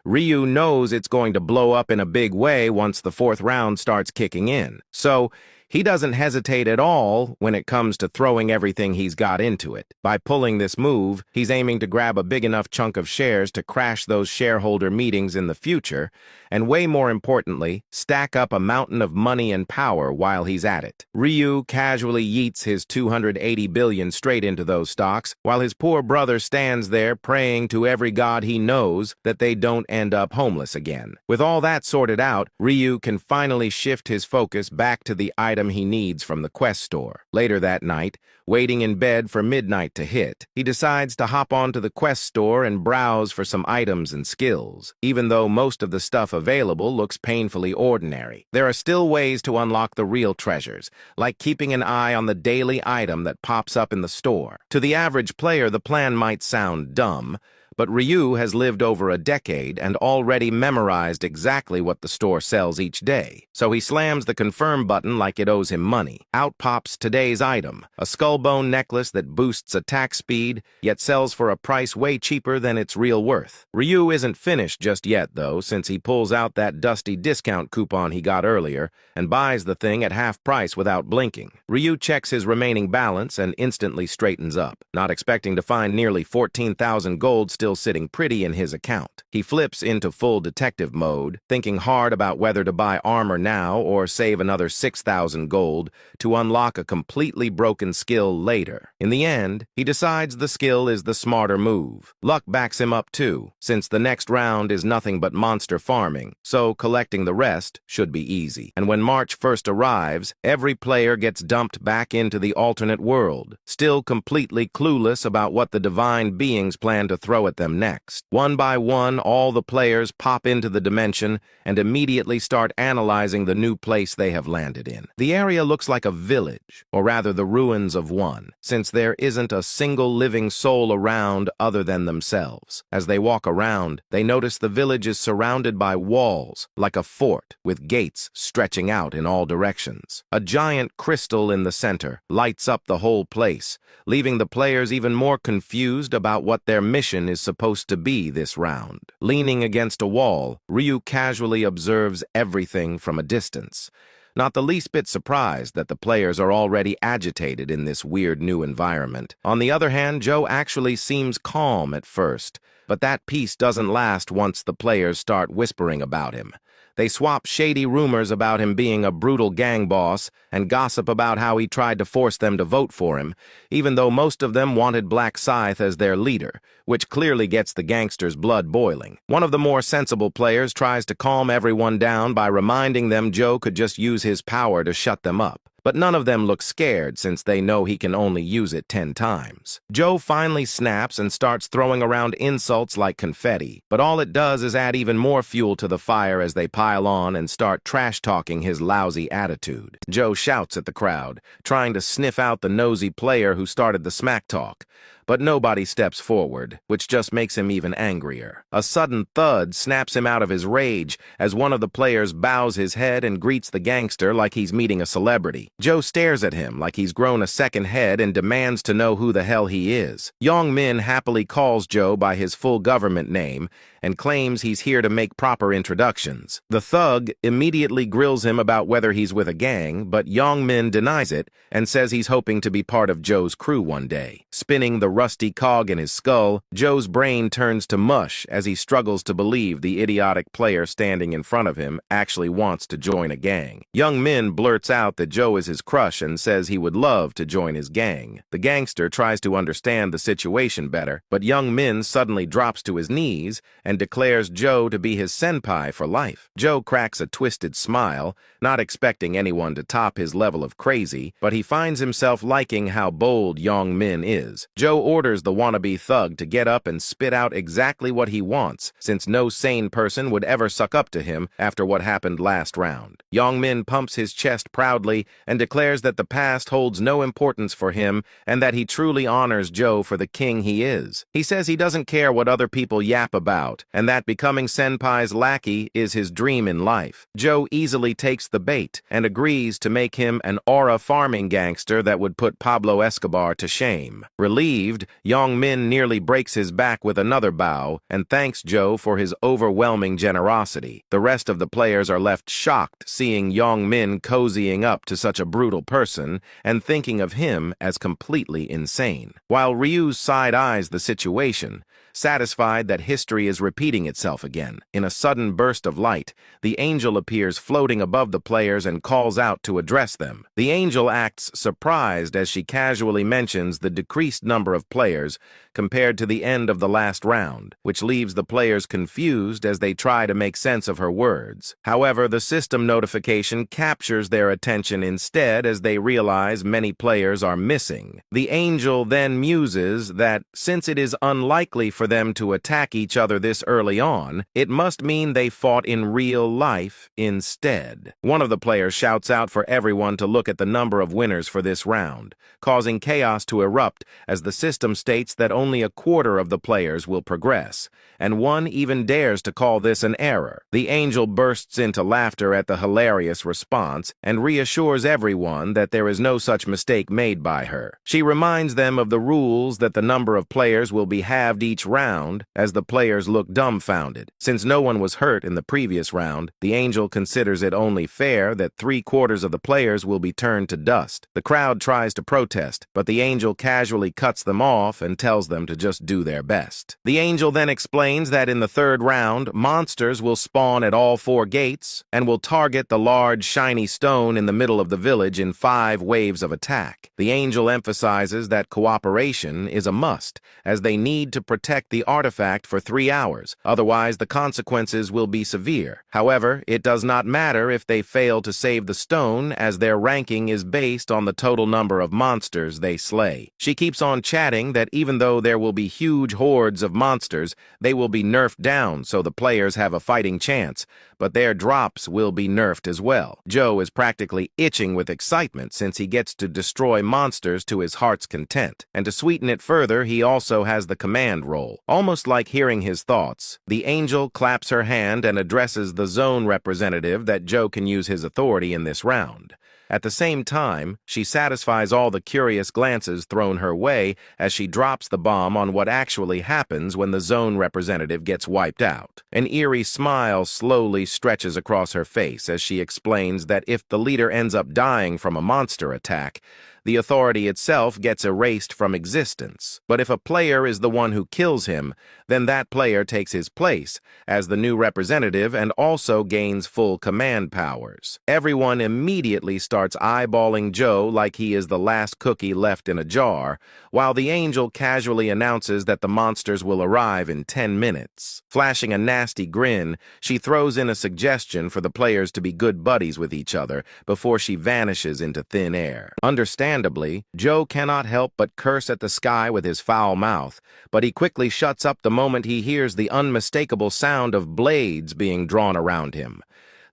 Ryu knows it's going to blow up in a big way once the fourth round starts kicking in. So, he doesn't hesitate at all when it comes to throwing everything he's got into it. By pulling this move, he's aiming to grab a big enough chunk of shares to crash those shareholder meetings in the future, and way more importantly, stack up a mountain of money and power while he's at it. Ryu casually yeets his 280 billion straight into those stocks, while his poor brother stands there praying to every god he knows that they don't end up homeless again. With all that sorted out, Ryu can finally shift his focus back to the item he needs from the quest store. Later that night, waiting in bed for midnight to hit, he decides to hop onto the quest store and browse for some items and skills. Even though most of the stuff available looks painfully ordinary, there are still ways to unlock the real treasures, like keeping an eye on the daily item that pops up in the store. To the average player, the plan might sound dumb, but Ryu has lived over a decade and already memorized exactly what the store sells each day. So he slams the confirm button like it owes him money. Out pops today's item, a skullbone necklace that boosts attack speed, yet sells for a price way cheaper than its real worth. Ryu isn't finished just yet, though, since he pulls out that dusty discount coupon he got earlier and buys the thing at half price without blinking. Ryu checks his remaining balance and instantly straightens up, not expecting to find nearly 14,000 gold still sitting pretty in his account. He flips into full detective mode, thinking hard about whether to buy armor now or save another 6,000 gold to unlock a completely broken skill later. In the end, he decides the skill is the smarter move. Luck backs him up too, since the next round is nothing but monster farming, so collecting the rest should be easy. And when March 1st arrives, every player gets dumped back into the alternate world, still completely clueless about what the divine beings plan to throw at them next. One by one, all the players pop into the dimension and immediately start analyzing the new place they have landed in. The area looks like a village, or rather the ruins of one, since there isn't a single living soul around other than themselves. As they walk around, they notice the village is surrounded by walls, like a fort, with gates stretching out in all directions. A giant crystal in the center lights up the whole place, leaving the players even more confused about what their mission is supposed to be this round. Leaning against a wall, Ryu casually observes everything from a distance, not the least bit surprised that the players are already agitated in this weird new environment. On the other hand, Joe actually seems calm at first, but that peace doesn't last once the players start whispering about him. They swap shady rumors about him being a brutal gang boss and gossip about how he tried to force them to vote for him, even though most of them wanted Black Scythe as their leader, which clearly gets the gangsters' blood boiling. One of the more sensible players tries to calm everyone down by reminding them Joe could just use his power to shut them up. But none of them look scared since they know he can only use it 10 times. Joe finally snaps and starts throwing around insults like confetti, but all it does is add even more fuel to the fire as they pile on and start trash-talking his lousy attitude. Joe shouts at the crowd, trying to sniff out the nosy player who started the smack talk, but nobody steps forward, which just makes him even angrier. A sudden thud snaps him out of his rage as one of the players bows his head and greets the gangster like he's meeting a celebrity. Joe stares at him like he's grown a second head and demands to know who the hell he is. Yong Min happily calls Joe by his full government name and claims he's here to make proper introductions. The thug immediately grills him about whether he's with a gang, but Yong Min denies it and says he's hoping to be part of Joe's crew one day. Spinning the rusty cog in his skull, Joe's brain turns to mush as he struggles to believe the idiotic player standing in front of him actually wants to join a gang. Yong Min blurts out that Joe is his crush and says he would love to join his gang. The gangster tries to understand the situation better, but Yong Min suddenly drops to his knees and declares Joe to be his senpai for life. Joe cracks a twisted smile, not expecting anyone to top his level of crazy, but he finds himself liking how bold Yong Min is. Joe orders the wannabe thug to get up and spit out exactly what he wants, since no sane person would ever suck up to him after what happened last round. Yong Min pumps his chest proudly and declares that the past holds no importance for him and that he truly honors Joe for the king he is. He says he doesn't care what other people yap about, out, and that becoming Senpai's lackey is his dream in life. Joe easily takes the bait and agrees to make him an aura farming gangster that would put Pablo Escobar to shame. Relieved, Yong Min nearly breaks his back with another bow and thanks Joe for his overwhelming generosity. The rest of the players are left shocked seeing Yong Min cozying up to such a brutal person and thinking of him as completely insane. While Ryu side-eyes the situation, satisfied that history is repeating itself again. In a sudden burst of light, the angel appears floating above the players and calls out to address them. The angel acts surprised as she casually mentions the decreased number of players compared to the end of the last round, which leaves the players confused as they try to make sense of her words. However, the system notification captures their attention instead as they realize many players are missing. The angel then muses that since it is unlikely for them to attack each other this early on, it must mean they fought in real life instead. One of the players shouts out for everyone to look at the number of winners for this round, causing chaos to erupt as the system states that only a quarter of the players will progress, and one even dares to call this an error. The angel bursts into laughter at the hilarious response and reassures everyone that there is no such mistake made by her. She reminds them of the rules that the number of players will be halved each round as the players look dumbfounded. Since no one was hurt in the previous round, the angel considers it only fair that 3/4 of the players will be turned to dust. The crowd tries to protest, but the angel casually cuts them off and tells them to just do their best. The angel then explains that in the third round, monsters will spawn at all 4 gates and will target the large shiny stone in the middle of the village in 5 waves of attack. The angel emphasizes that cooperation is a must, as they need to protect the artifact for 3 hours, otherwise the consequences will be severe. However, it does not matter if they fail to save the stone, as their ranking is based on the total number of monsters they slay. She keeps on chatting that even though there will be huge hordes of monsters, they will be nerfed down so the players have a fighting chance, but their drops will be nerfed as well. Joe is practically itching with excitement since he gets to destroy monsters to his heart's content, and to sweeten it further, he also has the command role. Almost like hearing his thoughts, the angel claps her hand and addresses the zone representative that Joe can use his authority in this round. At the same time, she satisfies all the curious glances thrown her way as she drops the bomb on what actually happens when the zone representative gets wiped out. An eerie smile slowly stretches across her face as she explains that if the leader ends up dying from a monster attack, the authority itself gets erased from existence. But if a player is the one who kills him, then that player takes his place as the new representative and also gains full command powers. Everyone immediately starts eyeballing Joe like he is the last cookie left in a jar, while the angel casually announces that the monsters will arrive in 10 minutes. Flashing a nasty grin, she throws in a suggestion for the players to be good buddies with each other before she vanishes into thin air. Understandably, Joe cannot help but curse at the sky with his foul mouth, but he quickly shuts up the moment he hears the unmistakable sound of blades being drawn around him.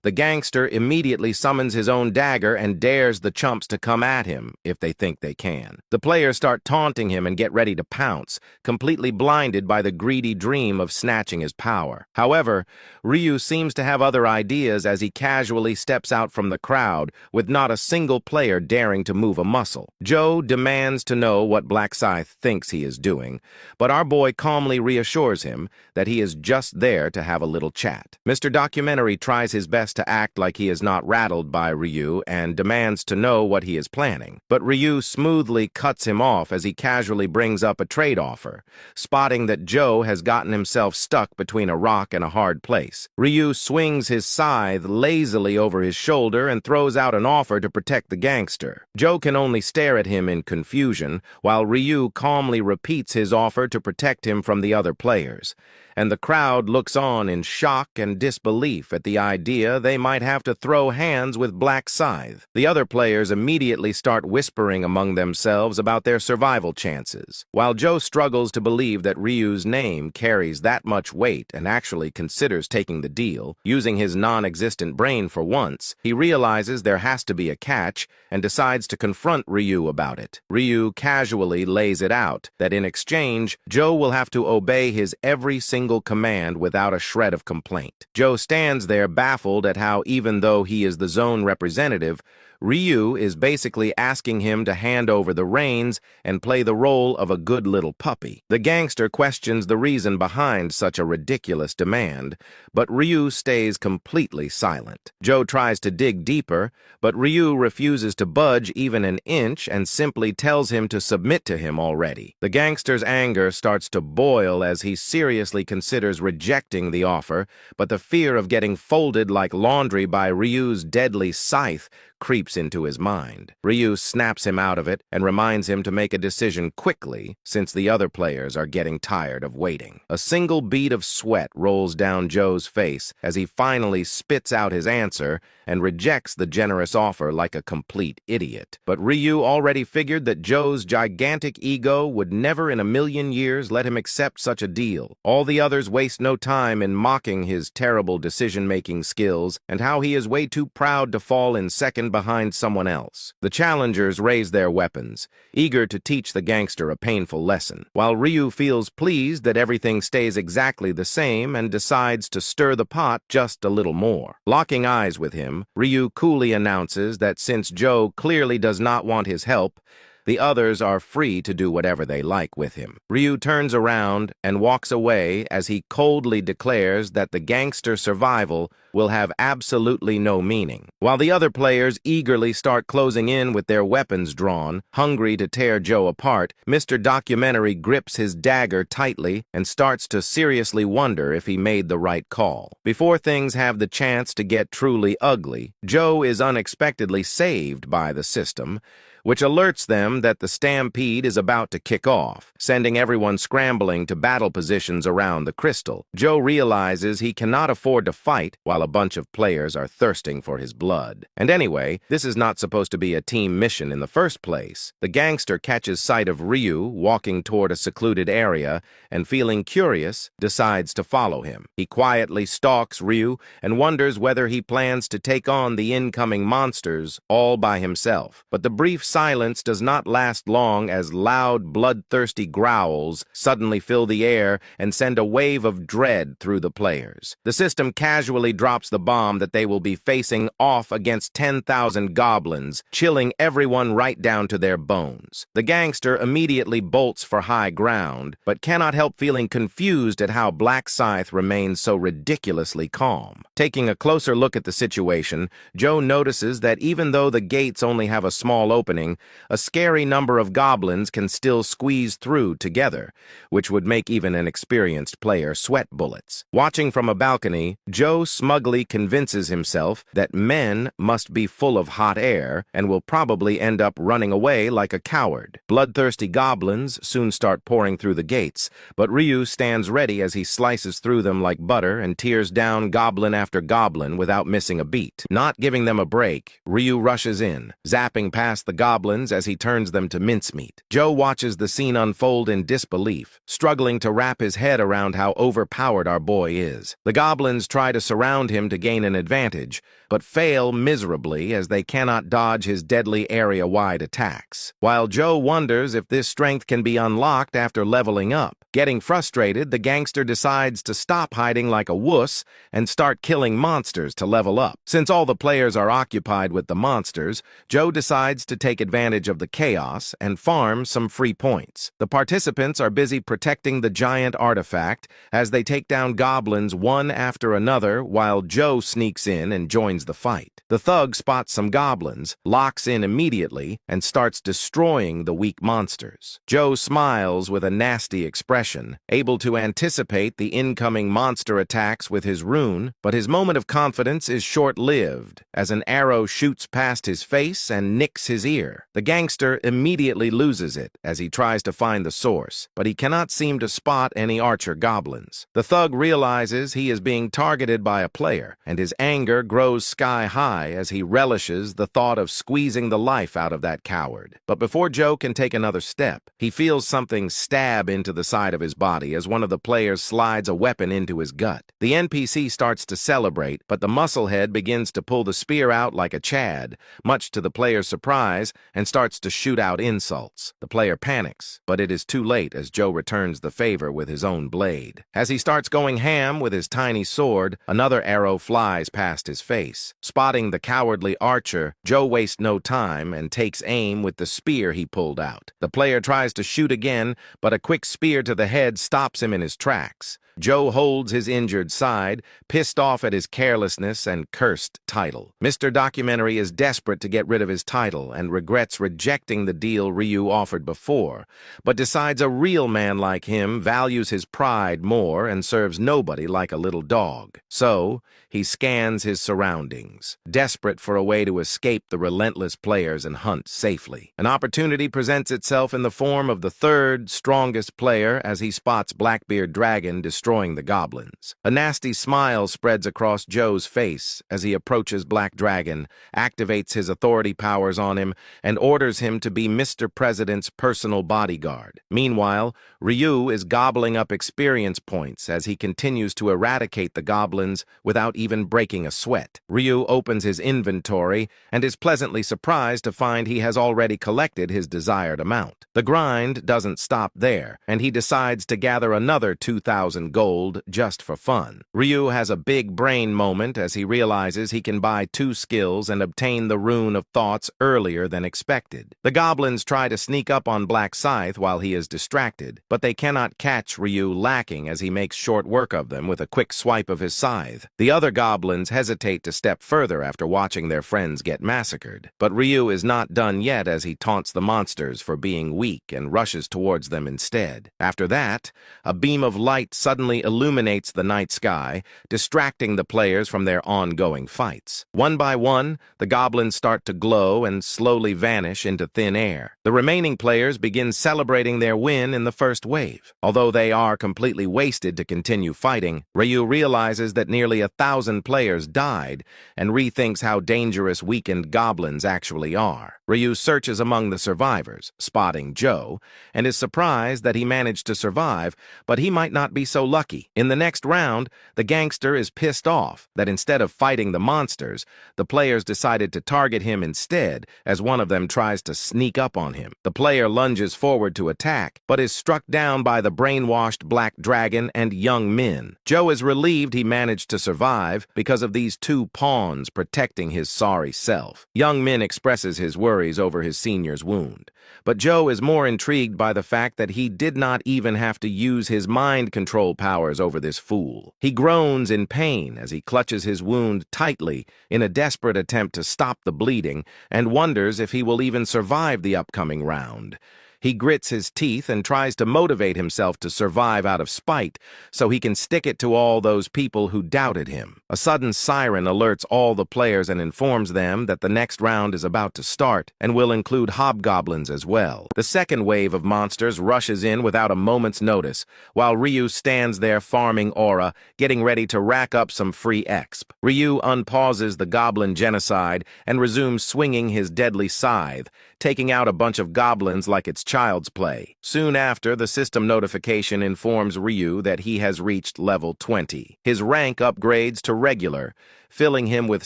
The gangster immediately summons his own dagger and dares the chumps to come at him if they think they can. The players start taunting him and get ready to pounce, completely blinded by the greedy dream of snatching his power. However, Ryu seems to have other ideas as he casually steps out from the crowd, with not a single player daring to move a muscle. Joe demands to know what Black Scythe thinks he is doing, but our boy calmly reassures him that he is just there to have a little chat. Mr. Documentary tries his best to act like he is not rattled by Ryu and demands to know what he is planning. But Ryu smoothly cuts him off as he casually brings up a trade offer, spotting that Joe has gotten himself stuck between a rock and a hard place. Ryu swings his scythe lazily over his shoulder and throws out an offer to protect the gangster. Joe can only stare at him in confusion, while Ryu calmly repeats his offer to protect him from the other players, and the crowd looks on in shock and disbelief at the idea they might have to throw hands with Black Scythe. The other players immediately start whispering among themselves about their survival chances, while Joe struggles to believe that Ryu's name carries that much weight and actually considers taking the deal. Using his non-existent brain for once, he realizes there has to be a catch and decides to confront Ryu about it. Ryu casually lays it out that in exchange, Joe will have to obey his every single command without a shred of complaint. Joe stands there baffled at how, even though he is the zone representative, Ryu is basically asking him to hand over the reins and play the role of a good little puppy. The gangster questions the reason behind such a ridiculous demand, but Ryu stays completely silent. Joe tries to dig deeper, but Ryu refuses to budge even an inch and simply tells him to submit to him already. The gangster's anger starts to boil as he seriously considers rejecting the offer, but the fear of getting folded like laundry by Ryu's deadly scythe creeps into his mind. Ryu snaps him out of it and reminds him to make a decision quickly since the other players are getting tired of waiting. A single bead of sweat rolls down Joe's face as he finally spits out his answer and rejects the generous offer like a complete idiot. But Ryu already figured that Joe's gigantic ego would never in a million years let him accept such a deal. All the others waste no time in mocking his terrible decision-making skills and how he is way too proud to fall in second behind someone else. The challengers raise their weapons, eager to teach the gangster a painful lesson, while Ryu feels pleased that everything stays exactly the same and decides to stir the pot just a little more. Locking eyes with him, Ryu coolly announces that since Joe clearly does not want his help, the others are free to do whatever they like with him. Ryu turns around and walks away as he coldly declares that the gangster survival will have absolutely no meaning. While the other players eagerly start closing in with their weapons drawn, hungry to tear Joe apart, Mr. Documentary grips his dagger tightly and starts to seriously wonder if he made the right call. Before things have the chance to get truly ugly, Joe is unexpectedly saved by the system, which alerts them that the stampede is about to kick off, sending everyone scrambling to battle positions around the crystal. Joe realizes he cannot afford to fight while a bunch of players are thirsting for his blood. And anyway, this is not supposed to be a team mission in the first place. The gangster catches sight of Ryu walking toward a secluded area and, feeling curious, decides to follow him. He quietly stalks Ryu and wonders whether he plans to take on the incoming monsters all by himself. But the brief silence does not last long as loud, bloodthirsty growls suddenly fill the air and send a wave of dread through the players. The system casually drops the bomb that they will be facing off against 10,000 goblins, chilling everyone right down to their bones. The gangster immediately bolts for high ground, but cannot help feeling confused at how Black Scythe remains so ridiculously calm. Taking a closer look at the situation, Joe notices that even though the gates only have a small opening, a scary number of goblins can still squeeze through together, which would make even an experienced player sweat bullets. Watching from a balcony, Joe smugly convinces himself that men must be full of hot air and will probably end up running away like a coward. Bloodthirsty goblins soon start pouring through the gates, but Ryu stands ready as he slices through them like butter and tears down goblin after goblin without missing a beat. Not giving them a break, Ryu rushes in, zapping past the goblins as he turns them to mincemeat. Joe watches the scene unfold in disbelief, struggling to wrap his head around how overpowered our boy is. The goblins try to surround him to gain an advantage, but fail miserably as they cannot dodge his deadly area-wide attacks. While Joe wonders if this strength can be unlocked after leveling up, getting frustrated, the gangster decides to stop hiding like a wuss and start killing monsters to level up. Since all the players are occupied with the monsters, Joe decides to take advantage of the chaos and farm some free points. The participants are busy protecting the giant artifact as they take down goblins one after another while Joe sneaks in and joins the fight. The thug spots some goblins, locks in immediately, and starts destroying the weak monsters. Joe smiles with a nasty expression, able to anticipate the incoming monster attacks with his rune, but his moment of confidence is short-lived as an arrow shoots past his face and nicks his ear. anger. The gangster immediately loses it as he tries to find the source, but he cannot seem to spot any archer goblins. The thug realizes he is being targeted by a player, and his anger grows sky high as he relishes the thought of squeezing the life out of that coward. But before Joe can take another step, he feels something stab into the side of his body as one of the players slides a weapon into his gut. The NPC starts to celebrate, but the musclehead begins to pull the spear out like a Chad, much to the player's surprise, and starts to shoot out insults. The player panics, but it is too late as Joe returns the favor with his own blade. As he starts going ham with his tiny sword, another arrow flies past his face. Spotting the cowardly archer, Joe wastes no time and takes aim with the spear he pulled out. The player tries to shoot again, but a quick spear to the head stops him in his tracks. Joe holds his injured side, pissed off at his carelessness and cursed title. Mr. Documentary is desperate to get rid of his title and regrets rejecting the deal Ryu offered before, but decides a real man like him values his pride more and serves nobody like a little dog. So, he scans his surroundings, desperate for a way to escape the relentless players and hunt safely. An opportunity presents itself in the form of the third strongest player as he spots Blackbeard Dragon destroying the goblins. A nasty smile spreads across Joe's face as he approaches Black Dragon, activates his authority powers on him, and orders him to be Mr. President's personal bodyguard. Meanwhile, Ryu is gobbling up experience points as he continues to eradicate the goblins without even breaking a sweat. Ryu opens his inventory and is pleasantly surprised to find he has already collected his desired amount. The grind doesn't stop there, and he decides to gather another 2,000 gold just for fun. Ryu has a big brain moment as he realizes he can buy 2 skills and obtain the Rune of Thoughts earlier than expected. The goblins try to sneak up on Black Scythe while he is distracted, but they cannot catch Ryu lacking as he makes short work of them with a quick swipe of his scythe. The other goblins hesitate to step further after watching their friends get massacred, but Ryu is not done yet as he taunts the monsters for being weak and rushes towards them instead. After that, a beam of light suddenly illuminates the night sky, distracting the players from their ongoing fights. One by one, the goblins start to glow and slowly vanish into thin air. The remaining players begin celebrating their win in the first wave. Although they are completely wasted to continue fighting, Ryu realizes that nearly 1,000 players died and rethinks how dangerous weakened goblins actually are. Ryu searches among the survivors, spotting Joe, and is surprised that he managed to survive, but he might not be so lucky. In the next round, the gangster is pissed off that instead of fighting the monsters, the players decided to target him instead as one of them tries to sneak up on him. The player lunges forward to attack, but is struck down by the brainwashed Black Dragon and Young Min. Joe is relieved he managed to survive because of these 2 pawns protecting his sorry self. Young Min expresses his worries over his senior's wound, but Joe is more intrigued by the fact that he did not even have to use his mind control powers over this fool. He groans in pain as he clutches his wound tightly in a desperate attempt to stop the bleeding and wonders if he will even survive the upcoming round. He grits his teeth and tries to motivate himself to survive out of spite so he can stick it to all those people who doubted him. A sudden siren alerts all the players and informs them that the next round is about to start and will include hobgoblins as well. The second wave of monsters rushes in without a moment's notice, while Ryu stands there farming aura, getting ready to rack up some free exp. Ryu unpauses the goblin genocide and resumes swinging his deadly scythe, taking out a bunch of goblins like it's child's play. Soon after, the system notification informs Ryu that he has reached level 20. His rank upgrades to regular, filling him with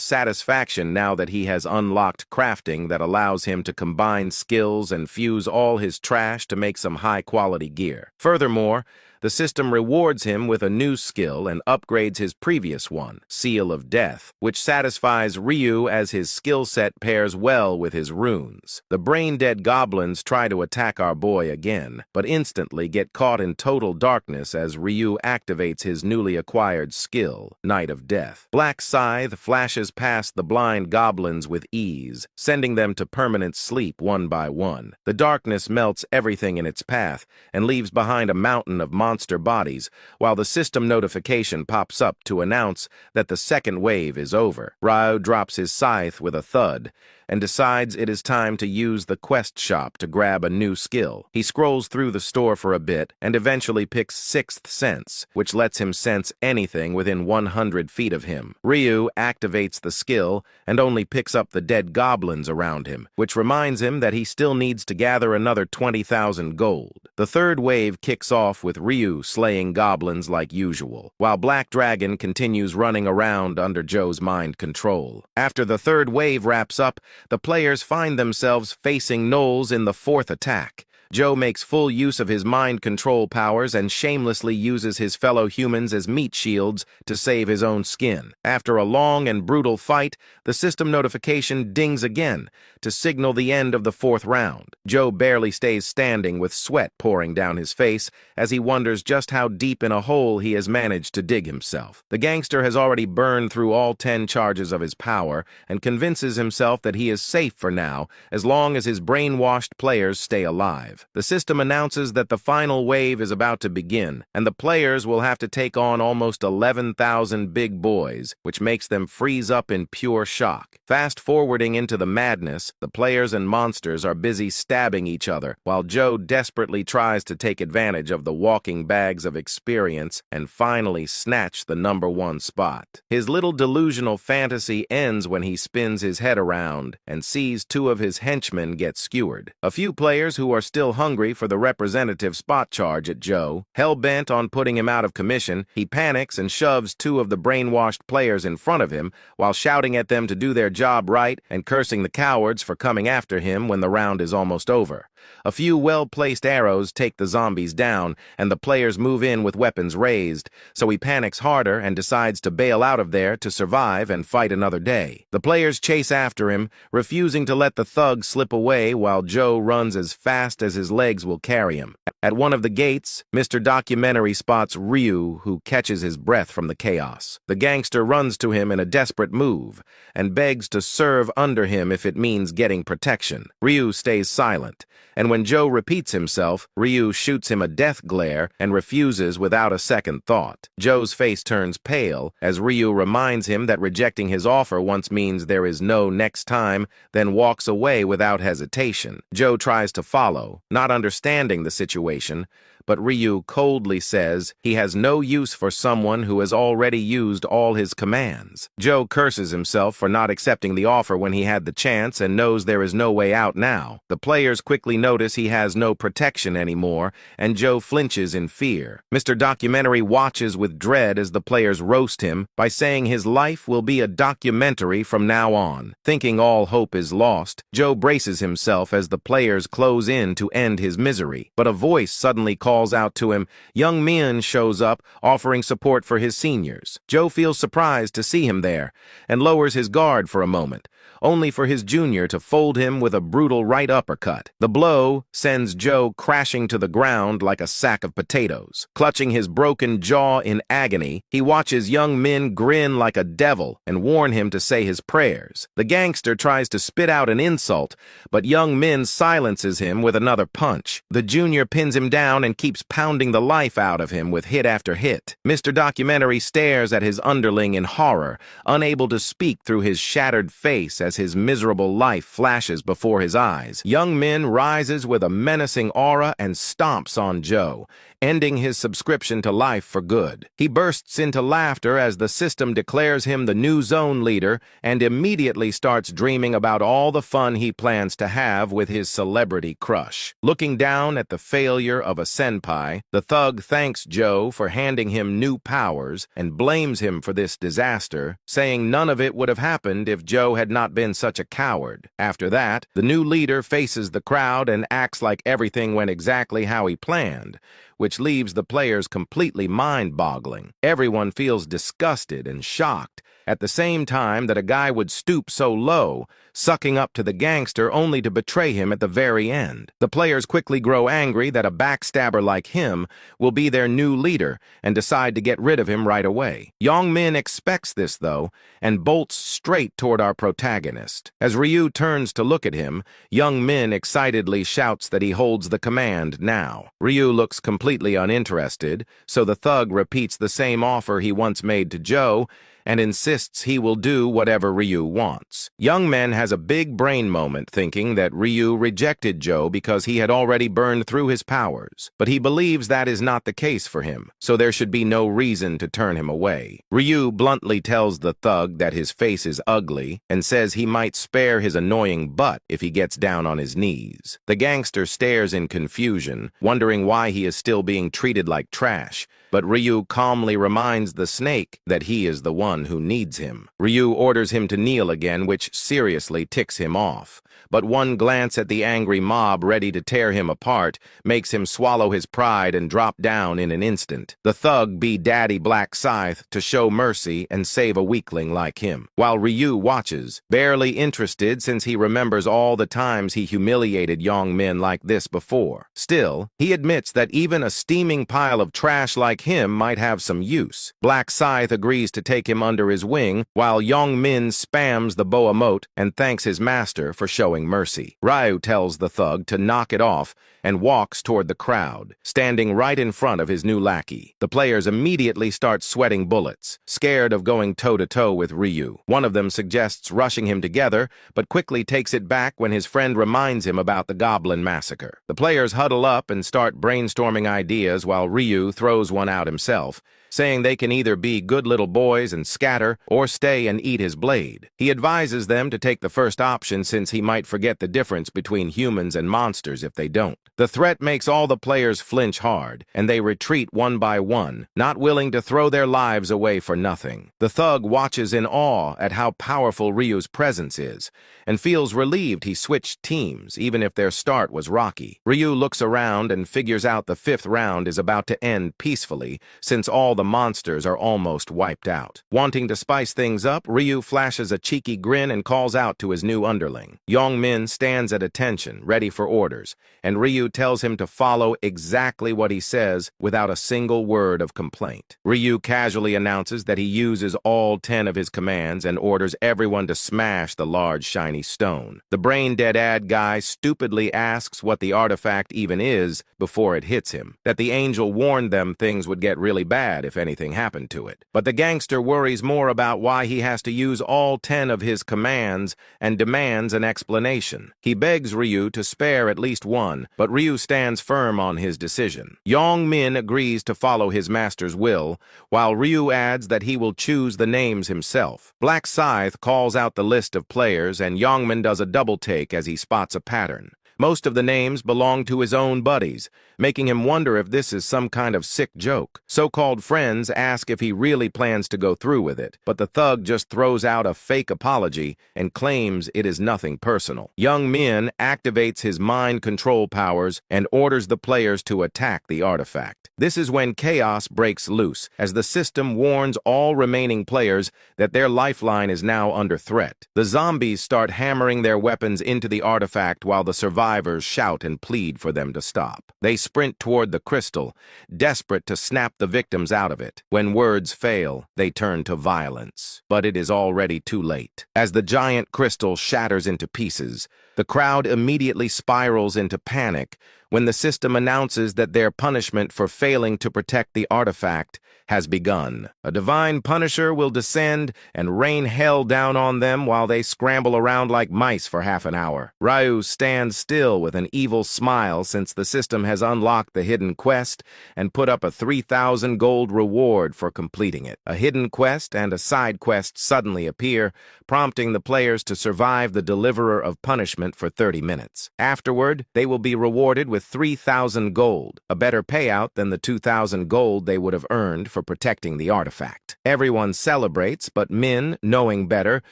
satisfaction now that he has unlocked crafting that allows him to combine skills and fuse all his trash to make some high-quality gear. Furthermore, the system rewards him with a new skill and upgrades his previous one, Seal of Death, which satisfies Ryu as his skill set pairs well with his runes. The brain-dead goblins try to attack our boy again, but instantly get caught in total darkness as Ryu activates his newly acquired skill, Night of Death. Black Scythe flashes past the blind goblins with ease, sending them to permanent sleep one by one. The darkness melts everything in its path and leaves behind a mountain of monster bodies, while the system notification pops up to announce that the second wave is over. Ryu drops his scythe with a thud and decides it is time to use the quest shop to grab a new skill. He scrolls through the store for a bit and eventually picks Sixth Sense, which lets him sense anything within 100 feet of him. Ryu activates the skill and only picks up the dead goblins around him, which reminds him that he still needs to gather another 20,000 gold. The third wave kicks off with Ryu slaying goblins like usual, while Black Dragon continues running around under Joe's mind control. After the third wave wraps up, the players find themselves facing gnolls in the fourth attack. Joe makes full use of his mind control powers and shamelessly uses his fellow humans as meat shields to save his own skin. After a long and brutal fight, the system notification dings again to signal the end of the fourth round. Joe barely stays standing with sweat pouring down his face as he wonders just how deep in a hole he has managed to dig himself. The gangster has already burned through all 10 charges of his power and convinces himself that he is safe for now as long as his brainwashed players stay alive. The system announces that the final wave is about to begin, and the players will have to take on almost 11,000 big boys, which makes them freeze up in pure shock. Fast-forwarding into the madness, the players and monsters are busy stabbing each other, while Joe desperately tries to take advantage of the walking bags of experience and finally snatch the #1 spot. His little delusional fantasy ends when he spins his head around and sees 2 of his henchmen get skewered. A few players who are still hungry for the representative spot charge at Joe. Hell-bent on putting him out of commission, he panics and shoves 2 of the brainwashed players in front of him while shouting at them to do their job right and cursing the cowards for coming after him when the round is almost over. A few well-placed arrows take the zombies down, and the players move in with weapons raised, so he panics harder and decides to bail out of there to survive and fight another day. The players chase after him, refusing to let the thug slip away while Joe runs as fast as his legs will carry him. At one of the gates, Mr. Documentary spots Ryu, who catches his breath from the chaos. The gangster runs to him in a desperate move and begs to serve under him if it means getting protection. Ryu stays silent, and when Joe repeats himself, Ryu shoots him a death glare and refuses without a second thought. Joe's face turns pale as Ryu reminds him that rejecting his offer once means there is no next time, then walks away without hesitation. Joe tries to follow, not understanding the situation, but Ryu coldly says he has no use for someone who has already used all his commands. Joe curses himself for not accepting the offer when he had the chance and knows there is no way out now. The players quickly notice he has no protection anymore, and Joe flinches in fear. Mr. Documentary watches with dread as the players roast him by saying his life will be a documentary from now on. Thinking all hope is lost, Joe braces himself as the players close in to end his misery, but a voice suddenly calls out to him. Young Min shows up, offering support for his seniors. Joe feels surprised to see him there and lowers his guard for a moment, only for his junior to fold him with a brutal right uppercut. The blow sends Joe crashing to the ground like a sack of potatoes. Clutching his broken jaw in agony, he watches Young Min grin like a devil and warn him to say his prayers. The gangster tries to spit out an insult, but Young Min silences him with another punch. The junior pins him down and keeps pounding the life out of him with hit after hit. Mr. Documentary stares at his underling in horror, unable to speak through his shattered face as his miserable life flashes before his eyes. Young Min rises with a menacing aura and stomps on Joe, ending his subscription to life for good. He bursts into laughter as the system declares him the new zone leader and immediately starts dreaming about all the fun he plans to have with his celebrity crush. Looking down at the failure of a senpai, the thug thanks Joe for handing him new powers and blames him for this disaster, saying none of it would have happened if Joe had not been such a coward. After that, the new leader faces the crowd and acts like everything went exactly how he planned, which leaves the players completely mind-boggling. Everyone feels disgusted and shocked at the same time that a guy would stoop so low, sucking up to the gangster only to betray him at the very end. The players quickly grow angry that a backstabber like him will be their new leader and decide to get rid of him right away. Young Min expects this, though, and bolts straight toward our protagonist. As Ryu turns to look at him, Young Min excitedly shouts that he holds the command now. Ryu looks completely uninterested, so the thug repeats the same offer he once made to Joe, and insists he will do whatever Ryu wants. Young Men has a big brain moment thinking that Ryu rejected Joe because he had already burned through his powers, but he believes that is not the case for him, so there should be no reason to turn him away. Ryu bluntly tells the thug that his face is ugly and says he might spare his annoying butt if he gets down on his knees. The gangster stares in confusion, wondering why he is still being treated like trash, but Ryu calmly reminds the snake that he is the one who needs him. Ryu orders him to kneel again, which seriously ticks him off. But one glance at the angry mob ready to tear him apart makes him swallow his pride and drop down in an instant. The thug be Daddy Black Scythe to show mercy and save a weakling like him, while Ryu watches, barely interested since he remembers all the times he humiliated young men like this before. Still, he admits that even a steaming pile of trash like him might have some use. Black Scythe agrees to take him under his wing, while Young Min spams the boa mote and thanks his master for showing mercy. Ryu tells the thug to knock it off and walks toward the crowd, standing right in front of his new lackey. The players immediately start sweating bullets, scared of going toe-to-toe with Ryu. One of them suggests rushing him together, but quickly takes it back when his friend reminds him about the Goblin Massacre. The players huddle up and start brainstorming ideas while Ryu throws one out himself, saying they can either be good little boys and scatter or stay and eat his blade. He advises them to take the first option since he might forget the difference between humans and monsters if they don't. The threat makes all the players flinch hard, and they retreat one by one, not willing to throw their lives away for nothing. The thug watches in awe at how powerful Ryu's presence is, and feels relieved he switched teams, even if their start was rocky. Ryu looks around and figures out the 5th round is about to end peacefully, since all the monsters are almost wiped out. Wanting to spice things up, Ryu flashes a cheeky grin and calls out to his new underling. Young Min stands at attention, ready for orders, and Ryu tells him to follow exactly what he says without a single word of complaint. Ryu casually announces that he uses all 10 of his commands and orders everyone to smash the large shiny stone. The brain-dead ad guy stupidly asks what the artifact even is before it hits him, that the angel warned them things would get really bad if anything happened to it. But the gangster worries more about why he has to use all 10 of his commands and demands an explanation. He begs Ryu to spare at least one, but Ryu stands firm on his decision. Young Min agrees to follow his master's will, while Ryu adds that he will choose the names himself. Black Scythe calls out the list of players, and Young Min does a double take as he spots a pattern. Most of the names belong to his own buddies, making him wonder if this is some kind of sick joke. So-called friends ask if he really plans to go through with it, but the thug just throws out a fake apology and claims it is nothing personal. Young Min activates his mind control powers and orders the players to attack the artifact. This is when chaos breaks loose, as the system warns all remaining players that their lifeline is now under threat. The zombies start hammering their weapons into the artifact while the survivors shout and plead for them to stop. They sprint toward the crystal, desperate to snap the victims out of it. When words fail, they turn to violence. But it is already too late. As the giant crystal shatters into pieces, the crowd immediately spirals into panic when the system announces that their punishment for failing to protect the artifact has begun. A divine punisher will descend and rain hell down on them while they scramble around like mice for half an hour. Ryu stands still with an evil smile since the system has unlocked the hidden quest and put up a 3,000 gold reward for completing it. A hidden quest and a side quest suddenly appear, prompting the players to survive the deliverer of punishment for 30 minutes. Afterward, they will be rewarded with 3,000 gold, a better payout than the 2,000 gold they would have earned for protecting the artifact. Everyone celebrates, but Min, knowing better,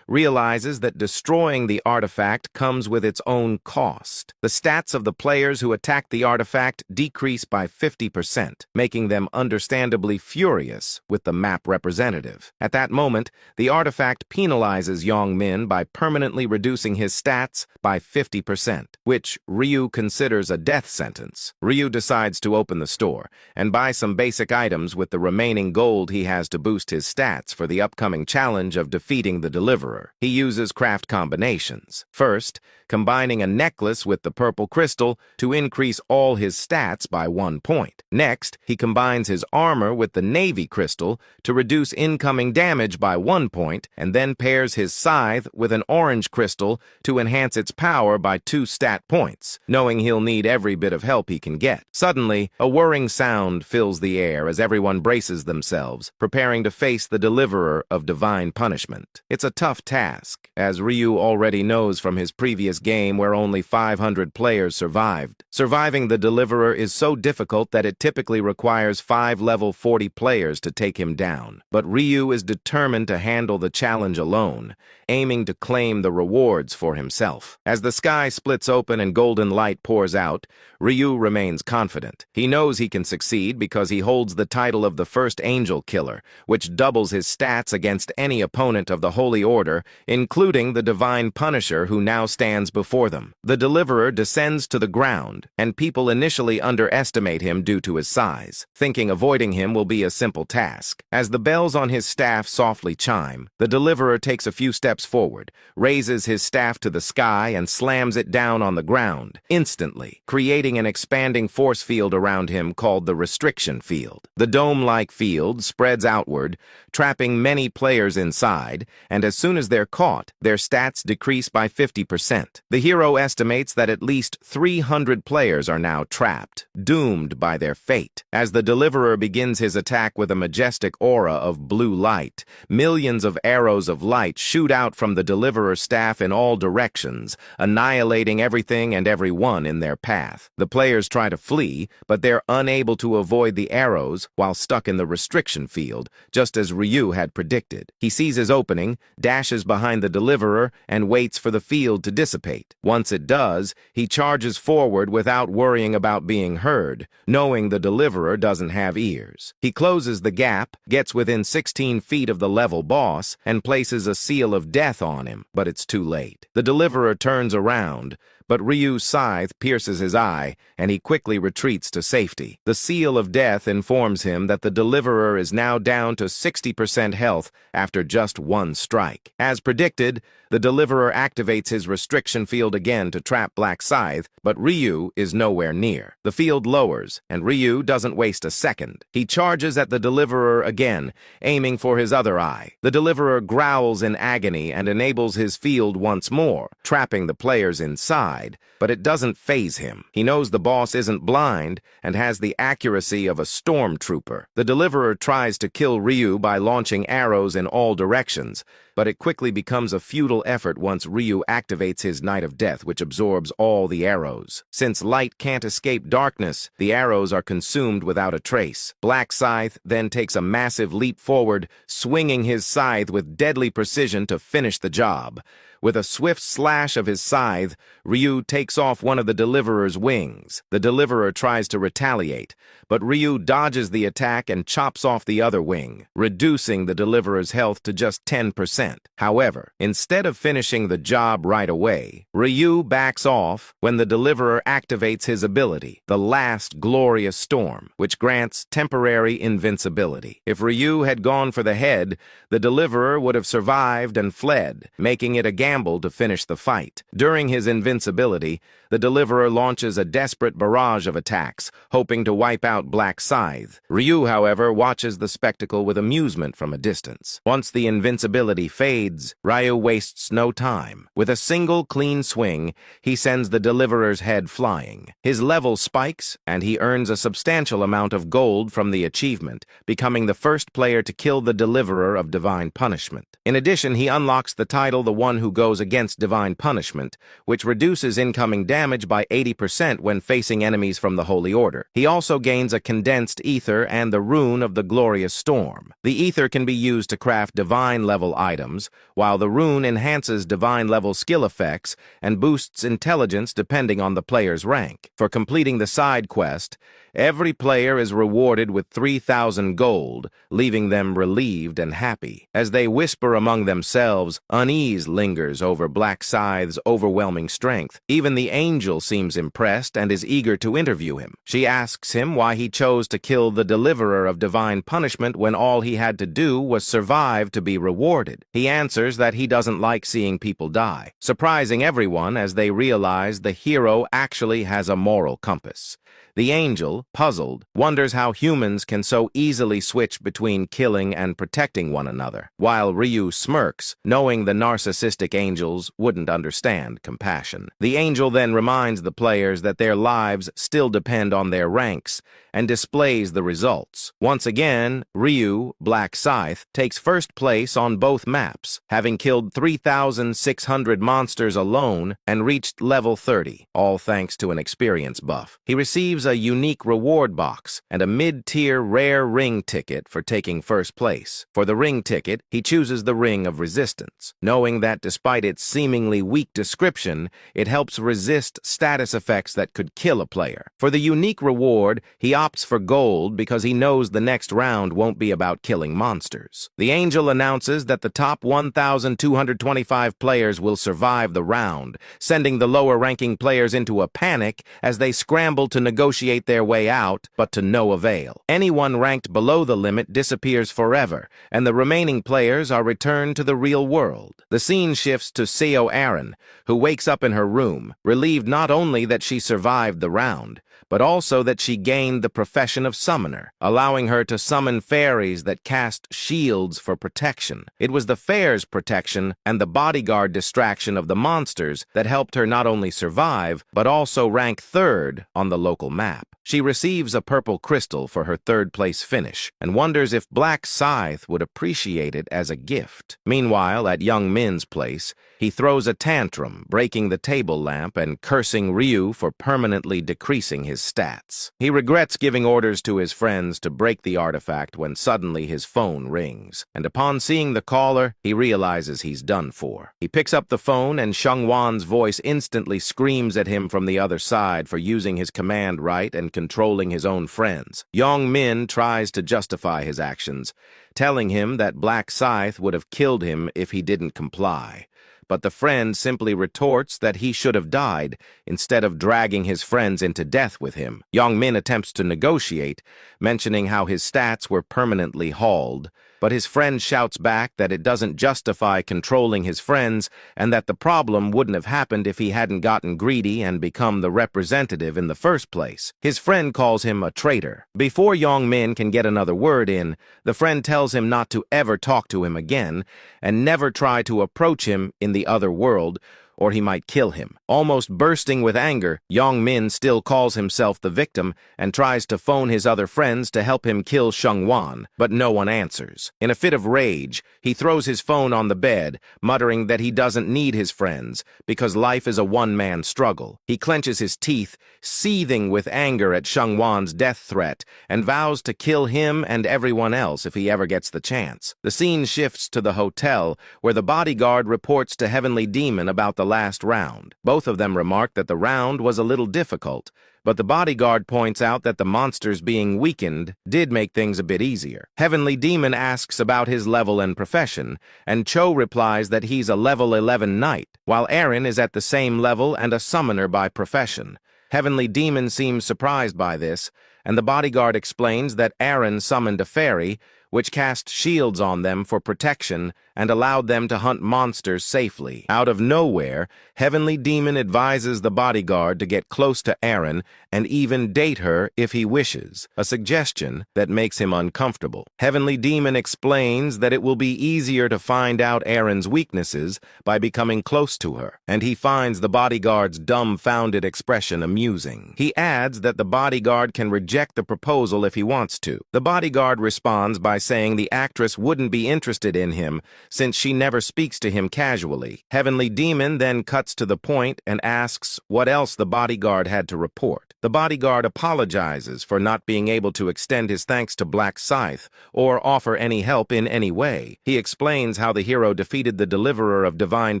realizes that destroying the artifact comes with its own cost. The stats of the players who attack the artifact decrease by 50%, making them understandably furious with the map representative. At that moment, the artifact penalizes Young Min by permanently reducing his stats by 50%, which Ryu considers a death sentence. Ryu decides to open the store and buy some basic items with the remaining remaining gold he has to boost his stats for the upcoming challenge of defeating the Deliverer. He uses craft combinations. First, combining a necklace with the purple crystal to increase all his stats by 1 point. Next, he combines his armor with the navy crystal to reduce incoming damage by 1 point, and then pairs his scythe with an orange crystal to enhance its power by 2 stat points, knowing he'll need every bit of help he can get. Suddenly, a whirring sound fills the air as everyone braces themselves, preparing to face the Deliverer of divine punishment. It's a tough task, as Ryu already knows from his previous game where only 500 players survived. Surviving the Deliverer is so difficult that it typically requires 5 level 40 players to take him down. But Ryu is determined to handle the challenge alone, aiming to claim the rewards for himself. As the sky splits open and golden light pours out, Ryu remains confident. He knows he can succeed because he holds the title of the first angel killer, which doubles his stats against any opponent of the Holy Order, including the Divine Punisher who now stands before them. The Deliverer descends to the ground, and people initially underestimate him due to his size, thinking avoiding him will be a simple task. As the bells on his staff softly chime, the Deliverer takes a few steps forward, raises his staff to the sky, and slams it down on the ground, instantly, creating an expanding force field around him called the Restriction Field. The dome-like field spreads outward, trapping many players inside, and as soon as they're caught, their stats decrease by 50%. The hero estimates that at least 300 players are now trapped, doomed by their fate. As the Deliverer begins his attack with a majestic aura of blue light, millions of arrows of light shoot out from the Deliverer's staff in all directions, annihilating everything and everyone in their path. The players try to flee, but they're unable to avoid the arrows while stuck in the restriction field, just as Ryu had predicted. He sees his opening, dashes behind the Deliverer, and waits for the field to dissipate. Once it does, he charges forward without worrying about being heard, knowing the Deliverer doesn't have ears. He closes the gap, gets within 16 feet of the level boss, and places a seal of death on him, but it's too late. The Deliverer turns around, but Ryu's scythe pierces his eye, and he quickly retreats to safety. The seal of death informs him that the Deliverer is now down to 60% health after just 1 strike. As predicted, the Deliverer activates his restriction field again to trap Black Scythe, but Ryu is nowhere near. The field lowers, and Ryu doesn't waste a second. He charges at the Deliverer again, aiming for his other eye. The Deliverer growls in agony and enables his field once more, trapping the players inside, but it doesn't faze him. He knows the boss isn't blind and has the accuracy of a stormtrooper. The Deliverer tries to kill Ryu by launching arrows in all directions, but it quickly becomes a futile effort once Ryu activates his Knight of Death, which absorbs all the arrows. Since light can't escape darkness, the arrows are consumed without a trace. Black Scythe then takes a massive leap forward, swinging his scythe with deadly precision to finish the job. With a swift slash of his scythe, Ryu takes off one of the Deliverer's wings. The Deliverer tries to retaliate, but Ryu dodges the attack and chops off the other wing, reducing the Deliverer's health to just 10%. However, instead of finishing the job right away, Ryu backs off when the Deliverer activates his ability, the Last Glorious Storm, which grants temporary invincibility. If Ryu had gone for the head, the Deliverer would have survived and fled, making it a gamble to finish the fight. During his invincibility, the Deliverer launches a desperate barrage of attacks, hoping to wipe out Black Scythe. Ryu, however, watches the spectacle with amusement from a distance. Once the invincibility fades, Ryu wastes no time. With a single clean swing, he sends the Deliverer's head flying. His level spikes, and he earns a substantial amount of gold from the achievement, becoming the first player to kill the Deliverer of divine punishment. In addition, he unlocks the title The One Who Goes Against Divine Punishment, which reduces incoming damage by 80% when facing enemies from the Holy Order. He also gains a condensed ether and the rune of the Glorious Storm. The ether can be used to craft divine-level items, while the rune enhances divine-level skill effects and boosts intelligence depending on the player's rank. For completing the side quest, Every player is rewarded with 3,000 gold, leaving them relieved and happy. As they whisper among themselves, unease lingers over Black Scythe's overwhelming strength. Even the angel seems impressed and is eager to interview him. She asks him why he chose to kill the deliverer of divine punishment when all he had to do was survive to be rewarded. He answers that he doesn't like seeing people die, surprising everyone as they realize the hero actually has a moral compass. The angel, puzzled, wonders how humans can so easily switch between killing and protecting one another, while Ryu smirks, knowing the narcissistic angels wouldn't understand compassion. The angel then reminds the players that their lives still depend on their ranks, and displays the results. Once again, Ryu, Black Scythe, takes first place on both maps, having killed 3,600 monsters alone and reached level 30, all thanks to an experience buff. He receives a unique reward box and a mid-tier rare ring ticket for taking first place. For the ring ticket, he chooses the Ring of Resistance, knowing that despite its seemingly weak description, it helps resist status effects that could kill a player. For the unique reward, he opts for gold because he knows the next round won't be about killing monsters. The angel announces that the top 1,225 players will survive the round, sending the lower-ranking players into a panic as they scramble to negotiate their way out, but to no avail. Anyone ranked below the limit disappears forever, and the remaining players are returned to the real world. The scene shifts to Seo Aaron, who wakes up in her room, relieved not only that she survived the round, but also that she gained the profession of summoner, allowing her to summon fairies that cast shields for protection. It was the fair's protection and the bodyguard distraction of the monsters that helped her not only survive, but also rank third on the local map. She receives a purple crystal for her third-place finish, and wonders if Black Scythe would appreciate it as a gift. Meanwhile, at Young Min's place, he throws a tantrum, breaking the table lamp and cursing Ryu for permanently decreasing his stats. He regrets giving orders to his friends to break the artifact when suddenly his phone rings, and upon seeing the caller, he realizes he's done for. He picks up the phone, and Shengwan's voice instantly screams at him from the other side for using his command right and controlling his own friends. Young Min tries to justify his actions, telling him that Black Scythe would have killed him if he didn't comply. But the friend simply retorts that he should have died instead of dragging his friends into death with him. Young Min attempts to negotiate, mentioning how his stats were permanently hauled, but his friend shouts back that it doesn't justify controlling his friends and that the problem wouldn't have happened if he hadn't gotten greedy and become the representative in the first place. His friend calls him a traitor. Before Young Min can get another word in, the friend tells him not to ever talk to him again and never try to approach him in the other world, or he might kill him. Almost bursting with anger, Young Min still calls himself the victim and tries to phone his other friends to help him kill Shengwan, but no one answers. In a fit of rage, he throws his phone on the bed, muttering that he doesn't need his friends because life is a one-man struggle. He clenches his teeth, seething with anger at Shengwan's death threat, and vows to kill him and everyone else if he ever gets the chance. The scene shifts to the hotel, where the bodyguard reports to Heavenly Demon about the last round. Both of them remark that the round was a little difficult, but the bodyguard points out that the monsters being weakened did make things a bit easier. Heavenly Demon asks about his level and profession, and Cho replies that he's a level 11 knight, while Aaron is at the same level and a summoner by profession. Heavenly Demon seems surprised by this, and the bodyguard explains that Aaron summoned a fairy, which cast shields on them for protection and allowed them to hunt monsters safely. Out of nowhere, Heavenly Demon advises the bodyguard to get close to Aaron and even date her if he wishes, a suggestion that makes him uncomfortable. Heavenly Demon explains that it will be easier to find out Aaron's weaknesses by becoming close to her, and he finds the bodyguard's dumbfounded expression amusing. He adds that the bodyguard can reject the proposal if he wants to. The bodyguard responds by saying the actress wouldn't be interested in him since she never speaks to him casually. Heavenly Demon then cuts to the point and asks what else the bodyguard had to report. The bodyguard apologizes for not being able to extend his thanks to Black Scythe or offer any help in any way. He explains how the hero defeated the deliverer of divine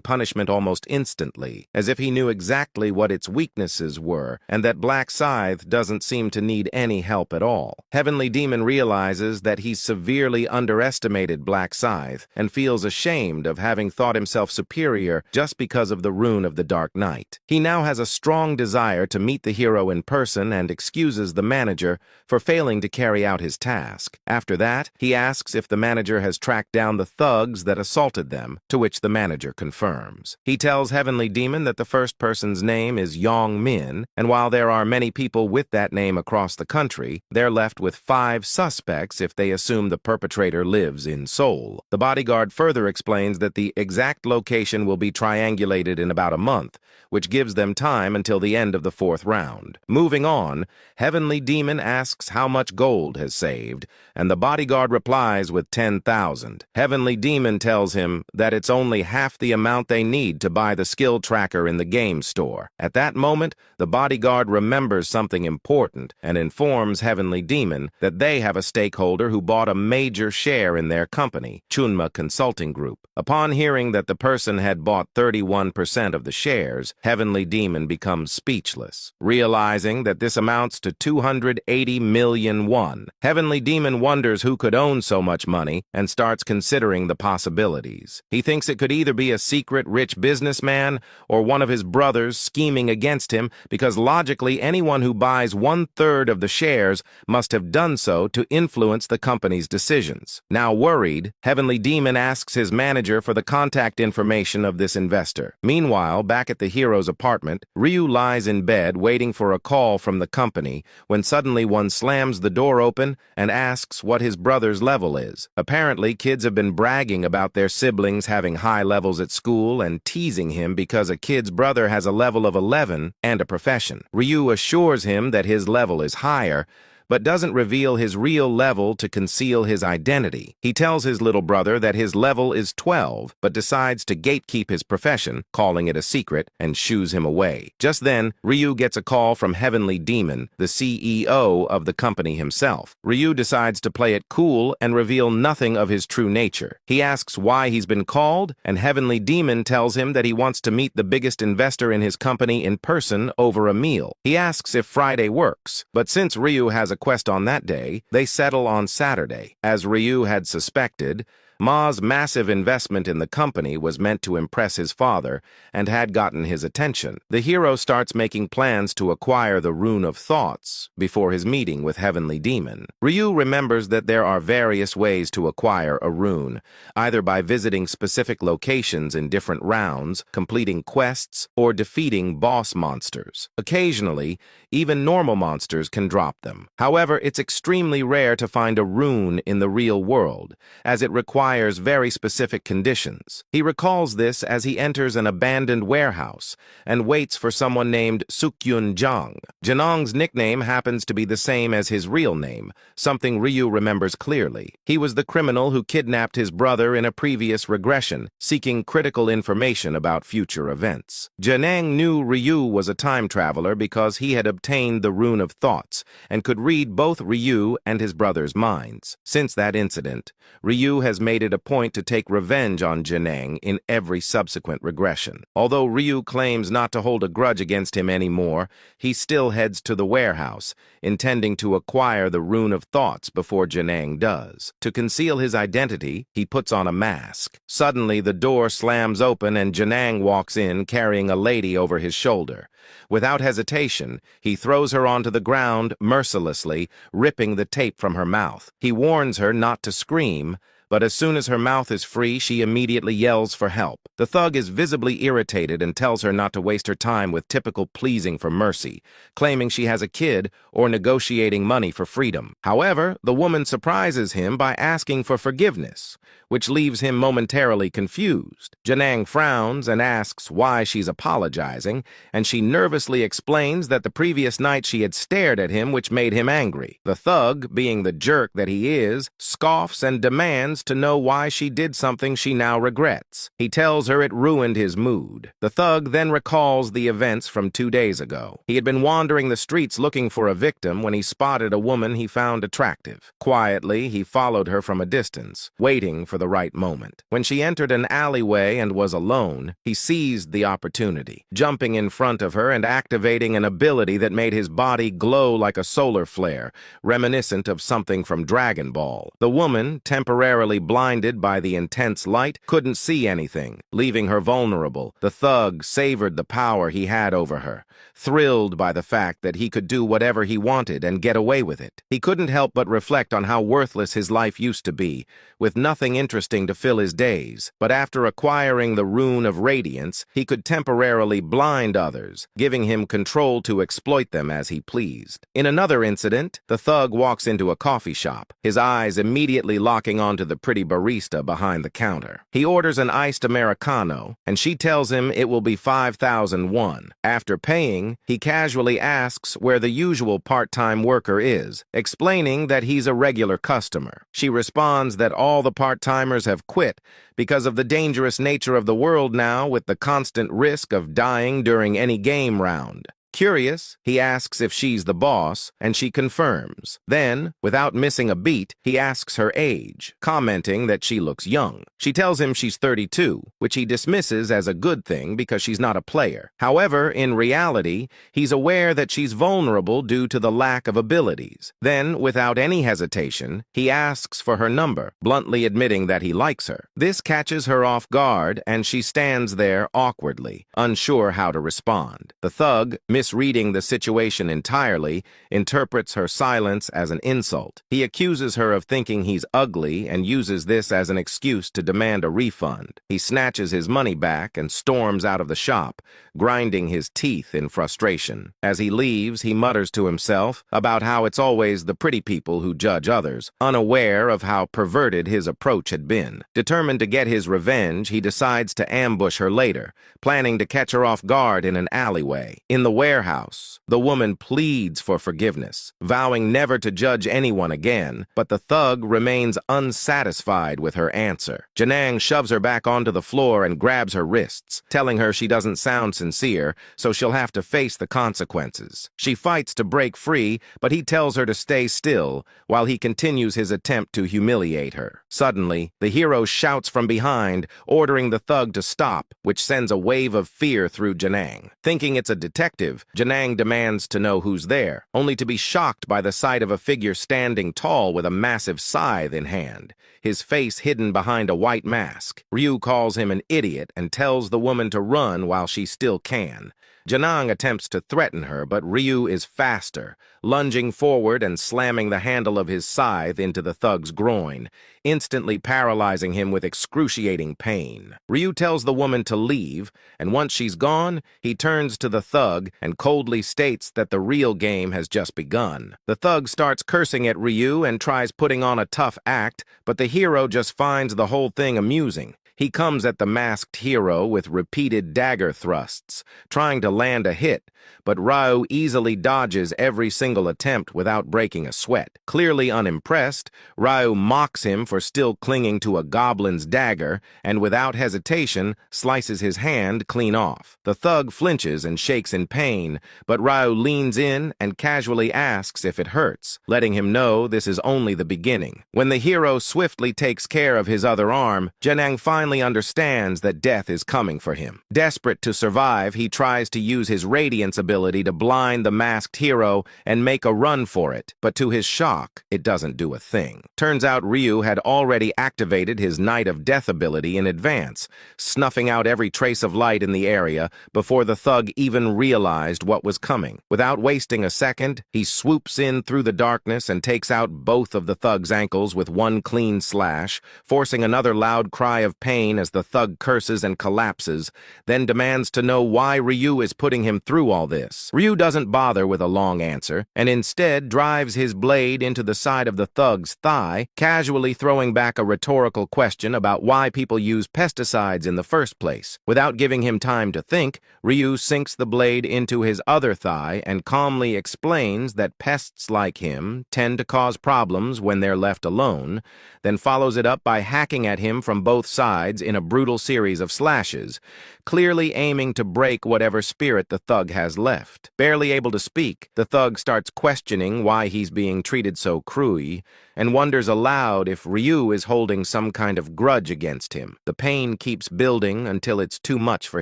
punishment almost instantly, as if he knew exactly what its weaknesses were, and that Black Scythe doesn't seem to need any help at all. Heavenly Demon realizes that he's severely underestimated Black Scythe and feels ashamed of having thought himself superior just because of the rune of the Dark Knight. He now has a strong desire to meet the hero in person and excuses the manager for failing to carry out his task. After that, he asks if the manager has tracked down the thugs that assaulted them, to which the manager confirms. He tells Heavenly Demon that the first person's name is Yong Min, and while there are many people with that name across the country, they're left with 5 suspects if they assume the perpetrator lives in Seoul. The bodyguard further explains that the exact location will be triangulated in about a month, which gives them time until the end of the 4th round. Moving on, Heavenly Demon asks how much gold has saved, and the bodyguard replies with 10,000. Heavenly Demon tells him that it's only half the amount they need to buy the skill tracker in the game store. At that moment, the bodyguard remembers something important and informs Heavenly Demon that they have a stakeholder who bought a major share in their company, Chunma Consulting Group. Upon hearing that the person had bought 31% of the shares, Heavenly Demon becomes speechless. Realizing that this amounts to 280 million won, Heavenly Demon wonders who could own so much money and starts considering the possibilities. He thinks it could either be a secret rich businessman or one of his brothers scheming against him, because logically anyone who buys 1/3 of the shares must have done so to influence the company's decisions. Now worried, Heavenly Demon asks his manager for the contact information of this investor. Meanwhile, back at the hero's apartment, Ryu lies in bed waiting for a call from the company when suddenly one slams the door open and asks what his brother's level is. Apparently, kids have been bragging about their siblings having high levels at school and teasing him because a kid's brother has a level of 11 and a profession. Ryu assures him that his level is higher, but doesn't reveal his real level to conceal his identity. He tells his little brother that his level is 12, but decides to gatekeep his profession, calling it a secret, and shoos him away. Just then, Ryu gets a call from Heavenly Demon, the CEO of the company himself. Ryu decides to play it cool and reveal nothing of his true nature. He asks why he's been called, and Heavenly Demon tells him that he wants to meet the biggest investor in his company in person over a meal. He asks if Friday works, but since Ryu has a quest on that day, they settle on Saturday. As Ryu had suspected, Ma's massive investment in the company was meant to impress his father and had gotten his attention. The hero starts making plans to acquire the Rune of Thoughts before his meeting with Heavenly Demon. Ryu remembers that there are various ways to acquire a rune, either by visiting specific locations in different rounds, completing quests, or defeating boss monsters. Occasionally, even normal monsters can drop them. However, it's extremely rare to find a rune in the real world, as it requires very specific conditions. He recalls this as he enters an abandoned warehouse and waits for someone named Sukyun Jang. Janong's nickname happens to be the same as his real name, something Ryu remembers clearly. He was the criminal who kidnapped his brother in a previous regression, seeking critical information about future events. Janang knew Ryu was a time traveler because he had obtained the Rune of Thoughts and could read both Ryu and his brother's minds. Since that incident, Ryu has made it a point to take revenge on Janang in every subsequent regression. Although Ryu claims not to hold a grudge against him anymore, he still heads to the warehouse, intending to acquire the Rune of Thoughts before Janang does. To conceal his identity, he puts on a mask. Suddenly, the door slams open and Janang walks in carrying a lady over his shoulder. Without hesitation, he throws her onto the ground mercilessly, ripping the tape from her mouth. He warns her not to scream, but as soon as her mouth is free, she immediately yells for help. The thug is visibly irritated and tells her not to waste her time with typical pleasing for mercy, claiming she has a kid or negotiating money for freedom. However, the woman surprises him by asking for forgiveness, which leaves him momentarily confused. Janang frowns and asks why she's apologizing, and she nervously explains that the previous night she had stared at him, which made him angry. The thug, being the jerk that he is, scoffs and demands wants to know why she did something she now regrets. He tells her it ruined his mood. The thug then recalls the events from 2 days ago. He had been wandering the streets looking for a victim when he spotted a woman he found attractive. Quietly, he followed her from a distance, waiting for the right moment. When she entered an alleyway and was alone, he seized the opportunity, jumping in front of her and activating an ability that made his body glow like a solar flare, reminiscent of something from Dragon Ball. The woman, temporarily blinded by the intense light, couldn't see anything, leaving her vulnerable. The thug savored the power he had over her, thrilled by the fact that he could do whatever he wanted and get away with it. He couldn't help but reflect on how worthless his life used to be, with nothing interesting to fill his days. But after acquiring the rune of radiance, he could temporarily blind others, giving him control to exploit them as he pleased. In another incident, the thug walks into a coffee shop, his eyes immediately locking onto the pretty barista behind the counter. He orders an iced Americano, and she tells him it will be 5,001. After paying, he casually asks where the usual part-time worker is, explaining that he's a regular customer. She responds that all the part-timers have quit because of the dangerous nature of the world now, with the constant risk of dying during any game round. Curious, he asks if she's the boss, and she confirms. Then, without missing a beat, he asks her age, commenting that she looks young. She tells him she's 32, which he dismisses as a good thing because she's not a player. However, in reality, he's aware that she's vulnerable due to the lack of abilities. Then, without any hesitation, he asks for her number, bluntly admitting that he likes her. This catches her off guard, and she stands there awkwardly, unsure how to respond. The thug, misreading the situation entirely, interprets her silence as an insult. He accuses her of thinking he's ugly and uses this as an excuse to demand a refund. He snatches his money back and storms out of the shop, grinding his teeth in frustration. As he leaves, he mutters to himself about how it's always the pretty people who judge others, unaware of how perverted his approach had been. Determined to get his revenge, he decides to ambush her later, planning to catch her off guard in an alleyway. In the warehouse, the woman pleads for forgiveness, vowing never to judge anyone again, but the thug remains unsatisfied with her answer. Janang shoves her back onto the floor and grabs her wrists, telling her she doesn't sound sincere, so she'll have to face the consequences. She fights to break free, but he tells her to stay still while he continues his attempt to humiliate her. Suddenly, the hero shouts from behind, ordering the thug to stop, which sends a wave of fear through Janang. Thinking it's a detective, Janang demands to know who's there, only to be shocked by the sight of a figure standing tall with a massive scythe in hand, his face hidden behind a white mask. Ryu calls him an idiot and tells the woman to run while she still can. Janang attempts to threaten her, but Ryu is faster, lunging forward and slamming the handle of his scythe into the thug's groin, instantly paralyzing him with excruciating pain. Ryu tells the woman to leave, and once she's gone, he turns to the thug and coldly states that the real game has just begun. The thug starts cursing at Ryu and tries putting on a tough act, but the hero just finds the whole thing amusing. He comes at the masked hero with repeated dagger thrusts, trying to land a hit, but Ryu easily dodges every single attempt without breaking a sweat. Clearly unimpressed, Ryu mocks him for still clinging to a goblin's dagger and without hesitation slices his hand clean off. The thug flinches and shakes in pain, but Ryu leans in and casually asks if it hurts, letting him know this is only the beginning. When the hero swiftly takes care of his other arm, Janang finally understands that death is coming for him. Desperate to survive, he tries to use his radiance ability to blind the masked hero and make a run for it, but to his shock, it doesn't do a thing. Turns out Ryu had already activated his Night of Death ability in advance, snuffing out every trace of light in the area before the thug even realized what was coming. Without wasting a second, he swoops in through the darkness and takes out both of the thug's ankles with one clean slash, forcing another loud cry of pain pain as the thug curses and collapses, then demands to know why Ryu is putting him through all this. Ryu doesn't bother with a long answer, and instead drives his blade into the side of the thug's thigh, casually throwing back a rhetorical question about why people use pesticides in the first place. Without giving him time to think, Ryu sinks the blade into his other thigh and calmly explains that pests like him tend to cause problems when they're left alone, then follows it up by hacking at him from both sides in a brutal series of slashes, clearly aiming to break whatever spirit the thug has left. Barely able to speak, the thug starts questioning why he's being treated so cruelly, and wonders aloud if Ryu is holding some kind of grudge against him. The pain keeps building until it's too much for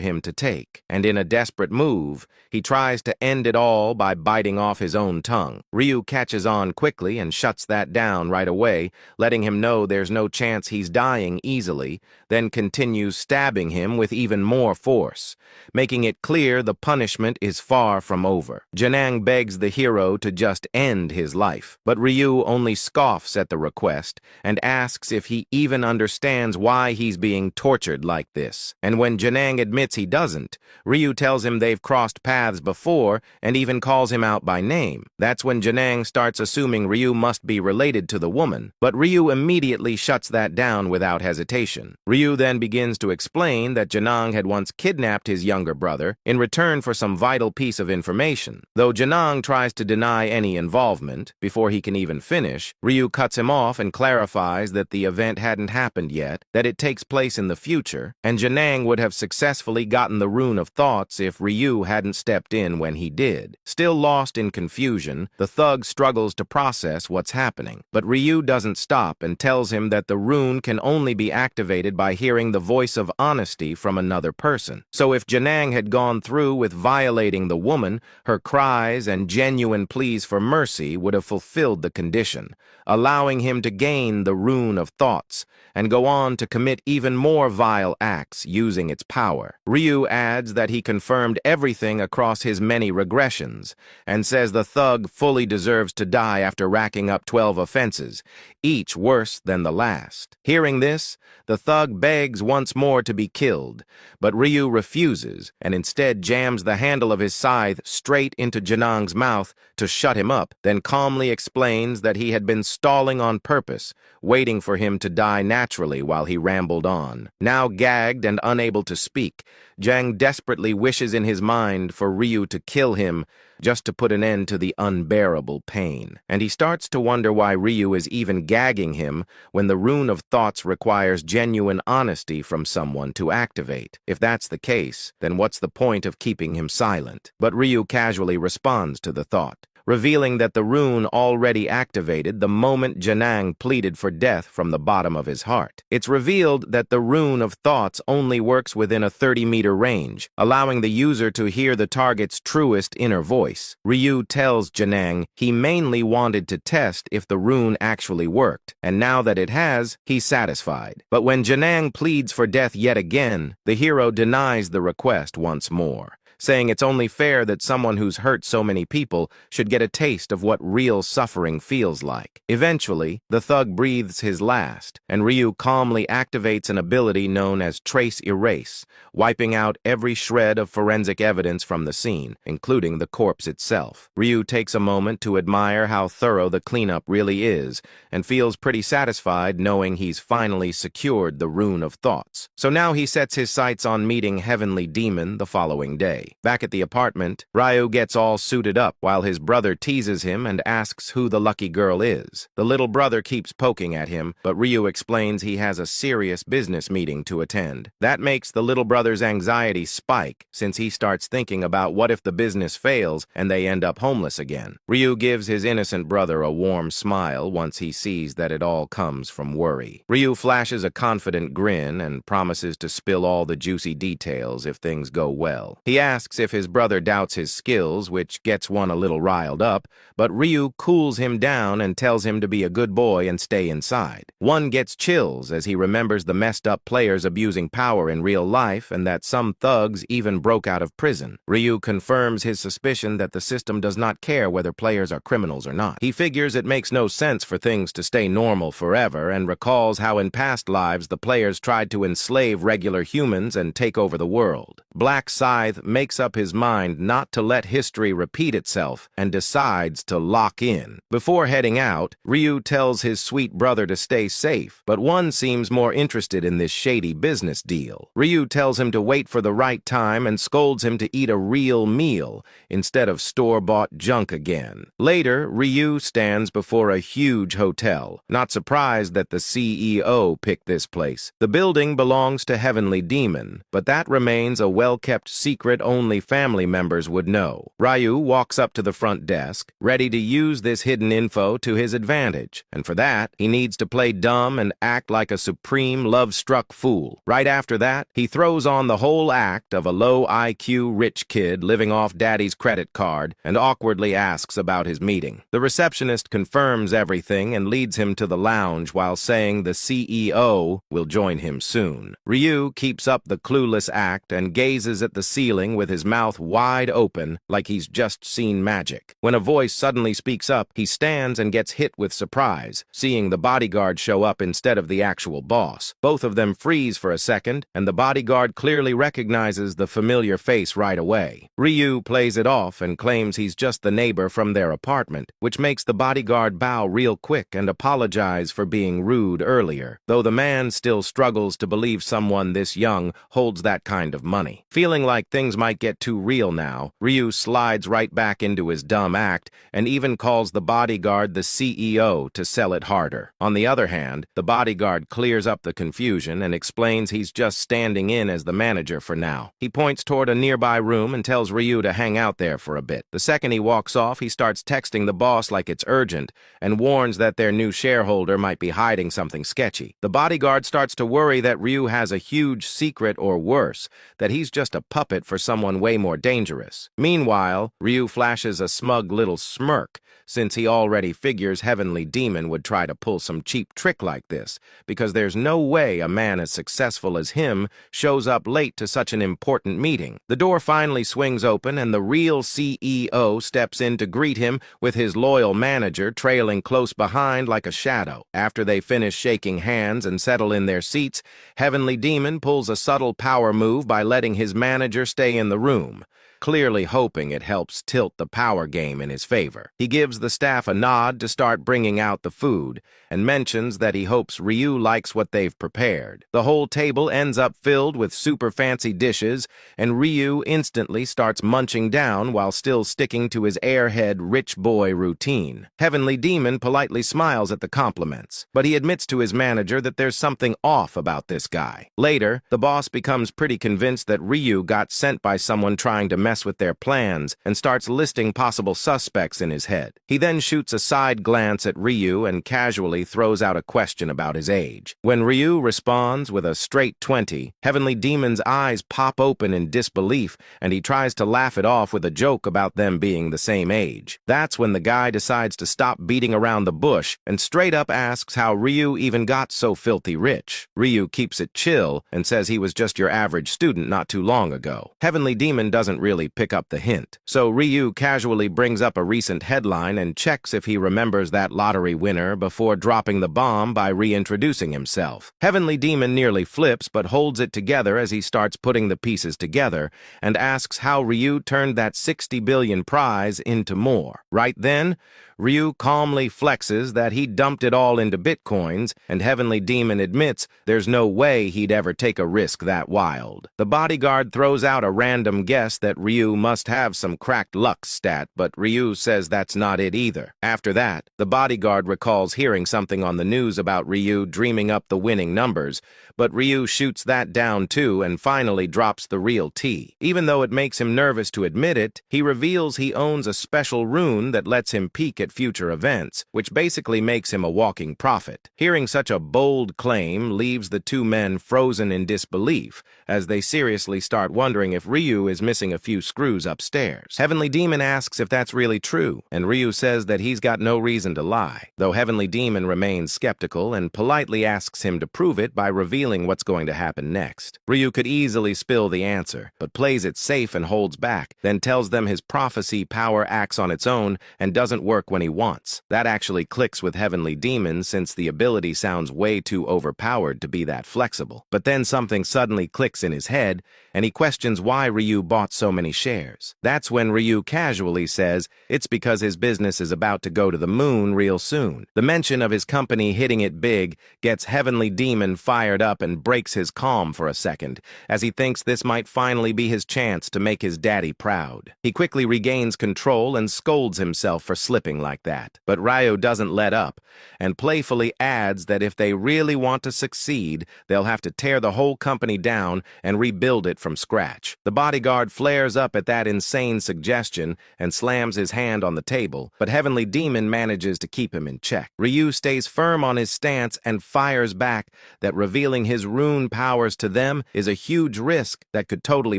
him to take, and in a desperate move, he tries to end it all by biting off his own tongue. Ryu catches on quickly and shuts that down right away, letting him know there's no chance he's dying easily, then continues stabbing him with even more force, making it clear the punishment is far from over. Janang begs the hero to just end his life, but Ryu only scoffs at the request and asks if he even understands why he's being tortured like this. And when Janang admits he doesn't, Ryu tells him they've crossed paths before and even calls him out by name. That's when Janang starts assuming Ryu must be related to the woman, but Ryu immediately shuts that down without hesitation. Ryu then begins to explain that Janang had once kidnapped his younger brother in return for some vital piece of information. Though Janang tries to deny any involvement, before he can even finish, Ryu cuts him off and clarifies that the event hadn't happened yet, that it takes place in the future, and Janang would have successfully gotten the Rune of Thoughts if Ryu hadn't stepped in when he did. Still lost in confusion, the thug struggles to process what's happening, but Ryu doesn't stop and tells him that the rune can only be activated by hearing the voice of honesty from another person. So if Janang had gone through with violating the woman, her cries and genuine pleas for mercy would have fulfilled the condition, allowing him to gain the Rune of Thoughts and go on to commit even more vile acts using its power. Ryu adds that he confirmed everything across his many regressions and says the thug fully deserves to die after racking up 12 offenses, each worse than the last. Hearing this, the thug begs once more to be killed, but Ryu refuses and instead jams the handle of his scythe straight into Janang's mouth to shut him up, then calmly explains that he had been stalling on purpose, waiting for him to die naturally while he rambled on. Now gagged and unable to speak, Jang desperately wishes in his mind for Ryu to kill him just to put an end to the unbearable pain. And he starts to wonder why Ryu is even gagging him when the Rune of Thoughts requires genuine honesty from someone to activate. If that's the case, then what's the point of keeping him silent? But Ryu casually responds to the thought, revealing that the rune already activated the moment Janang pleaded for death from the bottom of his heart. It's revealed that the Rune of Thoughts only works within a 30-meter range, allowing the user to hear the target's truest inner voice. Ryu tells Janang he mainly wanted to test if the rune actually worked, and now that it has, he's satisfied. But when Janang pleads for death yet again, the hero denies the request once more, saying it's only fair that someone who's hurt so many people should get a taste of what real suffering feels like. Eventually, the thug breathes his last, and Ryu calmly activates an ability known as Trace Erase, wiping out every shred of forensic evidence from the scene, including the corpse itself. Ryu takes a moment to admire how thorough the cleanup really is, and feels pretty satisfied knowing he's finally secured the Rune of Thoughts. So now he sets his sights on meeting Heavenly Demon the following day. Back at the apartment, Ryu gets all suited up while his brother teases him and asks who the lucky girl is. The little brother keeps poking at him, but Ryu explains he has a serious business meeting to attend. That makes the little brother's anxiety spike, since he starts thinking about what if the business fails and they end up homeless again. Ryu gives his innocent brother a warm smile once he sees that it all comes from worry. Ryu flashes a confident grin and promises to spill all the juicy details if things go well. He asks asks if his brother doubts his skills, which gets one a little riled up, but Ryu cools him down and tells him to be a good boy and stay inside. One gets chills as he remembers the messed-up players abusing power in real life and that some thugs even broke out of prison. Ryu confirms his suspicion that the system does not care whether players are criminals or not. He figures it makes no sense for things to stay normal forever and recalls how in past lives the players tried to enslave regular humans and take over the world. Black Scythe makes up his mind not to let history repeat itself and decides to lock in. Before heading out, Ryu tells his sweet brother to stay safe, but one seems more interested in this shady business deal. Ryu tells him to wait for the right time and scolds him to eat a real meal instead of store-bought junk again. Later, Ryu stands before a huge hotel, not surprised that the CEO picked this place. The building belongs to Heavenly Demon, but that remains a well-kept secret only family members would know. Ryu walks up to the front desk, ready to use this hidden info to his advantage, and for that, he needs to play dumb and act like a supreme love-struck fool. Right after that, he throws on the whole act of a low-IQ rich kid living off daddy's credit card and awkwardly asks about his meeting. The receptionist confirms everything and leads him to the lounge while saying the CEO will join him soon. Ryu keeps up the clueless act and gazes at the ceiling with his mouth wide open like he's just seen magic. When a voice suddenly speaks up, he stands and gets hit with surprise, seeing the bodyguard show up instead of the actual boss. Both of them freeze for a second, and the bodyguard clearly recognizes the familiar face right away. Ryu plays it off and claims he's just the neighbor from their apartment, which makes the bodyguard bow real quick and apologize for being rude earlier, though the man still struggles to believe someone this young holds that kind of money. Feeling like things might get too real now, Ryu slides right back into his dumb act and even calls the bodyguard the CEO to sell it harder. On the other hand, the bodyguard clears up the confusion and explains he's just standing in as the manager for now. He points toward a nearby room and tells Ryu to hang out there for a bit. The second he walks off, he starts texting the boss like it's urgent and warns that their new shareholder might be hiding something sketchy. The bodyguard starts to worry that Ryu has a huge secret or worse, that he's just a puppet for someone way more dangerous. Meanwhile, Ryu flashes a smug little smirk since he already figures Heavenly Demon would try to pull some cheap trick like this, because there's no way a man as successful as him shows up late to such an important meeting. The door finally swings open and the real CEO steps in to greet him with his loyal manager trailing close behind like a shadow. After they finish shaking hands and settle in their seats, Heavenly Demon pulls a subtle power move by letting his manager stay in the room, clearly hoping it helps tilt the power game in his favor. He gives the staff a nod to start bringing out the food and mentions that he hopes Ryu likes what they've prepared. The whole table ends up filled with super fancy dishes, and Ryu instantly starts munching down while still sticking to his airhead rich boy routine. Heavenly Demon politely smiles at the compliments, but he admits to his manager that there's something off about this guy. Later, the boss becomes pretty convinced that Ryu got sent by someone trying to mess with their plans and starts listing possible suspects in his head. He then shoots a side glance at Ryu and casually throws out a question about his age. When Ryu responds with a straight 20, Heavenly Demon's eyes pop open in disbelief and he tries to laugh it off with a joke about them being the same age. That's when the guy decides to stop beating around the bush and straight up asks how Ryu even got so filthy rich. Ryu keeps it chill and says he was just your average student not too long ago. Heavenly Demon doesn't really pick up the hint, so Ryu casually brings up a recent headline and checks if he remembers that lottery winner before dropping the bomb by reintroducing himself. Heavenly Demon nearly flips but holds it together as he starts putting the pieces together and asks how Ryu turned that 60 billion prize into more. Right then, Ryu calmly flexes that he dumped it all into bitcoins, and Heavenly Demon admits there's no way he'd ever take a risk that wild. The bodyguard throws out a random guess that Ryu must have some cracked luck stat, but Ryu says that's not it either. After that, the bodyguard recalls hearing something on the news about Ryu dreaming up the winning numbers, but Ryu shoots that down too and finally drops the real tea. Even though it makes him nervous to admit it, he reveals he owns a special rune that lets him peek at future events, which basically makes him a walking prophet. Hearing such a bold claim leaves the two men frozen in disbelief, as they seriously start wondering if Ryu is missing a few few screws upstairs. Heavenly Demon asks if that's really true, and Ryu says that he's got no reason to lie, though Heavenly Demon remains skeptical and politely asks him to prove it by revealing what's going to happen next. Ryu could easily spill the answer, but plays it safe and holds back, then tells them his prophecy power acts on its own and doesn't work when he wants. That actually clicks with Heavenly Demon since the ability sounds way too overpowered to be that flexible. But then something suddenly clicks in his head, and he questions why Ryu bought so many shares. That's when Ryu casually says it's because his business is about to go to the moon real soon. The mention of his company hitting it big gets Heavenly Demon fired up and breaks his calm for a second, as he thinks this might finally be his chance to make his daddy proud. He quickly regains control and scolds himself for slipping like that. But Ryu doesn't let up, and playfully adds that if they really want to succeed, they'll have to tear the whole company down and rebuild it from scratch. The bodyguard flares up at that insane suggestion and slams his hand on the table, but Heavenly Demon manages to keep him in check. Ryu stays firm on his stance and fires back that revealing his rune powers to them is a huge risk that could totally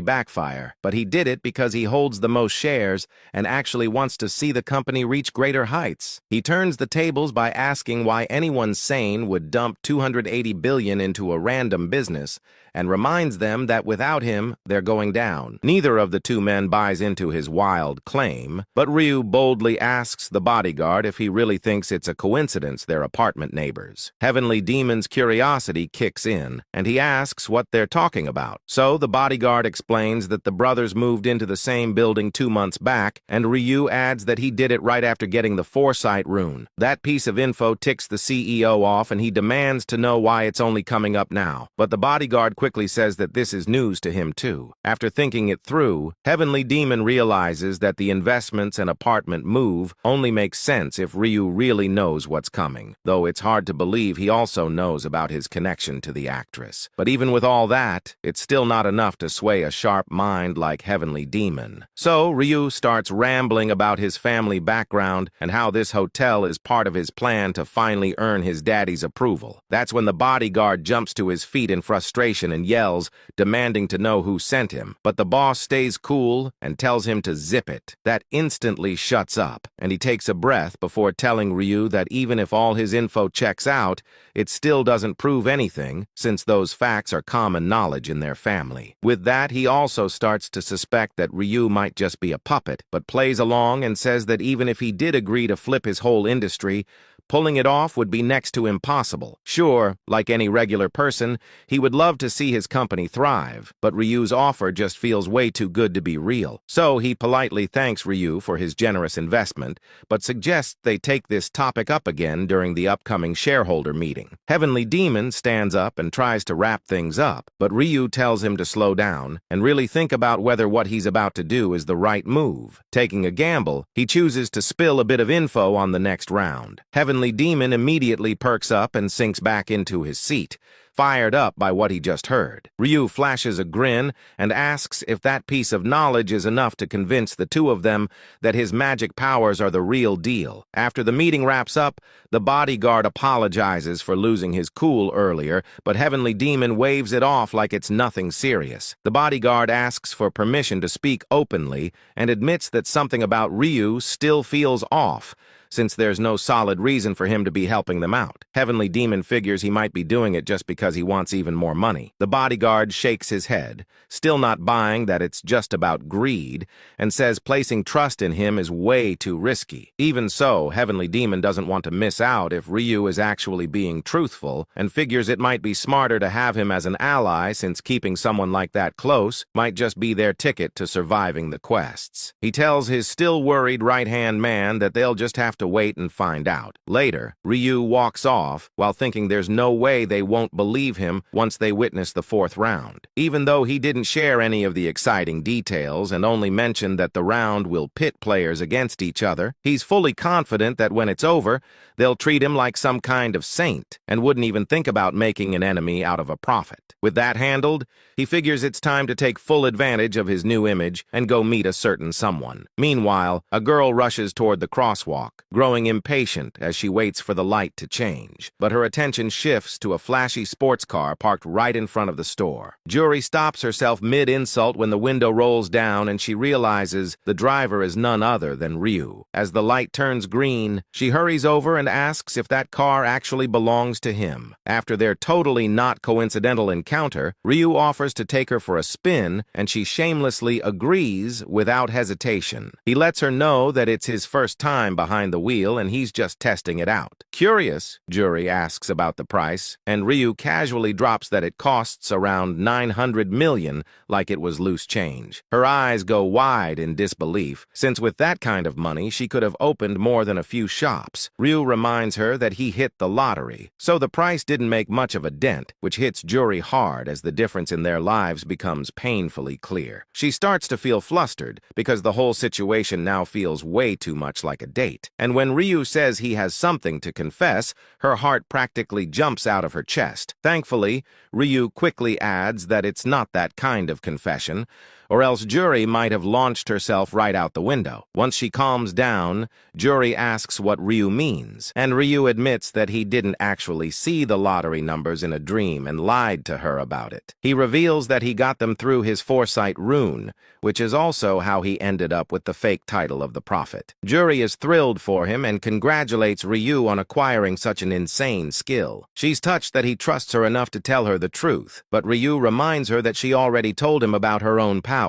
backfire, but he did it because he holds the most shares and actually wants to see the company reach greater heights. He turns the tables by asking why anyone sane would dump $280 billion into a random business, and reminds them that without him, they're going down. Neither of the two men buys into his wild claim, but Ryu boldly asks the bodyguard if he really thinks it's a coincidence they're apartment neighbors. Heavenly Demon's curiosity kicks in, and he asks what they're talking about. So the bodyguard explains that the brothers moved into the same building 2 months back, and Ryu adds that he did it right after getting the Foresight rune. That piece of info ticks the CEO off, and he demands to know why it's only coming up now. But the bodyguard quickly says that this is news to him too. After thinking it through, Heavenly Demon realizes that the investments and apartment move only makes sense if Ryu really knows what's coming, though it's hard to believe he also knows about his connection to the actress. But even with all that, it's still not enough to sway a sharp mind like Heavenly Demon. So Ryu starts rambling about his family background and how this hotel is part of his plan to finally earn his daddy's approval. That's when the bodyguard jumps to his feet in frustration and yells, demanding to know who sent him. But the boss stays cool and tells him to zip it. That instantly shuts up, and he takes a breath before telling Ryu that even if all his info checks out, it still doesn't prove anything, since those facts are common knowledge in their family. With that, he also starts to suspect that Ryu might just be a puppet, but plays along and says that even if he did agree to flip his whole industry, pulling it off would be next to impossible. Sure, like any regular person, he would love to see his company thrive, but Ryu's offer just feels way too good to be real. So he politely thanks Ryu for his generous investment, but suggests they take this topic up again during the upcoming shareholder meeting. Heavenly Demon stands up and tries to wrap things up, but Ryu tells him to slow down and really think about whether what he's about to do is the right move. Taking a gamble, he chooses to spill a bit of info on the next round. Heavenly Demon immediately perks up and sinks back into his seat, fired up by what he just heard. Ryu flashes a grin and asks if that piece of knowledge is enough to convince the two of them that his magic powers are the real deal. After the meeting wraps up, the bodyguard apologizes for losing his cool earlier, but Heavenly Demon waves it off like it's nothing serious. The bodyguard asks for permission to speak openly and admits that something about Ryu still feels off, since there's no solid reason for him to be helping them out. Heavenly Demon figures he might be doing it just because he wants even more money. The bodyguard shakes his head, still not buying that it's just about greed, and says placing trust in him is way too risky. Even so, Heavenly Demon doesn't want to miss out if Ryu is actually being truthful, and figures it might be smarter to have him as an ally, since keeping someone like that close might just be their ticket to surviving the quests. He tells his still worried right-hand man that they'll just have to wait and find out. Later, Ryu walks off while thinking there's no way they won't believe him once they witness the 4th round. Even though he didn't share any of the exciting details and only mentioned that the round will pit players against each other, he's fully confident that when it's over, they'll treat him like some kind of saint and wouldn't even think about making an enemy out of a prophet. With that handled, he figures it's time to take full advantage of his new image and go meet a certain someone. Meanwhile, a girl rushes toward the crosswalk. growing impatient as she waits for the light to change. But her attention shifts to a flashy sports car parked right in front of the store. Juri stops herself mid-insult when the window rolls down and she realizes the driver is none other than Ryu. As the light turns green, she hurries over and asks if that car actually belongs to him. After their totally not coincidental encounter, Ryu offers to take her for a spin, and she shamelessly agrees without hesitation. He lets her know that it's his first time behind the wheel and he's just testing it out. Curious, Juri asks about the price, and Ryu casually drops that it costs around 900 million, like it was loose change. Her eyes go wide in disbelief, since with that kind of money she could have opened more than a few shops. Ryu reminds her that he hit the lottery, so the price didn't make much of a dent, which hits Juri hard as the difference in their lives becomes painfully clear. She starts to feel flustered because the whole situation now feels way too much like a date. And when Ryu says he has something to confess, her heart practically jumps out of her chest. Thankfully, Ryu quickly adds that it's not that kind of confession, or else Juri might have launched herself right out the window. Once she calms down, Juri asks what Ryu means, and Ryu admits that he didn't actually see the lottery numbers in a dream and lied to her about it. He reveals that he got them through his foresight rune, which is also how he ended up with the fake title of the prophet. Juri is thrilled for him and congratulates Ryu on acquiring such an insane skill. She's touched that he trusts her enough to tell her the truth, but Ryu reminds her that she already told him about her own powers.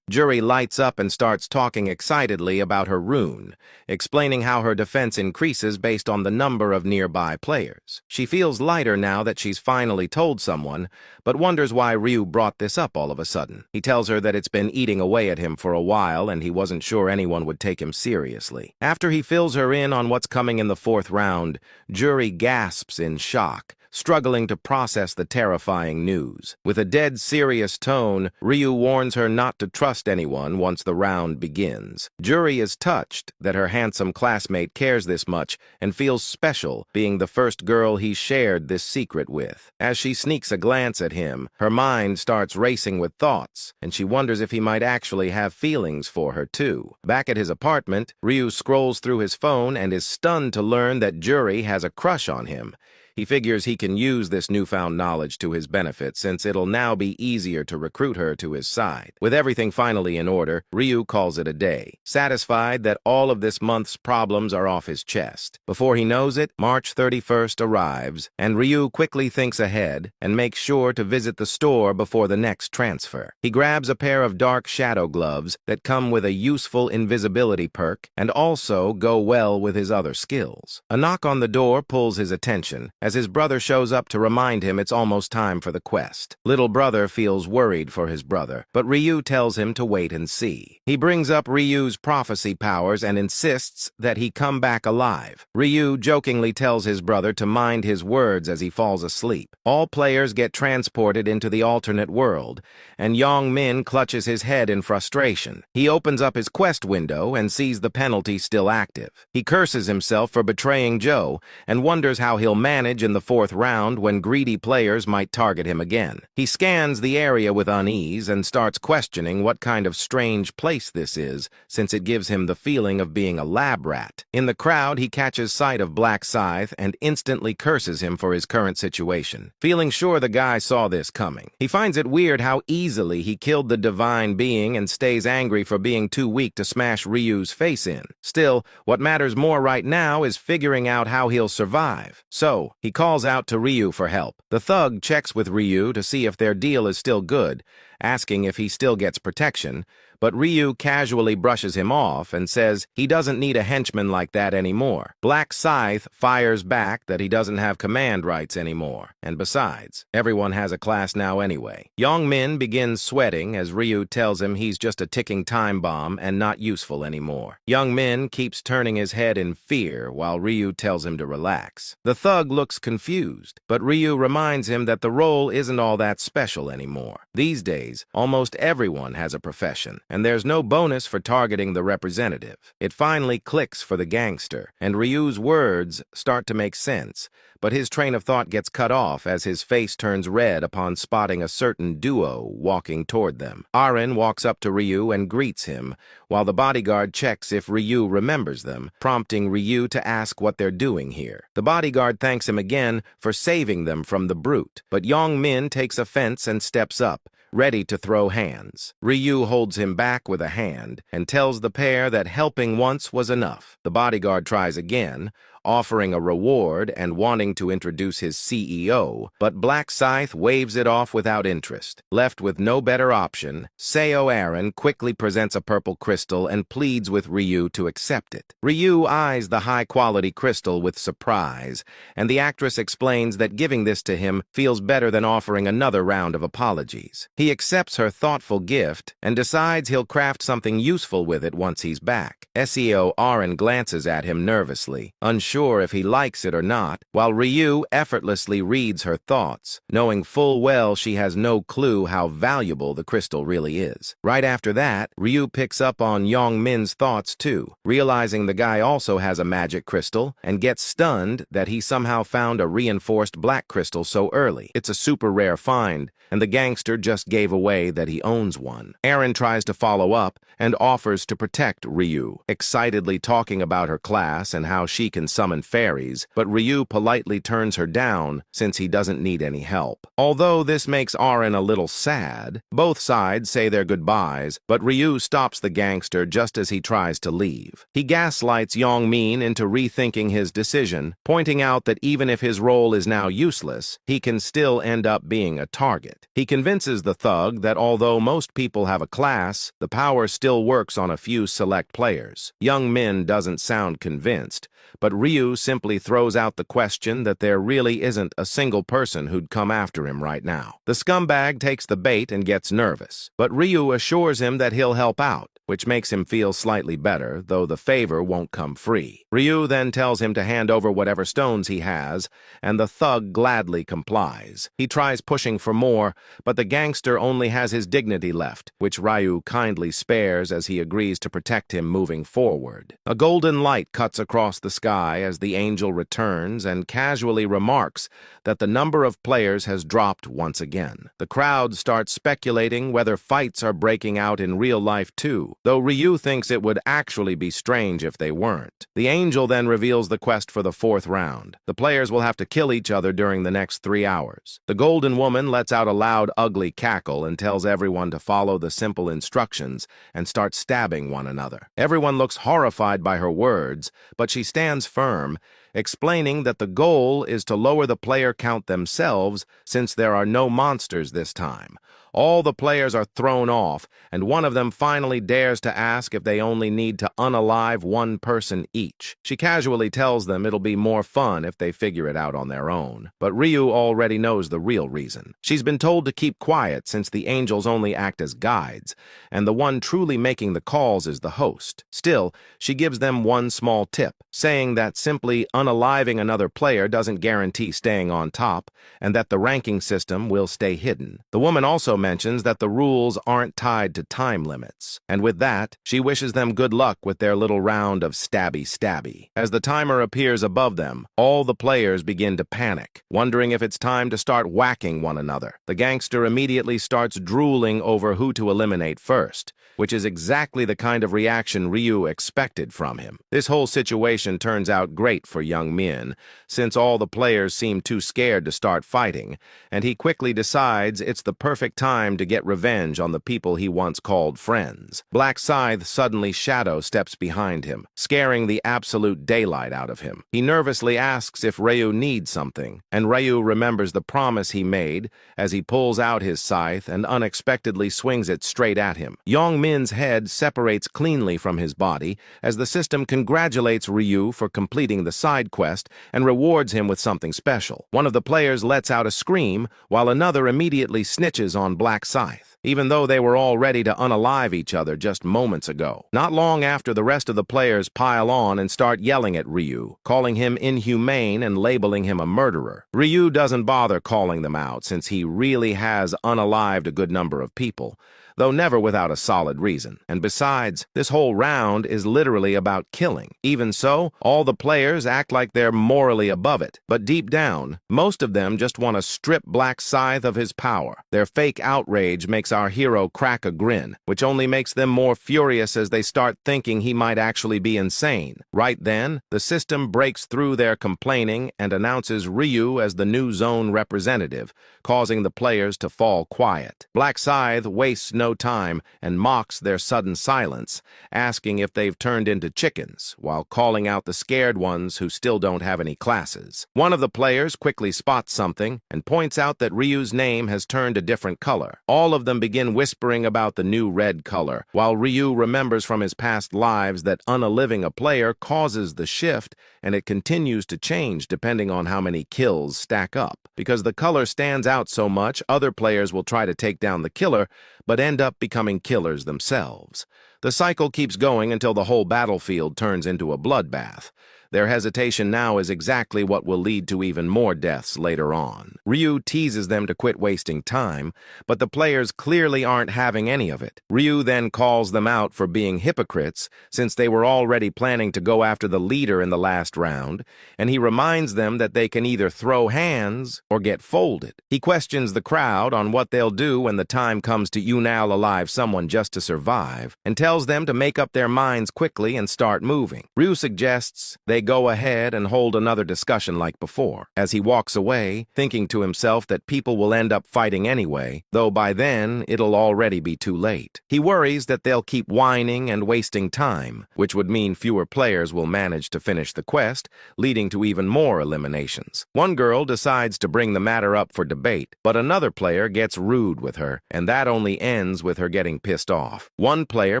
Juri lights up and starts talking excitedly about her rune, explaining how her defense increases based on the number of nearby players. She feels lighter now that she's finally told someone, but wonders why Ryu brought this up all of a sudden. He tells her that it's been eating away at him for a while and he wasn't sure anyone would take him seriously. After he fills her in on what's coming in the fourth round, Juri gasps in shock, struggling to process the terrifying news. With a dead serious tone, Ryu warns her not to trust anyone once the round begins. Juri is touched that her handsome classmate cares this much and feels special being the first girl he shared this secret with. As she sneaks a glance at him, her mind starts racing with thoughts, and she wonders if he might actually have feelings for her too. Back at his apartment, Ryu scrolls through his phone and is stunned to learn that Juri has a crush on him. He figures he can use this newfound knowledge to his benefit since it'll now be easier to recruit her to his side. With everything finally in order, Ryu calls it a day, satisfied that all of this month's problems are off his chest. Before he knows it, March 31st arrives, and Ryu quickly thinks ahead and makes sure to visit the store before the next transfer. He grabs a pair of dark shadow gloves that come with a useful invisibility perk and also go well with his other skills. A knock on the door pulls his attention, as his brother shows up to remind him it's almost time for the quest. Little brother feels worried for his brother, but Ryu tells him to wait and see. He brings up Ryu's prophecy powers and insists that he come back alive. Ryu jokingly tells his brother to mind his words as he falls asleep. All players get transported into the alternate world, and Yong Min clutches his head in frustration. He opens up his quest window and sees the penalty still active. He curses himself for betraying Joe and wonders how he'll manage in the fourth round when greedy players might target him again. He scans the area with unease and starts questioning what kind of strange place this is, since it gives him the feeling of being a lab rat. In the crowd, he catches sight of Black Scythe and instantly curses him for his current situation, feeling sure the guy saw this coming. He finds it weird how easily he killed the divine being and stays angry for being too weak to smash Ryu's face in. Still, what matters more right now is figuring out how he'll survive. So, he calls out to Ryu for help. The thug checks with Ryu to see if their deal is still good, asking if he still gets protection, but Ryu casually brushes him off and says he doesn't need a henchman like that anymore. Black Scythe fires back that he doesn't have command rights anymore, and besides, everyone has a class now anyway. Yong Min begins sweating as Ryu tells him he's just a ticking time bomb and not useful anymore. Young Min keeps turning his head in fear while Ryu tells him to relax. The thug looks confused, but Ryu reminds him that the role isn't all that special anymore. These days, days, almost everyone has a profession, and there's no bonus for targeting the representative. It finally clicks for the gangster, and Ryu's words start to make sense, but his train of thought gets cut off as his face turns red upon spotting a certain duo walking toward them. Aren walks up to Ryu and greets him, while the bodyguard checks if Ryu remembers them, prompting Ryu to ask what they're doing here. The bodyguard thanks him again for saving them from the brute, but Yong Min takes offense and steps up, ready to throw hands. Ryu holds him back with a hand and tells the pair that helping once was enough. The bodyguard tries again, offering a reward and wanting to introduce his CEO, but Black Scythe waves it off without interest. Left with no better option, Seo Aren quickly presents a purple crystal and pleads with Ryu to accept it. Ryu eyes the high-quality crystal with surprise, and the actress explains that giving this to him feels better than offering another round of apologies. He accepts her thoughtful gift and decides he'll craft something useful with it once he's back. SEO Aren glances at him nervously, unsure if he likes it or not, while Ryu effortlessly reads her thoughts, knowing full well she has no clue how valuable the crystal really is. Right after that, Ryu picks up on Yong Min's thoughts too, realizing the guy also has a magic crystal, and gets stunned that he somehow found a reinforced black crystal so early. It's a super rare find, and the gangster just gave away that he owns one. Aren tries to follow up and offers to protect Ryu, excitedly talking about her class and how she can summon fairies, but Ryu politely turns her down since he doesn't need any help. Although this makes Aren a little sad, both sides say their goodbyes, but Ryu stops the gangster just as he tries to leave. He gaslights Yong Min into rethinking his decision, pointing out that even if his role is now useless, he can still end up being a target. He convinces the thug that although most people have a class, the power still works on a few select players. Yong Min doesn't sound convinced, but Ryu simply throws out the question that there really isn't a single person who'd come after him right now. The scumbag takes the bait and gets nervous, but Ryu assures him that he'll help out, which makes him feel slightly better, though the favor won't come free. Ryu then tells him to hand over whatever stones he has, and the thug gladly complies. He tries pushing for more, but the gangster only has his dignity left, which Ryu kindly spares as he agrees to protect him moving forward. A golden light cuts across the sky as the angel returns and casually remarks that the number of players has dropped once again. The crowd starts speculating whether fights are breaking out in real life too, though Ryu thinks it would actually be strange if they weren't. The angel then reveals the quest for the 4th round. The players will have to kill each other during the next 3 hours. The golden woman lets out a loud, ugly cackle and tells everyone to follow the simple instructions and start stabbing one another. Everyone looks horrified by her words, but she stands firm, explaining that the goal is to lower the player count themselves since there are no monsters this time. All the players are thrown off, and one of them finally dares to ask if they only need to unalive one person each. She casually tells them it'll be more fun if they figure it out on their own. But Ryu already knows the real reason. She's been told to keep quiet since the angels only act as guides, and the one truly making the calls is the host. Still, she gives them one small tip, saying that simply unaliving another player doesn't guarantee staying on top, and that the ranking system will stay hidden. The woman also mentions that the rules aren't tied to time limits, and with that, she wishes them good luck with their little round of stabby-stabby. As the timer appears above them, all the players begin to panic, wondering if it's time to start whacking one another. The gangster immediately starts drooling over who to eliminate first, which is exactly the kind of reaction Ryu expected from him. This whole situation turns out great for Yong Min, since all the players seem too scared to start fighting, and he quickly decides it's the perfect time to get revenge on the people he once called friends. Black Scythe suddenly shadow steps behind him, scaring the absolute daylight out of him. He nervously asks if Ryu needs something, and Ryu remembers the promise he made as he pulls out his scythe and unexpectedly swings it straight at him. Yong Min's head separates cleanly from his body as the system congratulates Ryu Ryu for completing the side quest and rewards him with something special. One of the players lets out a scream, while another immediately snitches on Black Scythe, even though they were all ready to unalive each other just moments ago. Not long after, the rest of the players pile on and start yelling at Ryu, calling him inhumane and labeling him a murderer. Ryu doesn't bother calling them out since he really has unalived a good number of people, though never without a solid reason. And besides, this whole round is literally about killing. Even so, all the players act like they're morally above it. But deep down, most of them just want to strip Black Scythe of his power. Their fake outrage makes our hero crack a grin, which only makes them more furious as they start thinking he might actually be insane. Right then, the system breaks through their complaining and announces Ryu as the new zone representative, causing the players to fall quiet. Black Scythe wastes no time and mocks their sudden silence, asking if they've turned into chickens, while calling out the scared ones who still don't have any classes. One of the players quickly spots something and points out that Ryu's name has turned a different color. All of them begin whispering about the new red color, while Ryu remembers from his past lives that unaliving a player causes the shift, and it continues to change depending on how many kills stack up. Because the color stands out so much, other players will try to take down the killer, but end up becoming killers themselves. The cycle keeps going until the whole battlefield turns into a bloodbath. Their hesitation now is exactly what will lead to even more deaths later on. Ryu teases them to quit wasting time, but the players clearly aren't having any of it. Ryu then calls them out for being hypocrites, since they were already planning to go after the leader in the last round, and he reminds them that they can either throw hands or get folded. He questions the crowd on what they'll do when the time comes to unalive someone just to survive, and tells them to make up their minds quickly and start moving. Ryu suggests they go ahead and hold another discussion like before, as he walks away, thinking to himself that people will end up fighting anyway, though by then it'll already be too late. He worries that they'll keep whining and wasting time, which would mean fewer players will manage to finish the quest, leading to even more eliminations. One girl decides to bring the matter up for debate, but another player gets rude with her, and that only ends with her getting pissed off. One player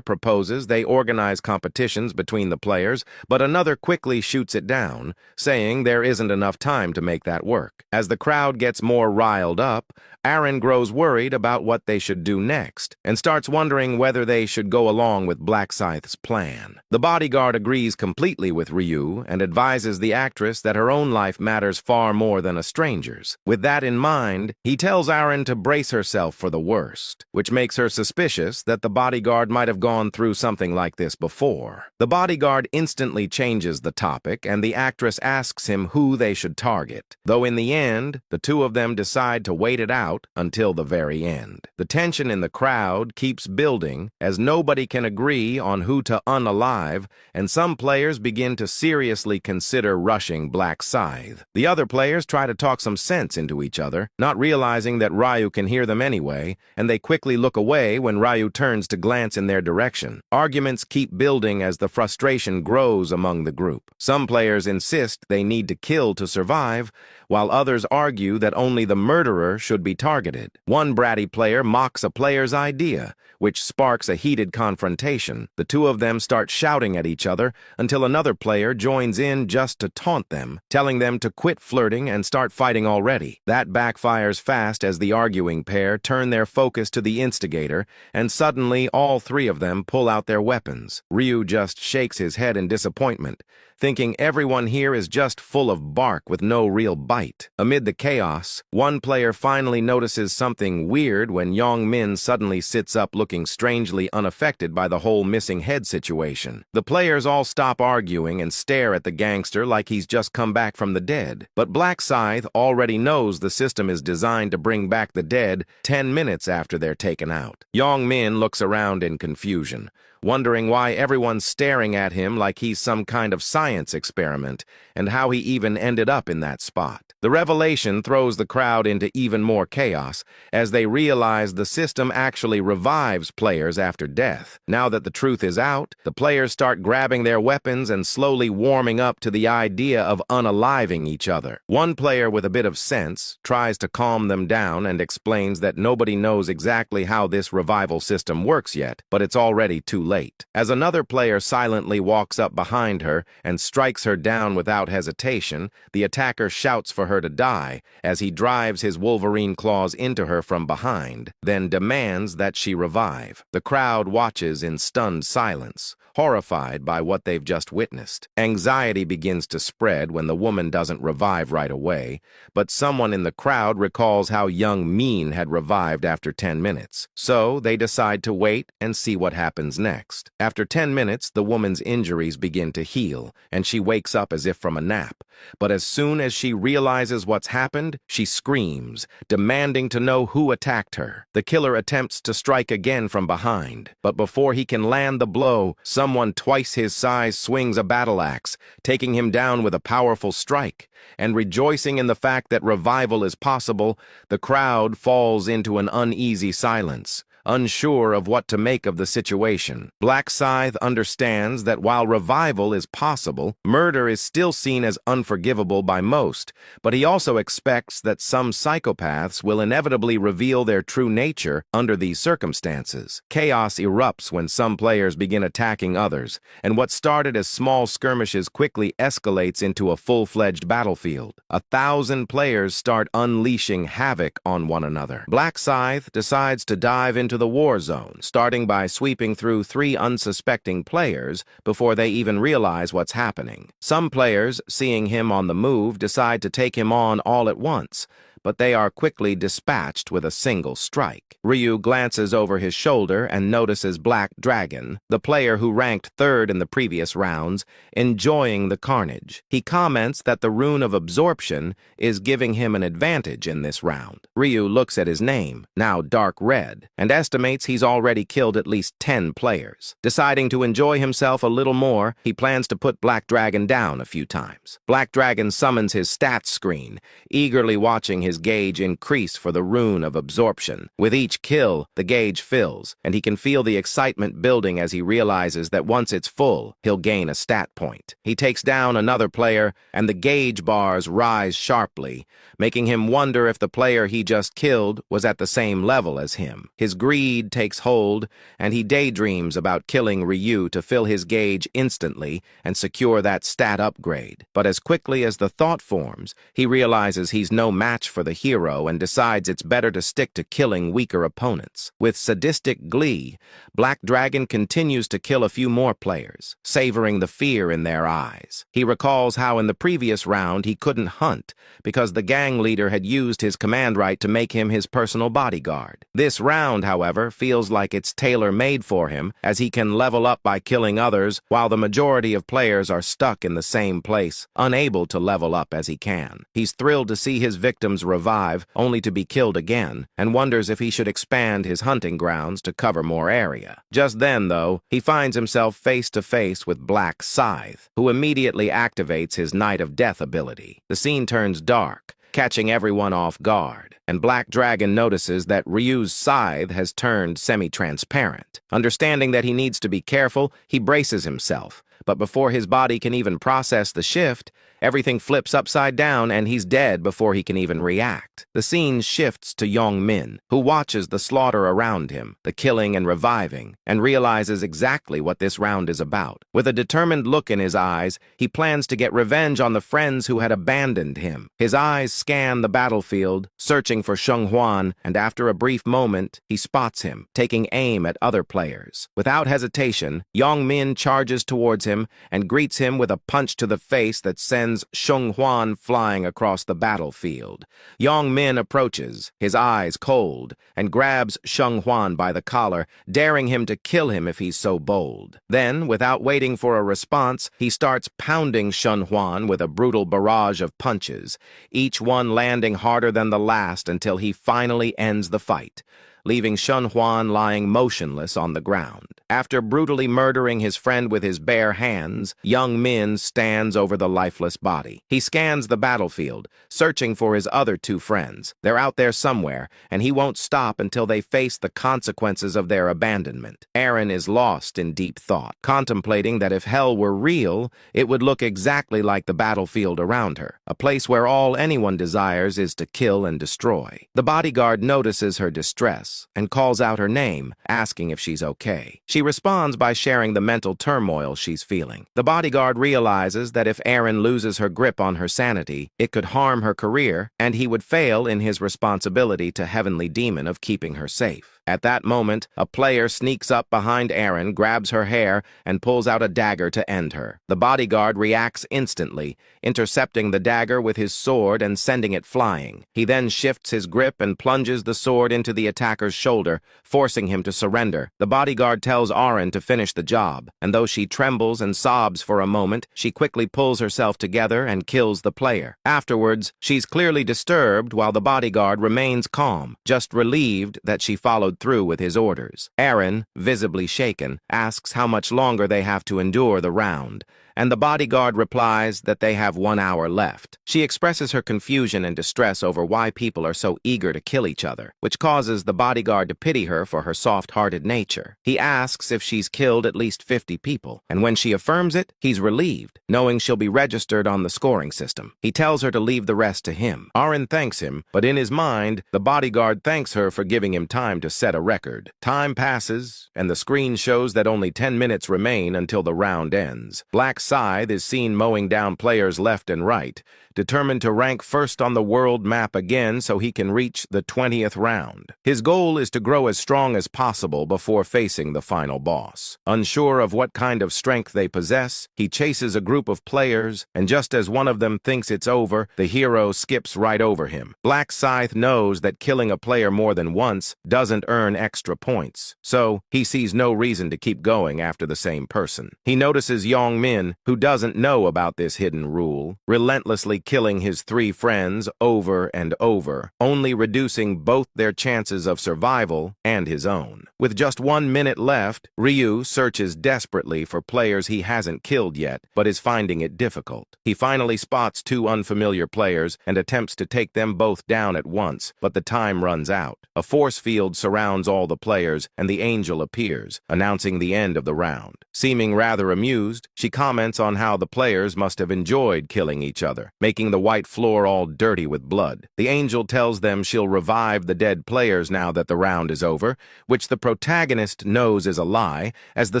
proposes they organize competitions between the players, but another quickly shoots it down, saying there isn't enough time to make that work. As the crowd gets more riled up, Aaron grows worried about what they should do next, and starts wondering whether they should go along with Black Scythe's plan. The bodyguard agrees completely with Ryu and advises the actress that her own life matters far more than a stranger's. With that in mind, he tells Aaron to brace herself for the worst, which makes her suspicious that the bodyguard might have gone through something like this before. The bodyguard instantly changes the topic, and the actress asks him who they should target, though in the end, the two of them decide to wait it out until the very end. The tension in the crowd keeps building as nobody can agree on who to unalive, and some players begin to seriously consider rushing Black Scythe. The other players try to talk some sense into each other, not realizing that Ryu can hear them anyway, and they quickly look away when Ryu turns to glance in their direction. Arguments keep building as the frustration grows among the group. Some players insist they need to kill to survive, while others argue that only the murderer should be targeted. One bratty player mocks a player's idea, which sparks a heated confrontation. The two of them start shouting at each other until another player joins in just to taunt them, telling them to quit flirting and start fighting already. That backfires fast as the arguing pair turn their focus to the instigator, and suddenly all three of them pull out their weapons. Ryu just shakes his head in disappointment, thinking everyone here is just full of bark with no real bite. Amid the chaos, one player finally notices something weird when Yong Min suddenly sits up looking strangely unaffected by the whole missing head situation. The players all stop arguing and stare at the gangster like he's just come back from the dead. But Black Scythe already knows the system is designed to bring back the dead 10 minutes after they're taken out. Yong Min looks around in confusion, wondering why everyone's staring at him like he's some kind of science experiment, and how he even ended up in that spot. The revelation throws the crowd into even more chaos, as they realize the system actually revives players after death. Now that the truth is out, the players start grabbing their weapons and slowly warming up to the idea of unaliving each other. One player with a bit of sense tries to calm them down and explains that nobody knows exactly how this revival system works yet, but it's already too late. late. As another player silently walks up behind her and strikes her down without hesitation, the attacker shouts for her to die as he drives his Wolverine claws into her from behind, then demands that she revive. The crowd watches in stunned silence, horrified by what they've just witnessed. Anxiety begins to spread when the woman doesn't revive right away, but someone in the crowd recalls how young Min had revived after 10 minutes. So they decide to wait and see what happens next. After 10 minutes, the woman's injuries begin to heal, and she wakes up as if from a nap. But as soon as she realizes what's happened, she screams, demanding to know who attacked her. The killer attempts to strike again from behind, but before he can land the blow, someone twice his size swings a battle axe, taking him down with a powerful strike. And rejoicing in the fact that revival is possible, the crowd falls into an uneasy silence, unsure of what to make of the situation. Black Scythe understands that while revival is possible, murder is still seen as unforgivable by most, but he also expects that some psychopaths will inevitably reveal their true nature under these circumstances. Chaos erupts when some players begin attacking others, and what started as small skirmishes quickly escalates into a full-fledged battlefield. 1,000 players start unleashing havoc on one another. Black Scythe decides to dive into the war zone, starting by sweeping through 3 unsuspecting players before they even realize what's happening. Some players, seeing him on the move, decide to take him on all at once, but they are quickly dispatched with a single strike. Ryu glances over his shoulder and notices Black Dragon, the player who ranked 3rd in the previous rounds, enjoying the carnage. He comments that the rune of absorption is giving him an advantage in this round. Ryu looks at his name, now dark red, and estimates he's already killed at least 10 players. Deciding to enjoy himself a little more, he plans to put Black Dragon down a few times. Black Dragon summons his stats screen, eagerly watching his gauge increase for the rune of absorption. With each kill, the gauge fills, and he can feel the excitement building as he realizes that once it's full, he'll gain a stat point. He takes down another player, and the gauge bars rise sharply, making him wonder if the player he just killed was at the same level as him. His greed takes hold, and he daydreams about killing Ryu to fill his gauge instantly and secure that stat upgrade. But as quickly as the thought forms, he realizes he's no match for the hero and decides it's better to stick to killing weaker opponents. With sadistic glee, Black Dragon continues to kill a few more players, savoring the fear in their eyes. He recalls how in the previous round he couldn't hunt because the gang leader had used his command right to make him his personal bodyguard. This round, however, feels like it's tailor-made for him, as he can level up by killing others while the majority of players are stuck in the same place, unable to level up as he can. He's thrilled to see his victims revive, only to be killed again, and wonders if he should expand his hunting grounds to cover more area. Just then, though, he finds himself face to face with Black Scythe, who immediately activates his Night of Death ability. The scene turns dark, catching everyone off guard, and Black Dragon notices that Ryu's scythe has turned semi-transparent. Understanding that he needs to be careful, he braces himself, but before his body can even process the shift, everything flips upside down and he's dead before he can even react. The scene shifts to Yong Min, who watches the slaughter around him, the killing and reviving, and realizes exactly what this round is about. With a determined look in his eyes, he plans to get revenge on the friends who had abandoned him. His eyes scan the battlefield, searching for Sheng Huan, and after a brief moment, he spots him, taking aim at other players. Without hesitation, Yong Min charges towards him and greets him with a punch to the face that sends Sheng Huan flying across the battlefield. Yong Min approaches, his eyes cold, and grabs Sheng Huan by the collar, daring him to kill him if he's so bold. Then, without waiting for a response, he starts pounding Sheng Huan with a brutal barrage of punches, each one landing harder than the last until he finally ends the fight, leaving Sheng Huan lying motionless on the ground. After brutally murdering his friend with his bare hands, Yong Min stands over the lifeless body. He scans the battlefield, searching for his other 2 friends. They're out there somewhere, and he won't stop until they face the consequences of their abandonment. Aaron is lost in deep thought, contemplating that if hell were real, it would look exactly like the battlefield around her, a place where all anyone desires is to kill and destroy. The bodyguard notices her distress and calls out her name, asking if she's okay. She responds by sharing the mental turmoil she's feeling. The bodyguard realizes that if Aaron loses her grip on her sanity, it could harm her career, and he would fail in his responsibility to Heavenly Demon of keeping her safe. At that moment, a player sneaks up behind Aaron, grabs her hair, and pulls out a dagger to end her. The bodyguard reacts instantly, intercepting the dagger with his sword and sending it flying. He then shifts his grip and plunges the sword into the attacker's shoulder, forcing him to surrender. The bodyguard tells Aaron to finish the job, and though she trembles and sobs for a moment, she quickly pulls herself together and kills the player. Afterwards, she's clearly disturbed while the bodyguard remains calm, just relieved that she followed through with his orders. Aaron, visibly shaken, asks how much longer they have to endure the round, and the bodyguard replies that they have 1 hour left. She expresses her confusion and distress over why people are so eager to kill each other, which causes the bodyguard to pity her for her soft-hearted nature. He asks if she's killed at least 50 people, and when she affirms it, he's relieved, knowing she'll be registered on the scoring system. He tells her to leave the rest to him. Aaron thanks him, but in his mind, the bodyguard thanks her for giving him time to set a record. Time passes, and the screen shows that only 10 minutes remain until the round ends. Black Scythe is seen mowing down players left and right, determined to rank first on the world map again so he can reach the 20th round. His goal is to grow as strong as possible before facing the final boss. Unsure of what kind of strength they possess, he chases a group of players, and just as one of them thinks it's over, the hero skips right over him. Black Scythe knows that killing a player more than once doesn't earn extra points, so he sees no reason to keep going after the same person. He notices Yong Min, who doesn't know about this hidden rule, relentlessly killing his 3 friends over and over, only reducing both their chances of survival and his own. With just 1 minute left, Ryu searches desperately for players he hasn't killed yet, but is finding it difficult. He finally spots 2 unfamiliar players and attempts to take them both down at once, but the time runs out. A force field surrounds all the players, and the angel appears, announcing the end of the round. Seeming rather amused, she comments on how the players must have enjoyed killing each other, making the white floor all dirty with blood. The angel tells them she'll revive the dead players now that the round is over, which the protagonist knows is a lie, as the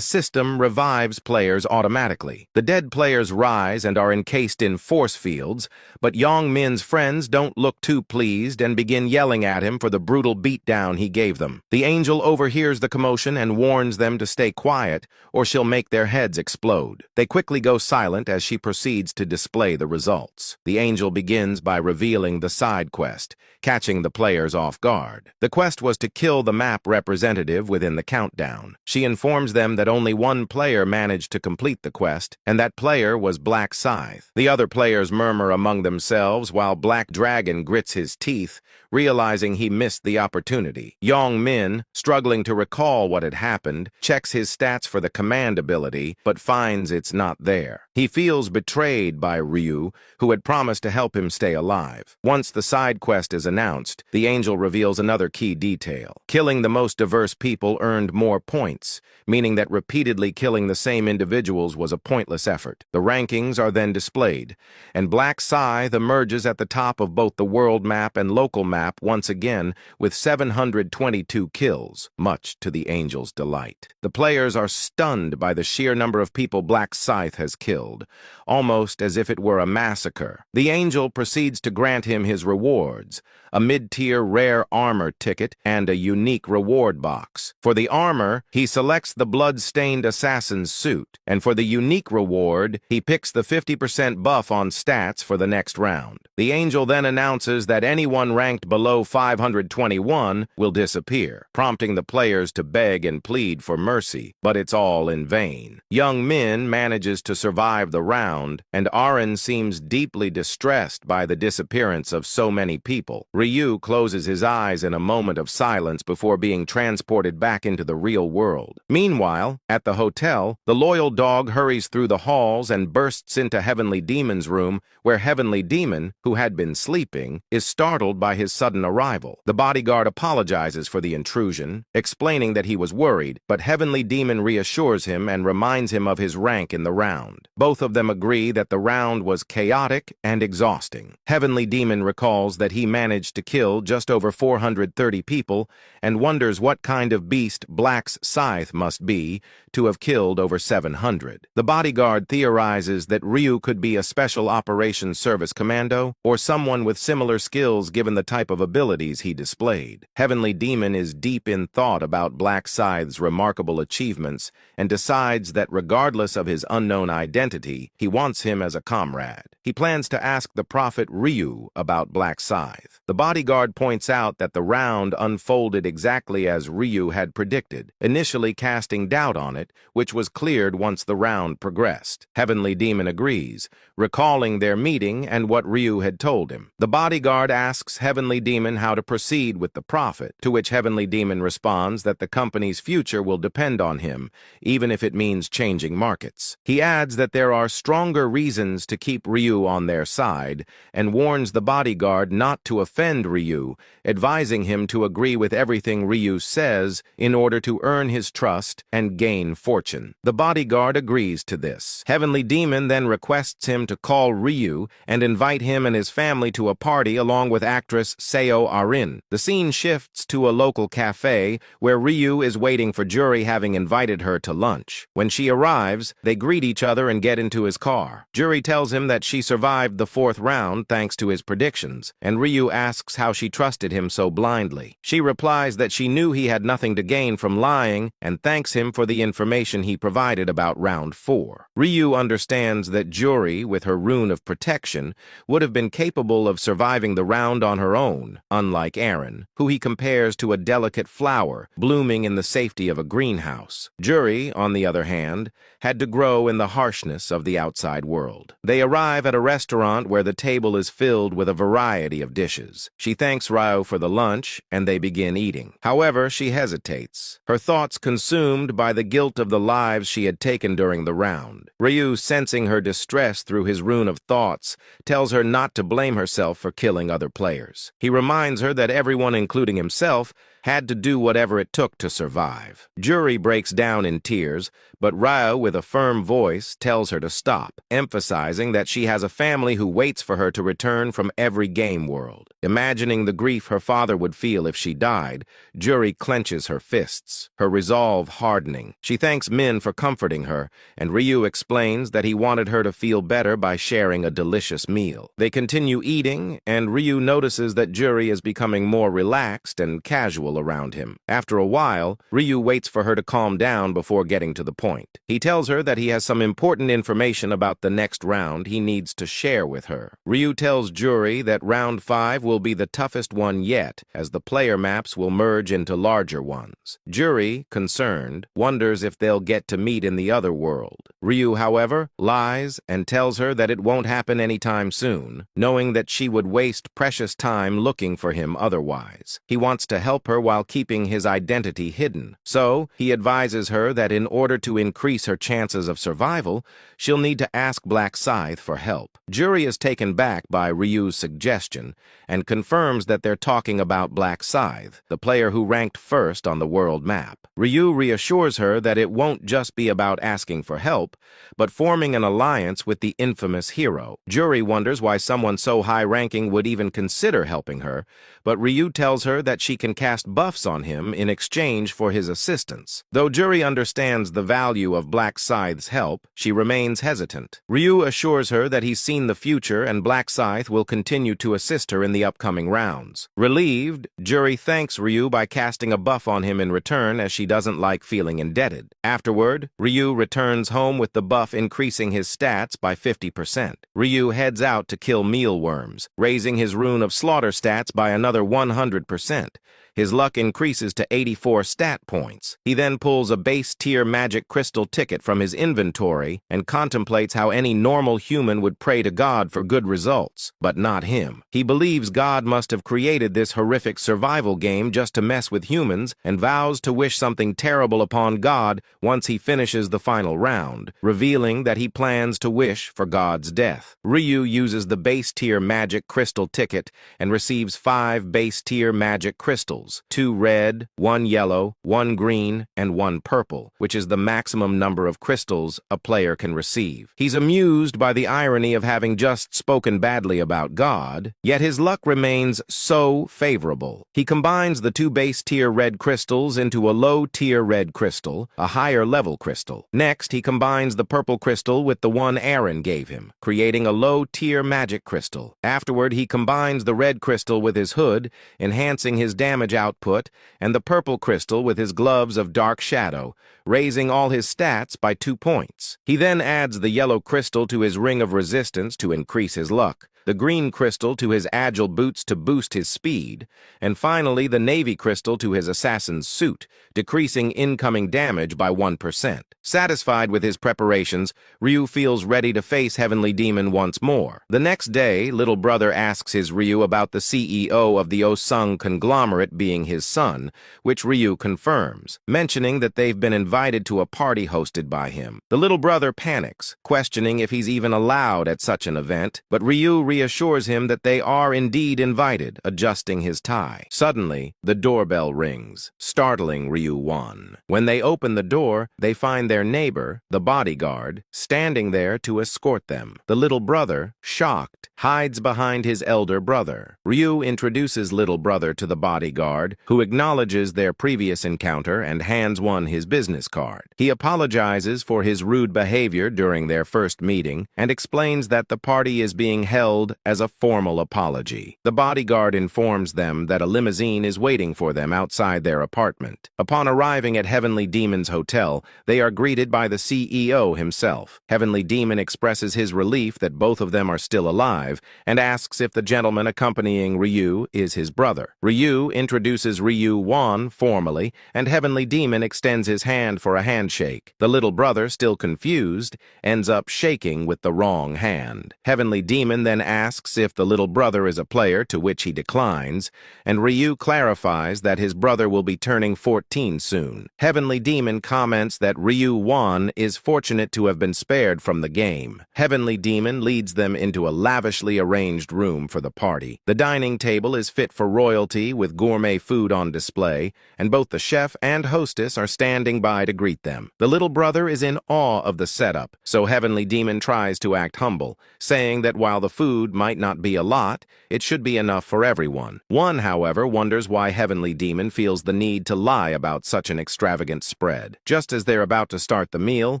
system revives players automatically. The dead players rise and are encased in force fields, but Yong Min's friends don't look too pleased and begin yelling at him for the brutal beatdown he gave them. The angel overhears the commotion and warns them to stay quiet, or she'll make their heads explode. They quickly go silent as she proceeds to display the results. The angel begins by revealing the side quest, catching the players off guard. The quest was to kill the map representative within the countdown. She informs them that only 1 player managed to complete the quest, and that player was Black Scythe. The other players murmur among themselves while Black Dragon grits his teeth, realizing he missed the opportunity. Yong Min, struggling to recall what had happened, checks his stats for the command ability, but finds it's not there. He feels betrayed by Ryu, who had promised to help him stay alive. Once the side quest is announced, the angel reveals another key detail. Killing the most diverse people earned more points, meaning that repeatedly killing the same individuals was a pointless effort. The rankings are then displayed, and Black Scythe emerges at the top of both the world map and local map once again with 722 kills, much to the angel's delight. The players are stunned by the sheer number of people Black Scythe has killed, almost as if it were a massacre. The angel proceeds to grant him his rewards, a mid-tier rare armor ticket and a unique reward box. For the armor, he selects the blood-stained assassin's suit, and for the unique reward, he picks the 50% buff on stats for the next round. The angel then announces that anyone ranked below 521 will disappear, prompting the players to beg and plead for mercy, but it's all in vain. Yong Min manages to survive the round, and Aaron seems deeply distressed by the disappearance of so many people. Ryu closes his eyes in a moment of silence before being transported back into the real world. Meanwhile, at the hotel, the loyal dog hurries through the halls and bursts into Heavenly Demon's room, where Heavenly Demon, who had been sleeping, is startled by his sudden arrival. The bodyguard apologizes for the intrusion, explaining that he was worried, but Heavenly Demon reassures him and reminds him of his rank in the round. Both of them agree that the round was chaotic and exhausting. Heavenly Demon recalls that he managed to kill just over 430 people and wonders what kind of beast Black's scythe must be to have killed over 700. The bodyguard theorizes that Ryu could be a Special Operations Service commando or someone with similar skills given the type of abilities he displayed. Heavenly Demon is deep in thought about Black Scythe's remarkable achievements and decides that regardless of his unknown identity, he wants him as a comrade. He plans to ask the prophet Ryu about Black Scythe. The bodyguard points out that the round unfolded exactly as Ryu had predicted, initially casting doubt on it, which was cleared once the round progressed. Heavenly Demon agrees, recalling their meeting and what Ryu had told him. The bodyguard asks Heavenly Demon how to proceed with the prophet, to which Heavenly Demon responds that the company's future will depend on him, even if it means changing markets. He adds that there are stronger reasons to keep Ryu on their side, and warns the bodyguard not to offend Ryu, advising him to agree with everything Ryu says in order to earn his trust and gain fortune. The bodyguard agrees to this. Heavenly Demon then requests him to call Ryu and invite him and his family to a party along with actress Seo Arin. The scene shifts to a local cafe where Ryu is waiting for Juri, having invited her to lunch. When she arrives, they greet each other and get into his car. Juri tells him that she survived the 4th round thanks to his predictions, and Ryu asks how she trusted him so blindly. She replies that she knew he had nothing to gain from lying and thanks him for the information he provided about round 4. Ryu understands that Juri, with her rune of protection, would have been capable of surviving the round on her own, unlike Aaron, who he compares to a delicate flower blooming in the safety of a greenhouse. Juri, on the other hand, had to grow in the harshness of the outside world. They arrive at a restaurant where the table is filled with a variety of dishes. She thanks Ryu for the lunch, and they begin eating. However, she hesitates, her thoughts consumed by the guilt of the lives she had taken during the round. Ryu, sensing her distress through his rune of thoughts, tells her not to blame herself for killing other players. He reminds her that everyone, including himself, had to do whatever it took to survive. Juri breaks down in tears, but Ryu, with a firm voice, tells her to stop, emphasizing that she has a family who waits for her to return from every game world. Imagining the grief her father would feel if she died, Juri clenches her fists, her resolve hardening. She thanks Min for comforting her, and Ryu explains that he wanted her to feel better by sharing a delicious meal. They continue eating, and Ryu notices that Juri is becoming more relaxed and casual around him. After a while, Ryu waits for her to calm down before getting to the point. He tells her that he has some important information about the next round he needs to share with her. Ryu tells Juri that round 5 will be the toughest one yet, as the player maps will merge into larger ones. Juri, concerned, wonders if they'll get to meet in the other world. Ryu, however, lies and tells her that it won't happen anytime soon, knowing that she would waste precious time looking for him otherwise. He wants to help her while keeping his identity hidden, so he advises her that in order to increase her chances of survival, she'll need to ask Black Scythe for help. Juri is taken back by Ryu's suggestion and confirms that they're talking about Black Scythe, the player who ranked first on the world map. Ryu reassures her that it won't just be about asking for help, but forming an alliance with the infamous hero. Juri wonders why someone so high-ranking would even consider helping her, but Ryu tells her that she can cast buffs on him in exchange for his assistance. Though Juri understands the value of Black Scythe's help, she remains hesitant. Ryu assures her that he's seen the future and Black Scythe will continue to assist her in the upcoming rounds. Relieved, Juri thanks Ryu by casting a buff on him in return, as she doesn't like feeling indebted. Afterward, Ryu returns home with the buff increasing his stats by 50%. Ryu heads out to kill mealworms, raising his rune of slaughter stats by another 100%. His luck increases to 84 stat points. He then pulls a base-tier magic crystal ticket from his inventory and contemplates how any normal human would pray to God for good results, but not him. He believes God must have created this horrific survival game just to mess with humans and vows to wish something terrible upon God once he finishes the final round, revealing that he plans to wish for God's death. Ryu uses the base-tier magic crystal ticket and receives 5 base-tier magic crystals. crystals, 2 red, 1 yellow, 1 green, and 1 purple, which is the maximum number of crystals a player can receive. He's amused by the irony of having just spoken badly about God, yet his luck remains so favorable. He combines the 2 base-tier red crystals into a low-tier red crystal, a higher-level crystal. Next, he combines the purple crystal with the one Aaron gave him, creating a low-tier magic crystal. Afterward, he combines the red crystal with his hood, enhancing his damage output, and the purple crystal with his gloves of dark shadow, raising all his stats by 2 points. He then adds the yellow crystal to his ring of resistance to increase his luck, the green crystal to his agile boots to boost his speed, and finally the navy crystal to his assassin's suit, decreasing incoming damage by 1%. Satisfied with his preparations, Ryu feels ready to face Heavenly Demon once more. The next day, little brother asks his Ryu about the CEO of the Osung conglomerate being his son, which Ryu confirms, mentioning that they've been invited to a party hosted by him. The little brother panics, questioning if he's even allowed at such an event, but Ryu reassures him that they are indeed invited, adjusting his tie. Suddenly, the doorbell rings, startling Ryu-wan. When they open the door, they find their neighbor, the bodyguard, standing there to escort them. The little brother, shocked, hides behind his elder brother. Ryu introduces little brother to the bodyguard, who acknowledges their previous encounter and hands one his business card. He apologizes for his rude behavior during their first meeting and explains that the party is being held as a formal apology. The bodyguard informs them that a limousine is waiting for them outside their apartment. Upon arriving at Heavenly Demon's hotel, they are greeted by the CEO himself. Heavenly Demon expresses his relief that both of them are still alive and asks if the gentleman accompanying Ryu is his brother. Ryu introduces Ryu-wan formally, and Heavenly Demon extends his hand for a handshake. The little brother, still confused, ends up shaking with the wrong hand. Heavenly Demon then asks if the little brother is a player, to which he declines, and Ryu clarifies that his brother will be turning 14 soon. Heavenly Demon comments that Ryu-wan is fortunate to have been spared from the game. Heavenly Demon leads them into a lavishly arranged room for the party. The dining table is fit for royalty with gourmet food on display, and both the chef and hostess are standing by to greet them. The little brother is in awe of the setup, so Heavenly Demon tries to act humble, saying that while the food might not be a lot, it should be enough for everyone. One, however, wonders why Heavenly Demon feels the need to lie about such an extravagant spread. Just as they're about to start the meal,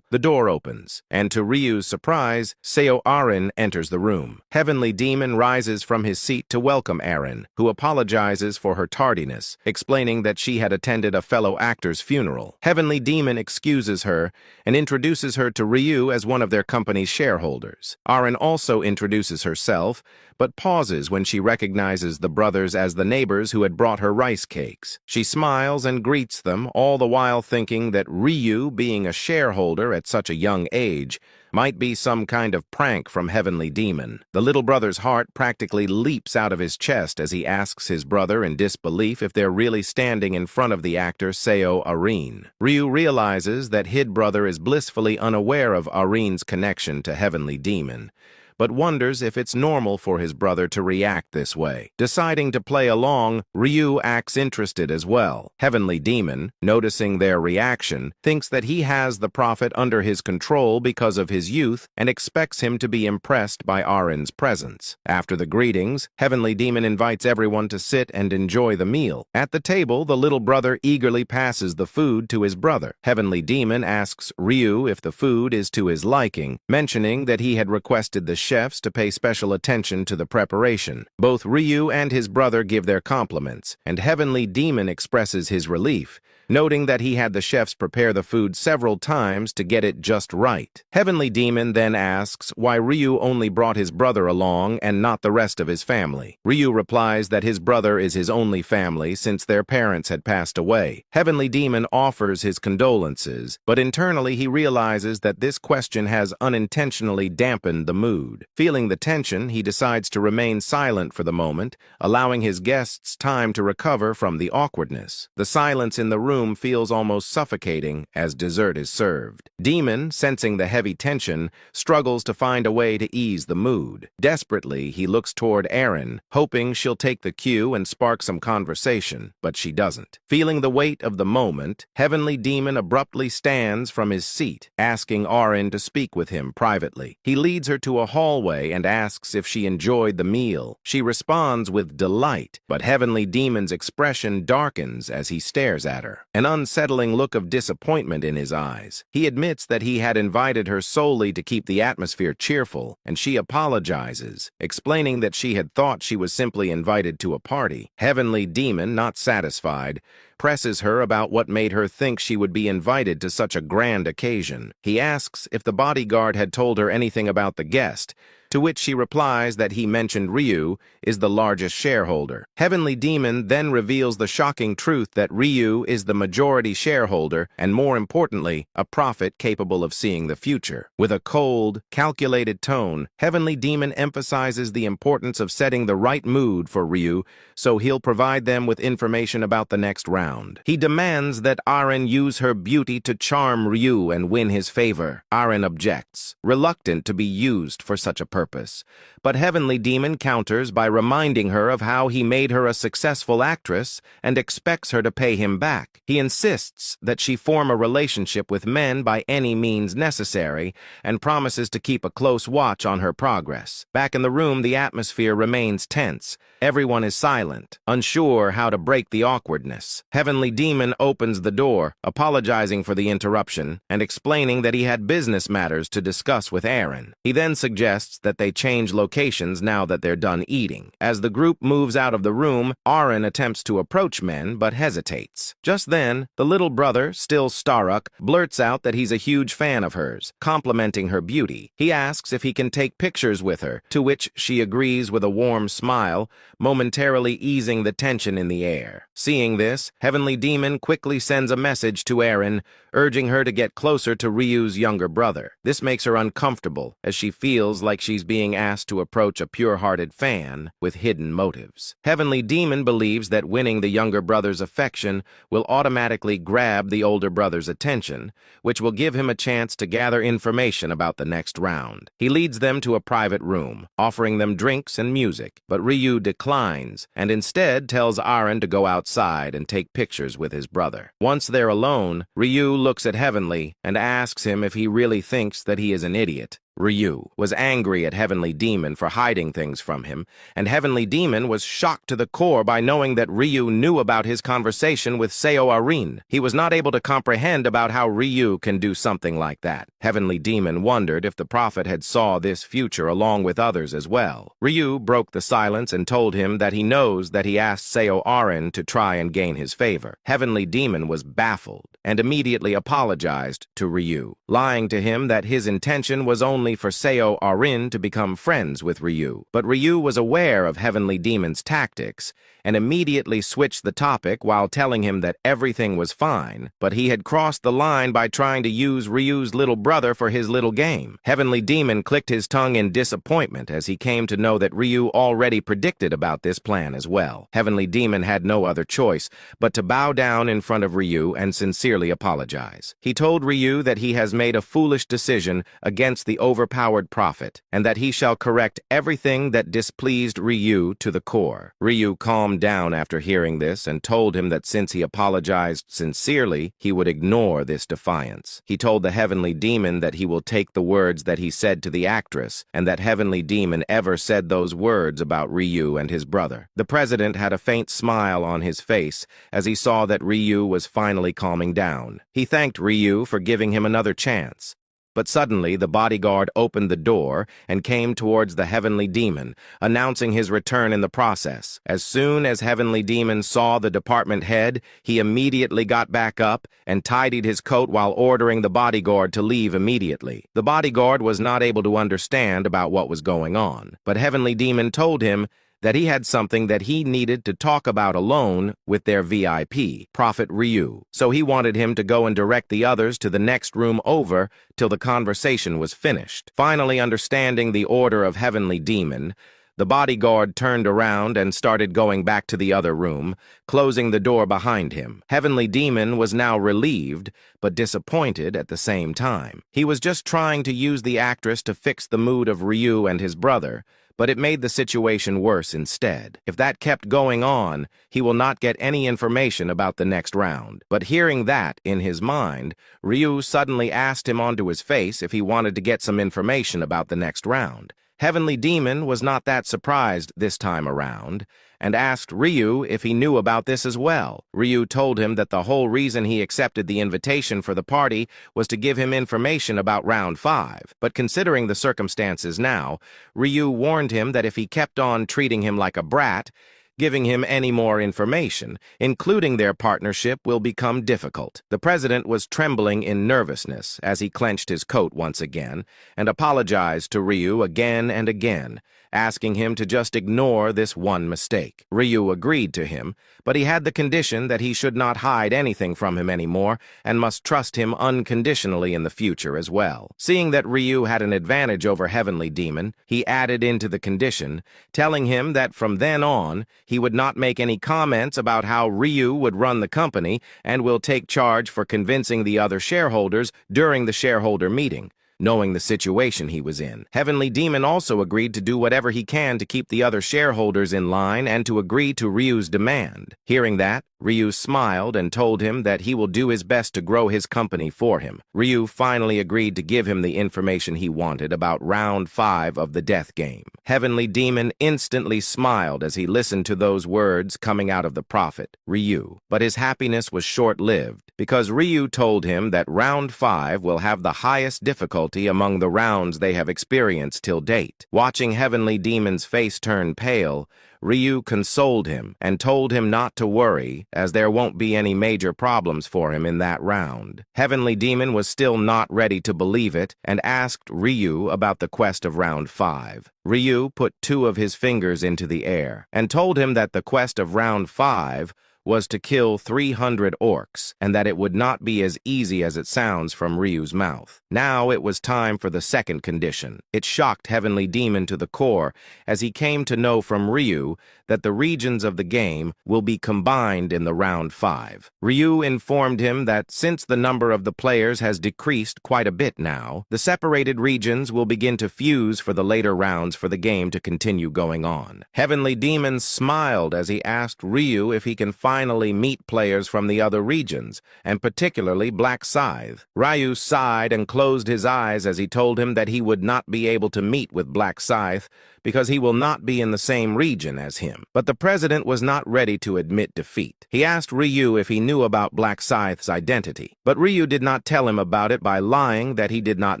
the door opens, and to Ryu's surprise, Seo Arin enters the room. Heavenly Demon rises from his seat to welcome Arin, who apologizes for her tardiness, explaining that she had attended a fellow actor's funeral. Heavenly Demon excuses her and introduces her to Ryu as one of their company's shareholders. Arin also introduces herself, but pauses when she recognizes the brothers as the neighbors who had brought her rice cakes. She smiles and greets them, all the while thinking that Ryu, being a shareholder at such a young age, might be some kind of prank from Heavenly Demon. The little brother's heart practically leaps out of his chest as he asks his brother in disbelief if they're really standing in front of the actor Seo Arin. Ryu realizes that his brother is blissfully unaware of Arin's connection to Heavenly Demon, but wonders if it's normal for his brother to react this way. Deciding to play along, Ryu acts interested as well. Heavenly Demon, noticing their reaction, thinks that he has the prophet under his control because of his youth and expects him to be impressed by Arin's presence. After the greetings, Heavenly Demon invites everyone to sit and enjoy the meal. At the table, the little brother eagerly passes the food to his brother. Heavenly Demon asks Ryu if the food is to his liking, mentioning that he had requested the chefs to pay special attention to the preparation. Both Ryu and his brother give their compliments, and Heavenly Demon expresses his relief, noting that he had the chefs prepare the food several times to get it just right. Heavenly Demon then asks why Ryu only brought his brother along and not the rest of his family. Ryu replies that his brother is his only family since their parents had passed away. Heavenly Demon offers his condolences, but internally he realizes that this question has unintentionally dampened the mood. Feeling the tension, he decides to remain silent for the moment, allowing his guests time to recover from the awkwardness. The silence in the room room feels almost suffocating as dessert is served. Demon, sensing the heavy tension, struggles to find a way to ease the mood. Desperately, he looks toward Erin, hoping she'll take the cue and spark some conversation, but she doesn't. Feeling the weight of the moment, Heavenly Demon abruptly stands from his seat, asking Erin to speak with him privately. He leads her to a hallway and asks if she enjoyed the meal. She responds with delight, but Heavenly Demon's expression darkens as he stares at her, an unsettling look of disappointment in his eyes. He admits that he had invited her solely to keep the atmosphere cheerful, and she apologizes, explaining that she had thought she was simply invited to a party. Heavenly Demon, not satisfied, presses her about what made her think she would be invited to such a grand occasion. He asks if the bodyguard had told her anything about the guest, to which she replies that he mentioned Ryu is the largest shareholder. Heavenly Demon then reveals the shocking truth that Ryu is the majority shareholder and, more importantly, a prophet capable of seeing the future. With a cold, calculated tone, Heavenly Demon emphasizes the importance of setting the right mood for Ryu so he'll provide them with information about the next round. He demands that Erin use her beauty to charm Ryu and win his favor. Erin objects, reluctant to be used for such a purpose, but Heavenly Demon counters by reminding her of how he made her a successful actress and expects her to pay him back. He insists that she form a relationship with men by any means necessary and promises to keep a close watch on her progress. Back in the room, the atmosphere remains tense. Everyone is silent, unsure how to break the awkwardness. Heavenly Demon opens the door, apologizing for the interruption and explaining that he had business matters to discuss with Erin. He then suggests that they change locations now that they're done eating. As the group moves out of the room, Erin attempts to approach men but hesitates. Just then, the little brother, still Starruck, blurts out that he's a huge fan of hers, complimenting her beauty. He asks if he can take pictures with her, to which she agrees with a warm smile, momentarily easing the tension in the air. Seeing this, Heavenly Demon quickly sends a message to Erin, urging her to get closer to Ryu's younger brother. This makes her uncomfortable, as she feels like she's being asked to approach a pure-hearted fan with hidden motives. Heavenly Demon believes that winning the younger brother's affection will automatically grab the older brother's attention, which will give him a chance to gather information about the next round. He leads them to a private room, offering them drinks and music, but Ryu declines and instead tells Erin to go outside and take pictures with his brother. Once they're alone, Ryu looks at Heavenly and asks him if he really thinks that he is an idiot. Ryu was angry at Heavenly Demon for hiding things from him, and Heavenly Demon was shocked to the core by knowing that Ryu knew about his conversation with Seo Arin. He was not able to comprehend about how Ryu can do something like that. Heavenly Demon wondered if the prophet had saw this future along with others as well. Ryu broke the silence and told him that he knows that he asked Seo Arin to try and gain his favor. Heavenly Demon was baffled and immediately apologized to Ryu, lying to him that his intention was only for Seo Arin to become friends with Ryu. But Ryu was aware of Heavenly Demon's tactics and immediately switched the topic while telling him that everything was fine, but he had crossed the line by trying to use Ryu's little brother for his little game. Heavenly Demon clicked his tongue in disappointment as he came to know that Ryu already predicted about this plan as well. Heavenly Demon had no other choice but to bow down in front of Ryu and sincerely apologize. He told Ryu that he has made a foolish decision against the overpowered prophet, and that he shall correct everything that displeased Ryu to the core. Ryu calmed down after hearing this and told him that since he apologized sincerely, he would ignore this defiance. He told the Heavenly Demon that he will take the words that he said to the actress, and that Heavenly Demon ever said those words about Ryu and his brother. The president had a faint smile on his face as he saw that Ryu was finally calming down. He thanked Ryu for giving him another chance. But suddenly, the bodyguard opened the door and came towards the Heavenly Demon, announcing his return in the process. As soon as Heavenly Demon saw the department head, he immediately got back up and tidied his coat while ordering the bodyguard to leave immediately. The bodyguard was not able to understand about what was going on, but Heavenly Demon told him that he had something that he needed to talk about alone with their VIP, Prophet Ryu. So he wanted him to go and direct the others to the next room over till the conversation was finished. Finally understanding the order of Heavenly Demon, The bodyguard turned around and started going back to the other room, closing the door behind him. Heavenly Demon was now relieved, but disappointed at the same time. He was just trying to use the actress to fix the mood of Ryu and his brother, but it made the situation worse instead. If that kept going on, he will not get any information about the next round. But hearing that in his mind, Ryu suddenly asked him onto his face if he wanted to get some information about the next round. Heavenly Demon was not that surprised this time around, and asked Ryu if he knew about this as well. Ryu told him that the whole reason he accepted the invitation for the party was to give him information about round 5. But considering the circumstances now, Ryu warned him that if he kept on treating him like a brat, giving him any more information, including their partnership, will become difficult. The president was trembling in nervousness as he clenched his coat once again and apologized to Ryu again and again, asking him to just ignore this one mistake. Ryu agreed to him, but he had the condition that he should not hide anything from him anymore and must trust him unconditionally in the future as well. Seeing that Ryu had an advantage over Heavenly Demon, he added into the condition, telling him that from then on, he would not make any comments about how Ryu would run the company and will take charge for convincing the other shareholders during the shareholder meeting, knowing the situation he was in. Heavenly Demon also agreed to do whatever he can to keep the other shareholders in line and to agree to Ryu's demand. Hearing that, Ryu smiled and told him that he will do his best to grow his company for him. Ryu finally agreed to give him the information he wanted about round 5 of the death game. Heavenly Demon instantly smiled as he listened to those words coming out of the prophet, Ryu. But his happiness was short-lived, because Ryu told him that round 5 will have the highest difficulty among the rounds they have experienced till date. Watching Heavenly Demon's face turn pale, Ryu consoled him and told him not to worry, as there won't be any major problems for him in that round. Heavenly Demon was still not ready to believe it and asked Ryu about the quest of round 5. Ryu put 2 of his fingers into the air and told him that the quest of round 5 was to kill 300 orcs, and that it would not be as easy as it sounds from Ryu's mouth. Now it was time for the second condition. It shocked Heavenly Demon to the core as he came to know from Ryu that the regions of the game will be combined in the round 5. Ryu informed him that since the number of the players has decreased quite a bit now, the separated regions will begin to fuse for the later rounds for the game to continue going on. Heavenly Demon smiled as he asked Ryu if he can finally meet players from the other regions, and particularly Black Scythe. Ryu sighed and closed his eyes as he told him that he would not be able to meet with Black Scythe because he will not be in the same region as him. But the president was not ready to admit defeat. He asked Ryu if he knew about Black Scythe's identity, but Ryu did not tell him about it by lying that he did not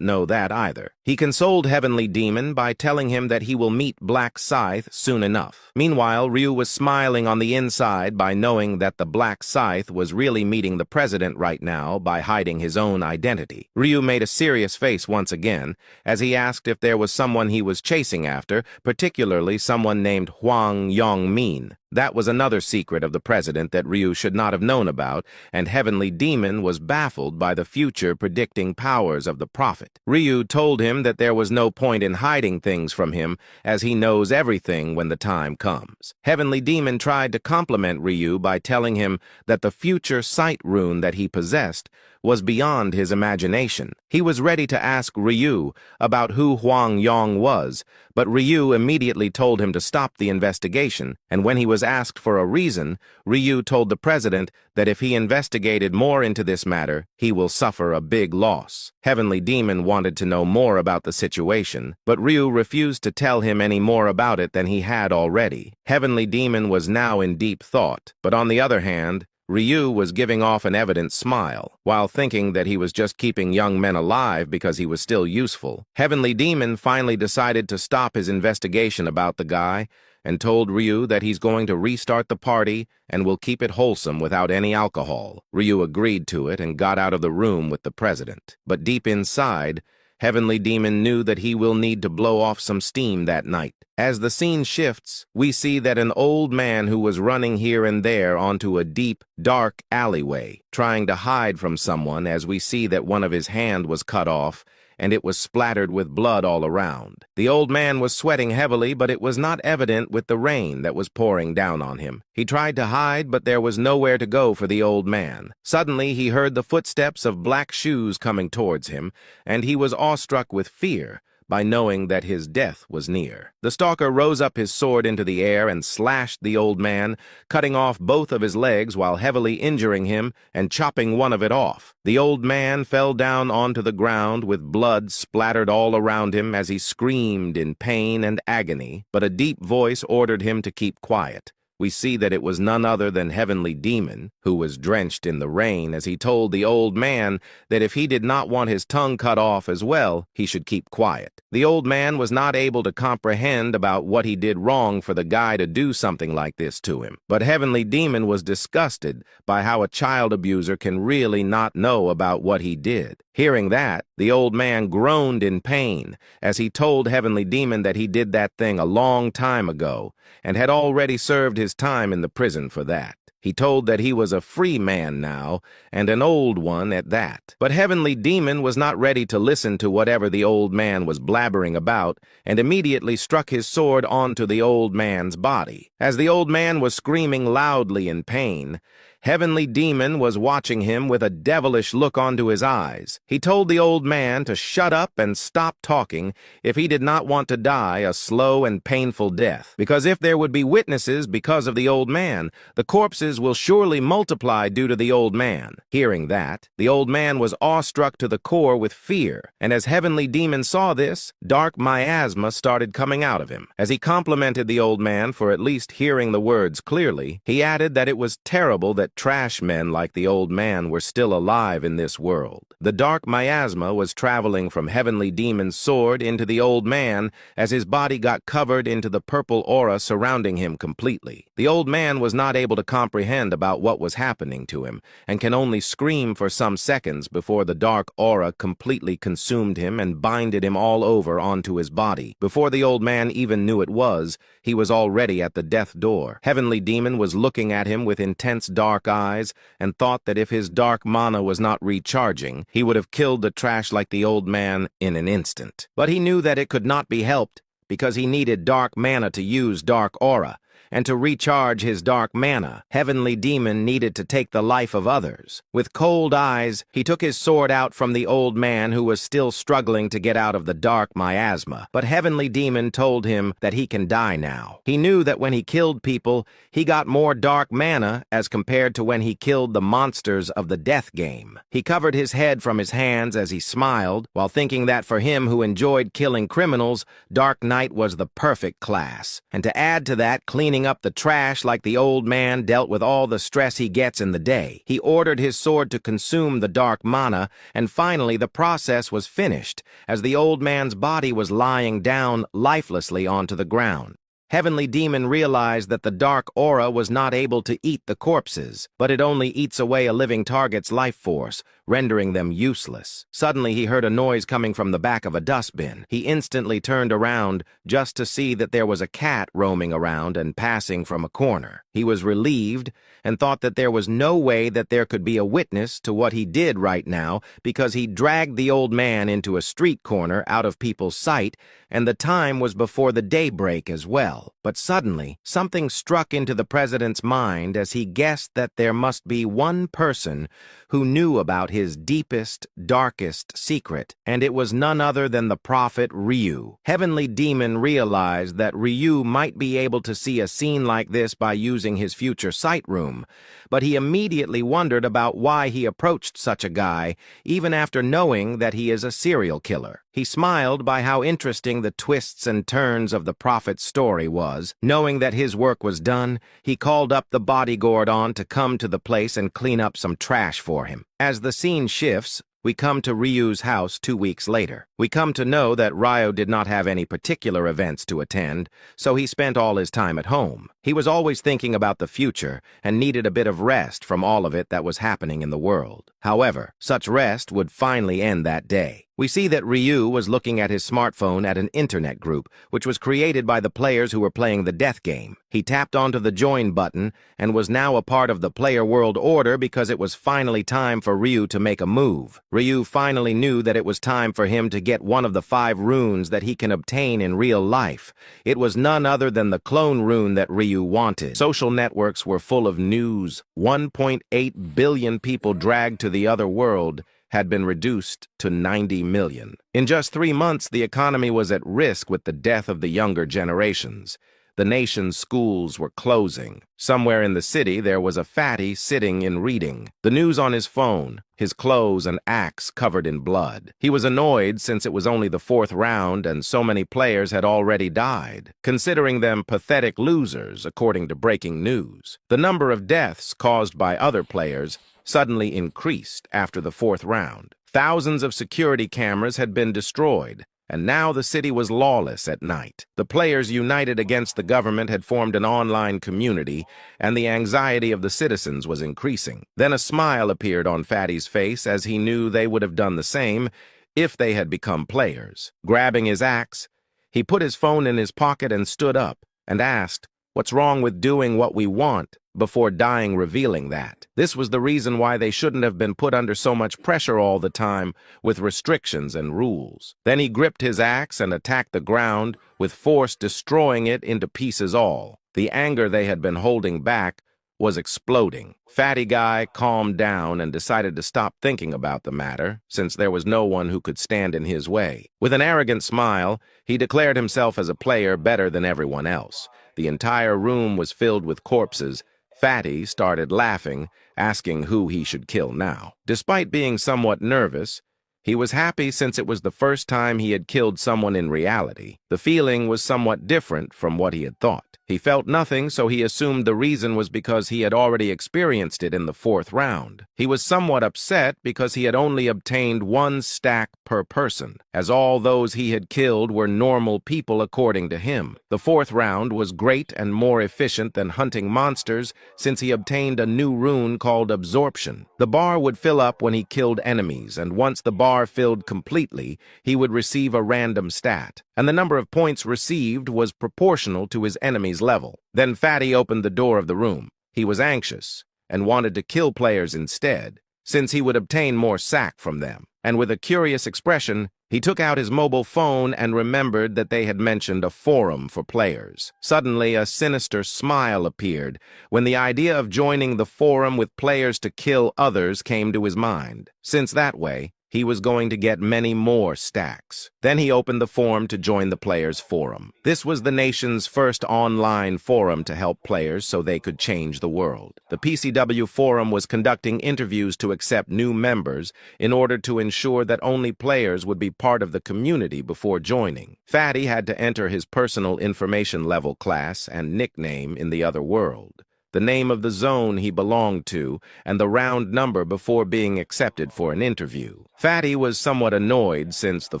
know that either. He consoled Heavenly Demon by telling him that he will meet Black Scythe soon enough. Meanwhile, Ryu was smiling on the inside by knowing that the Black Scythe was really meeting the president right now by hiding his own identity. Ryu made a serious face once again as he asked if there was someone he was chasing after, particularly someone named Hwang Yongmin. That was another secret of the president that Ryu should not have known about, and Heavenly Demon was baffled by the future predicting powers of the prophet. Ryu told him that there was no point in hiding things from him, as he knows everything when the time comes. Heavenly Demon tried to compliment Ryu by telling him that the future sight rune that he possessed was beyond his imagination. He was ready to ask Ryu about who Hwang Yong was, but Ryu immediately told him to stop the investigation, and when he was asked for a reason, Ryu told the president that if he investigated more into this matter, he will suffer a big loss. Heavenly Demon wanted to know more about the situation, but Ryu refused to tell him any more about it than he had already. Heavenly Demon was now in deep thought, but on the other hand, Ryu was giving off an evident smile, while thinking that he was just keeping young men alive because he was still useful. Heavenly Demon finally decided to stop his investigation about the guy and told Ryu that he's going to restart the party and will keep it wholesome without any alcohol. Ryu agreed to it and got out of the room with the president. But deep inside, Heavenly Demon knew that he will need to blow off some steam that night. As the scene shifts, we see that an old man who was running here and there onto a deep, dark alleyway, trying to hide from someone, as we see that one of his hand was cut off and it was splattered with blood all around. The old man was sweating heavily, but it was not evident with the rain that was pouring down on him. He tried to hide, but there was nowhere to go for the old man. Suddenly, he heard the footsteps of black shoes coming towards him, and he was awestruck with fear by knowing that his death was near. The stalker rose up his sword into the air and slashed the old man, cutting off both of his legs while heavily injuring him and chopping one of it off. The old man fell down onto the ground with blood splattered all around him as he screamed in pain and agony, but a deep voice ordered him to keep quiet. We see that it was none other than Heavenly Demon, who was drenched in the rain as he told the old man that if he did not want his tongue cut off as well, he should keep quiet. The old man was not able to comprehend about what he did wrong for the guy to do something like this to him, but Heavenly Demon was disgusted by how a child abuser can really not know about what he did. Hearing that, the old man groaned in pain as he told Heavenly Demon that he did that thing a long time ago and had already served his time in the prison for that. He told that he was a free man now, and an old one at that. But Heavenly Demon was not ready to listen to whatever the old man was blabbering about, and immediately struck his sword onto the old man's body. As the old man was screaming loudly in pain, Heavenly Demon was watching him with a devilish look onto his eyes. He told the old man to shut up and stop talking if he did not want to die a slow and painful death, because if there would be witnesses because of the old man, the corpses will surely multiply due to the old man. Hearing that, the old man was awestruck to the core with fear, and as Heavenly Demon saw this, dark miasma started coming out of him. As he complimented the old man for at least hearing the words clearly, he added that it was terrible that trash men like the old man were still alive in this world. The dark miasma was traveling from Heavenly Demon's sword into the old man as his body got covered into the purple aura surrounding him completely. The old man was not able to comprehend about what was happening to him and can only scream for some seconds before the dark aura completely consumed him and binded him all over onto his body. Before the old man even knew it was, he was already at the death door. Heavenly Demon was looking at him with intense dark eyes and thought that if his dark mana was not recharging, he would have killed the trash like the old man in an instant. But he knew that it could not be helped because he needed dark mana to use dark aura, and to recharge his dark mana, Heavenly Demon needed to take the life of others. With cold eyes, he took his sword out from the old man who was still struggling to get out of the dark miasma, but Heavenly Demon told him that he can die now. He knew that when he killed people, he got more dark mana as compared to when he killed the monsters of the death game. He covered his head from his hands as he smiled, while thinking that for him who enjoyed killing criminals, Dark Knight was the perfect class. And to add to that, cleaning up the trash like the old man dealt with all the stress he gets in the day. He ordered his sword to consume the dark mana, and finally the process was finished as the old man's body was lying down lifelessly onto the ground. Heavenly Demon realized that the dark aura was not able to eat the corpses, but it only eats away a living target's life force, rendering them useless. Suddenly he heard a noise coming from the back of a dustbin. He instantly turned around just to see that there was a cat roaming around and passing from a corner. He was relieved and thought that there was no way that there could be a witness to what he did right now because he dragged the old man into a street corner out of people's sight, and the time was before the daybreak as well. But suddenly, something struck into the president's mind as he guessed that there must be one person who knew about his deepest, darkest secret, and it was none other than the prophet Ryu. Heavenly Demon realized that Ryu might be able to see a scene like this by using his future sight room, but he immediately wondered about why he approached such a guy, even after knowing that he is a serial killer. He smiled by how interesting the twists and turns of the prophet's story was. Knowing that his work was done, he called up the bodyguard on to come to the place and clean up some trash for him. As the scene shifts, we come to Ryu's house 2 weeks later. We come to know that Ryo did not have any particular events to attend, so he spent all his time at home. He was always thinking about the future and needed a bit of rest from all of it that was happening in the world. However, such rest would finally end that day. We see that Ryu was looking at his smartphone at an internet group, which was created by the players who were playing the death game. He tapped onto the join button and was now a part of the player world order because it was finally time for Ryu to make a move. Ryu finally knew that it was time for him to get one of the 5 runes that he can obtain in real life. It was none other than the clone rune that Ryu wanted. Social networks were full of news. 1.8 billion people dragged to the other world had been reduced to 90 million. In just 3 months, the economy was at risk with the death of the younger generations. The nation's schools were closing. Somewhere in the city, there was a fatty sitting and reading. The news on his phone, his clothes and axe covered in blood. He was annoyed since it was only the 4th round and so many players had already died, considering them pathetic losers, according to breaking news. The number of deaths caused by other players suddenly increased after the 4th round. Thousands of security cameras had been destroyed, and now the city was lawless at night. The players united against the government had formed an online community, and the anxiety of the citizens was increasing. Then a smile appeared on Fatty's face as he knew they would have done the same if they had become players. Grabbing his axe, he put his phone in his pocket and stood up and asked, "What's wrong with doing what we want?" before dying revealing that. This was the reason why they shouldn't have been put under so much pressure all the time with restrictions and rules. Then he gripped his axe and attacked the ground with force, destroying it into pieces all. The anger they had been holding back was exploding. Fatty Guy calmed down and decided to stop thinking about the matter, since there was no one who could stand in his way. With an arrogant smile, he declared himself as a player better than everyone else. The entire room was filled with corpses. Fatty started laughing, asking who he should kill now. Despite being somewhat nervous, he was happy since it was the first time he had killed someone in reality. The feeling was somewhat different from what he had thought. He felt nothing, so he assumed the reason was because he had already experienced it in the 4th round. He was somewhat upset because he had only obtained 1 stack per person, as all those he had killed were normal people according to him. The 4th round was great and more efficient than hunting monsters since he obtained a new rune called Absorption. The bar would fill up when he killed enemies, and once the bar filled completely, he would receive a random stat, and the number of points received was proportional to his enemy's level. Then Fatty opened the door of the room. He was anxious and wanted to kill players instead, since he would obtain more sack from them. And with a curious expression, he took out his mobile phone and remembered that they had mentioned a forum for players. Suddenly, a sinister smile appeared when the idea of joining the forum with players to kill others came to his mind, since that way, he was going to get many more stacks. Then he opened the form to join the players' forum. This was the nation's first online forum to help players so they could change the world. The PCW forum was conducting interviews to accept new members in order to ensure that only players would be part of the community before joining. Fatty had to enter his personal information level, class, and nickname in the other world, the name of the zone he belonged to, and the round number before being accepted for an interview. Fatty was somewhat annoyed since the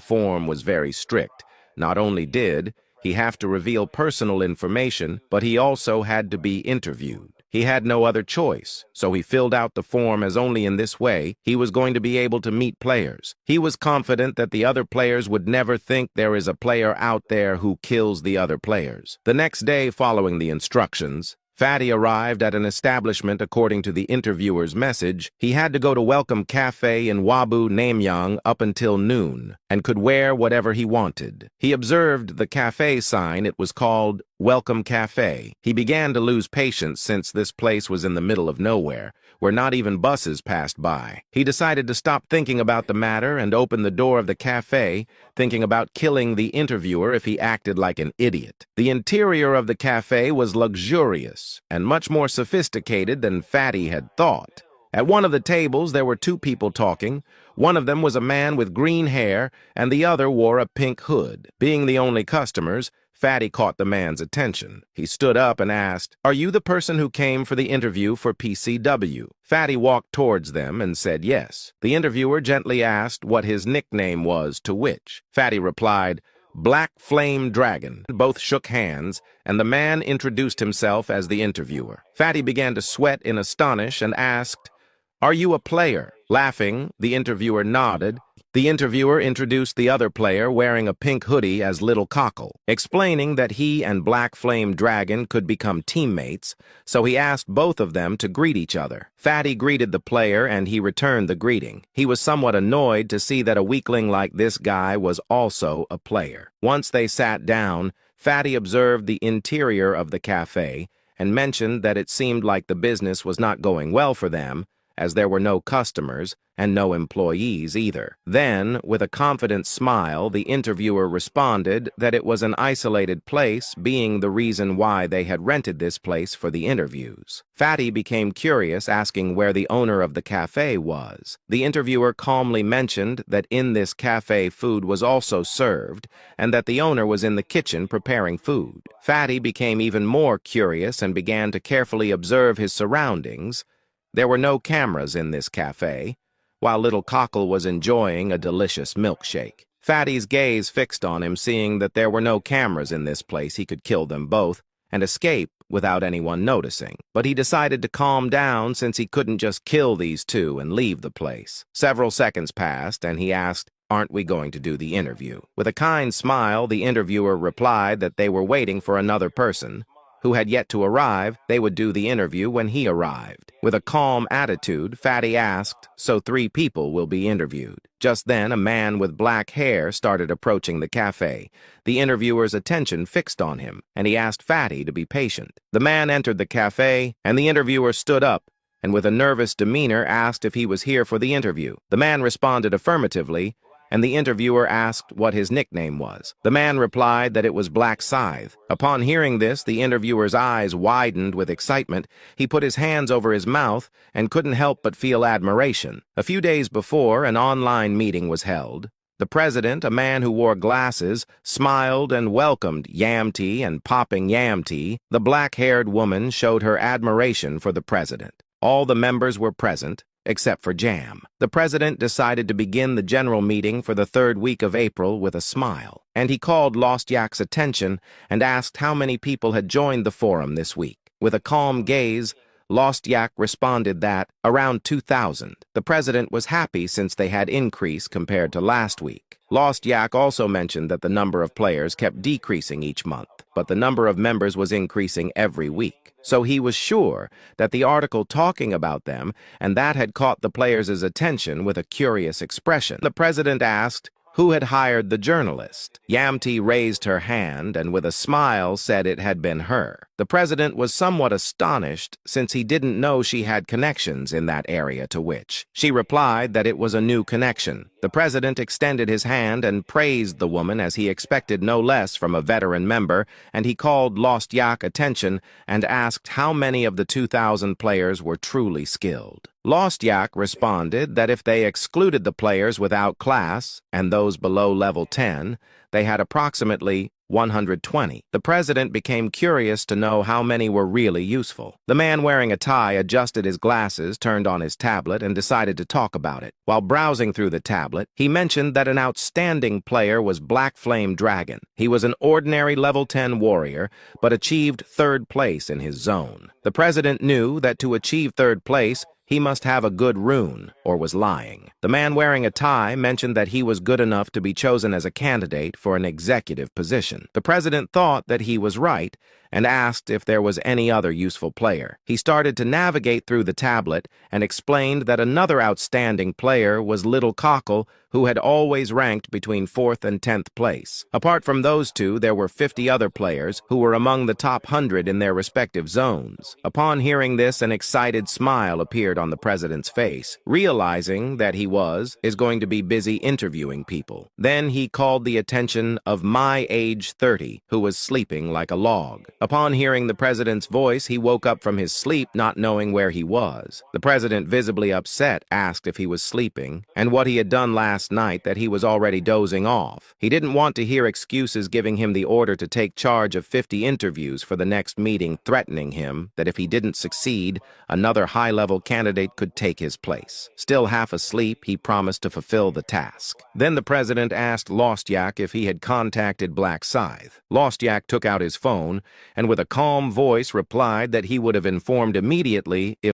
form was very strict. Not only did he have to reveal personal information, but he also had to be interviewed. He had no other choice, so he filled out the form as only in this way he was going to be able to meet players. He was confident that the other players would never think there is a player out there who kills the other players. The next day following the instructions, Fatty arrived at an establishment according to the interviewer's message. He had to go to Welcome Cafe in Wabu, Namyang up until noon and could wear whatever he wanted. He observed the cafe sign. It was called Welcome Cafe. He began to lose patience since this place was in the middle of nowhere, where not even buses passed by. He decided to stop thinking about the matter and open the door of the cafe, thinking about killing the interviewer if he acted like an idiot. The interior of the cafe was luxurious and much more sophisticated than Fatty had thought. At one of the tables, there were 2 people talking. One of them was a man with green hair, and the other wore a pink hood. Being the only customers, Fatty caught the man's attention. He stood up and asked, "Are you the person who came for the interview for PCW?" Fatty walked towards them and said yes. The interviewer gently asked what his nickname was, to which Fatty replied, Black Flame Dragon. Both shook hands, and the man introduced himself as the interviewer. Fatty began to sweat in astonish and asked, "Are you a player?" Laughing, the interviewer nodded. The interviewer introduced the other player wearing a pink hoodie as Little Cockle, explaining that he and Black Flame Dragon could become teammates, so he asked both of them to greet each other. Fatty greeted the player and he returned the greeting. He was somewhat annoyed to see that a weakling like this guy was also a player. Once they sat down, Fatty observed the interior of the cafe and mentioned that it seemed like the business was not going well for them, as there were no customers and no employees either. Then, with a confident smile, the interviewer responded that it was an isolated place, being the reason why they had rented this place for the interviews. Fatty became curious, asking where the owner of the cafe was. The interviewer calmly mentioned that in this cafe food was also served, and that the owner was in the kitchen preparing food. Fatty became even more curious and began to carefully observe his surroundings. There were no cameras in this cafe, while Little Cockle was enjoying a delicious milkshake. Fatty's gaze fixed on him, seeing that there were no cameras in this place. He could kill them both and escape without anyone noticing. But he decided to calm down since he couldn't just kill these two and leave the place. Several seconds passed, and he asked, "Aren't we going to do the interview?" With a kind smile, the interviewer replied that they were waiting for another person who had yet to arrive. They would do the interview when he arrived. With a calm attitude, Fatty asked, "So 3 people will be interviewed?" Just then, a man with black hair started approaching the cafe. The interviewer's attention fixed on him, and he asked Fatty to be patient. The man entered the cafe, and the interviewer stood up and with a nervous demeanor asked if he was here for the interview. The man responded affirmatively, and the interviewer asked what his nickname was. The man replied that it was Black Scythe. Upon hearing this, the interviewer's eyes widened with excitement. He put his hands over his mouth and couldn't help but feel admiration. A few days before, an online meeting was held. The president, a man who wore glasses, smiled and welcomed Yam Tea and Popping Yam Tea. The black-haired woman showed her admiration for the president. All the members were present, except for Jam. The president decided to begin the general meeting for the 3rd week of April with a smile, and he called Lost Yak's attention and asked how many people had joined the forum this week. With a calm gaze, Lost Yak responded that around 2,000. The president was happy since they had increased compared to last week. Lost Yak also mentioned that the number of players kept decreasing each month, but the number of members was increasing every week. So he was sure that the article talking about them, and that had caught the players' attention with a curious expression. The president asked who had hired the journalist. Yamty raised her hand and with a smile said it had been her. The president was somewhat astonished since he didn't know she had connections in that area, to which she replied that it was a new connection. The president extended his hand and praised the woman as he expected no less from a veteran member, and he called Lost Yak attention and asked how many of the 2,000 players were truly skilled. Lost Yak responded that if they excluded the players without class and those below level 10, they had approximately 120. The president became curious to know how many were really useful. The man wearing a tie adjusted his glasses, turned on his tablet, and decided to talk about it. While browsing through the tablet, he mentioned that an outstanding player was Black Flame Dragon. He was an ordinary level 10 warrior, but achieved 3rd place in his zone. The president knew that to achieve 3rd place, he must have a good rune, or was lying. The man wearing a tie mentioned that he was good enough to be chosen as a candidate for an executive position. The president thought that he was right and asked if there was any other useful player. He started to navigate through the tablet and explained that another outstanding player was Little Cockle, who had always ranked between 4th and 10th place. Apart from those two, there were 50 other players who were among the top 100 in their respective zones. Upon hearing this, an excited smile appeared on the president's face, realizing that he is going to be busy interviewing people. Then he called the attention of My Age 30, who was sleeping like a log. Upon hearing the president's voice, he woke up from his sleep not knowing where he was. The president, visibly upset, asked if he was sleeping and what he had done last night, that he was already dozing off. He didn't want to hear excuses, giving him the order to take charge of 50 interviews for the next meeting, threatening him that if he didn't succeed, another high-level candidate could take his place. Still half asleep, he promised to fulfill the task. Then the president asked Lost Yak if he had contacted Black Scythe. Lost Yak took out his phone and with a calm voice replied that he would have informed immediately if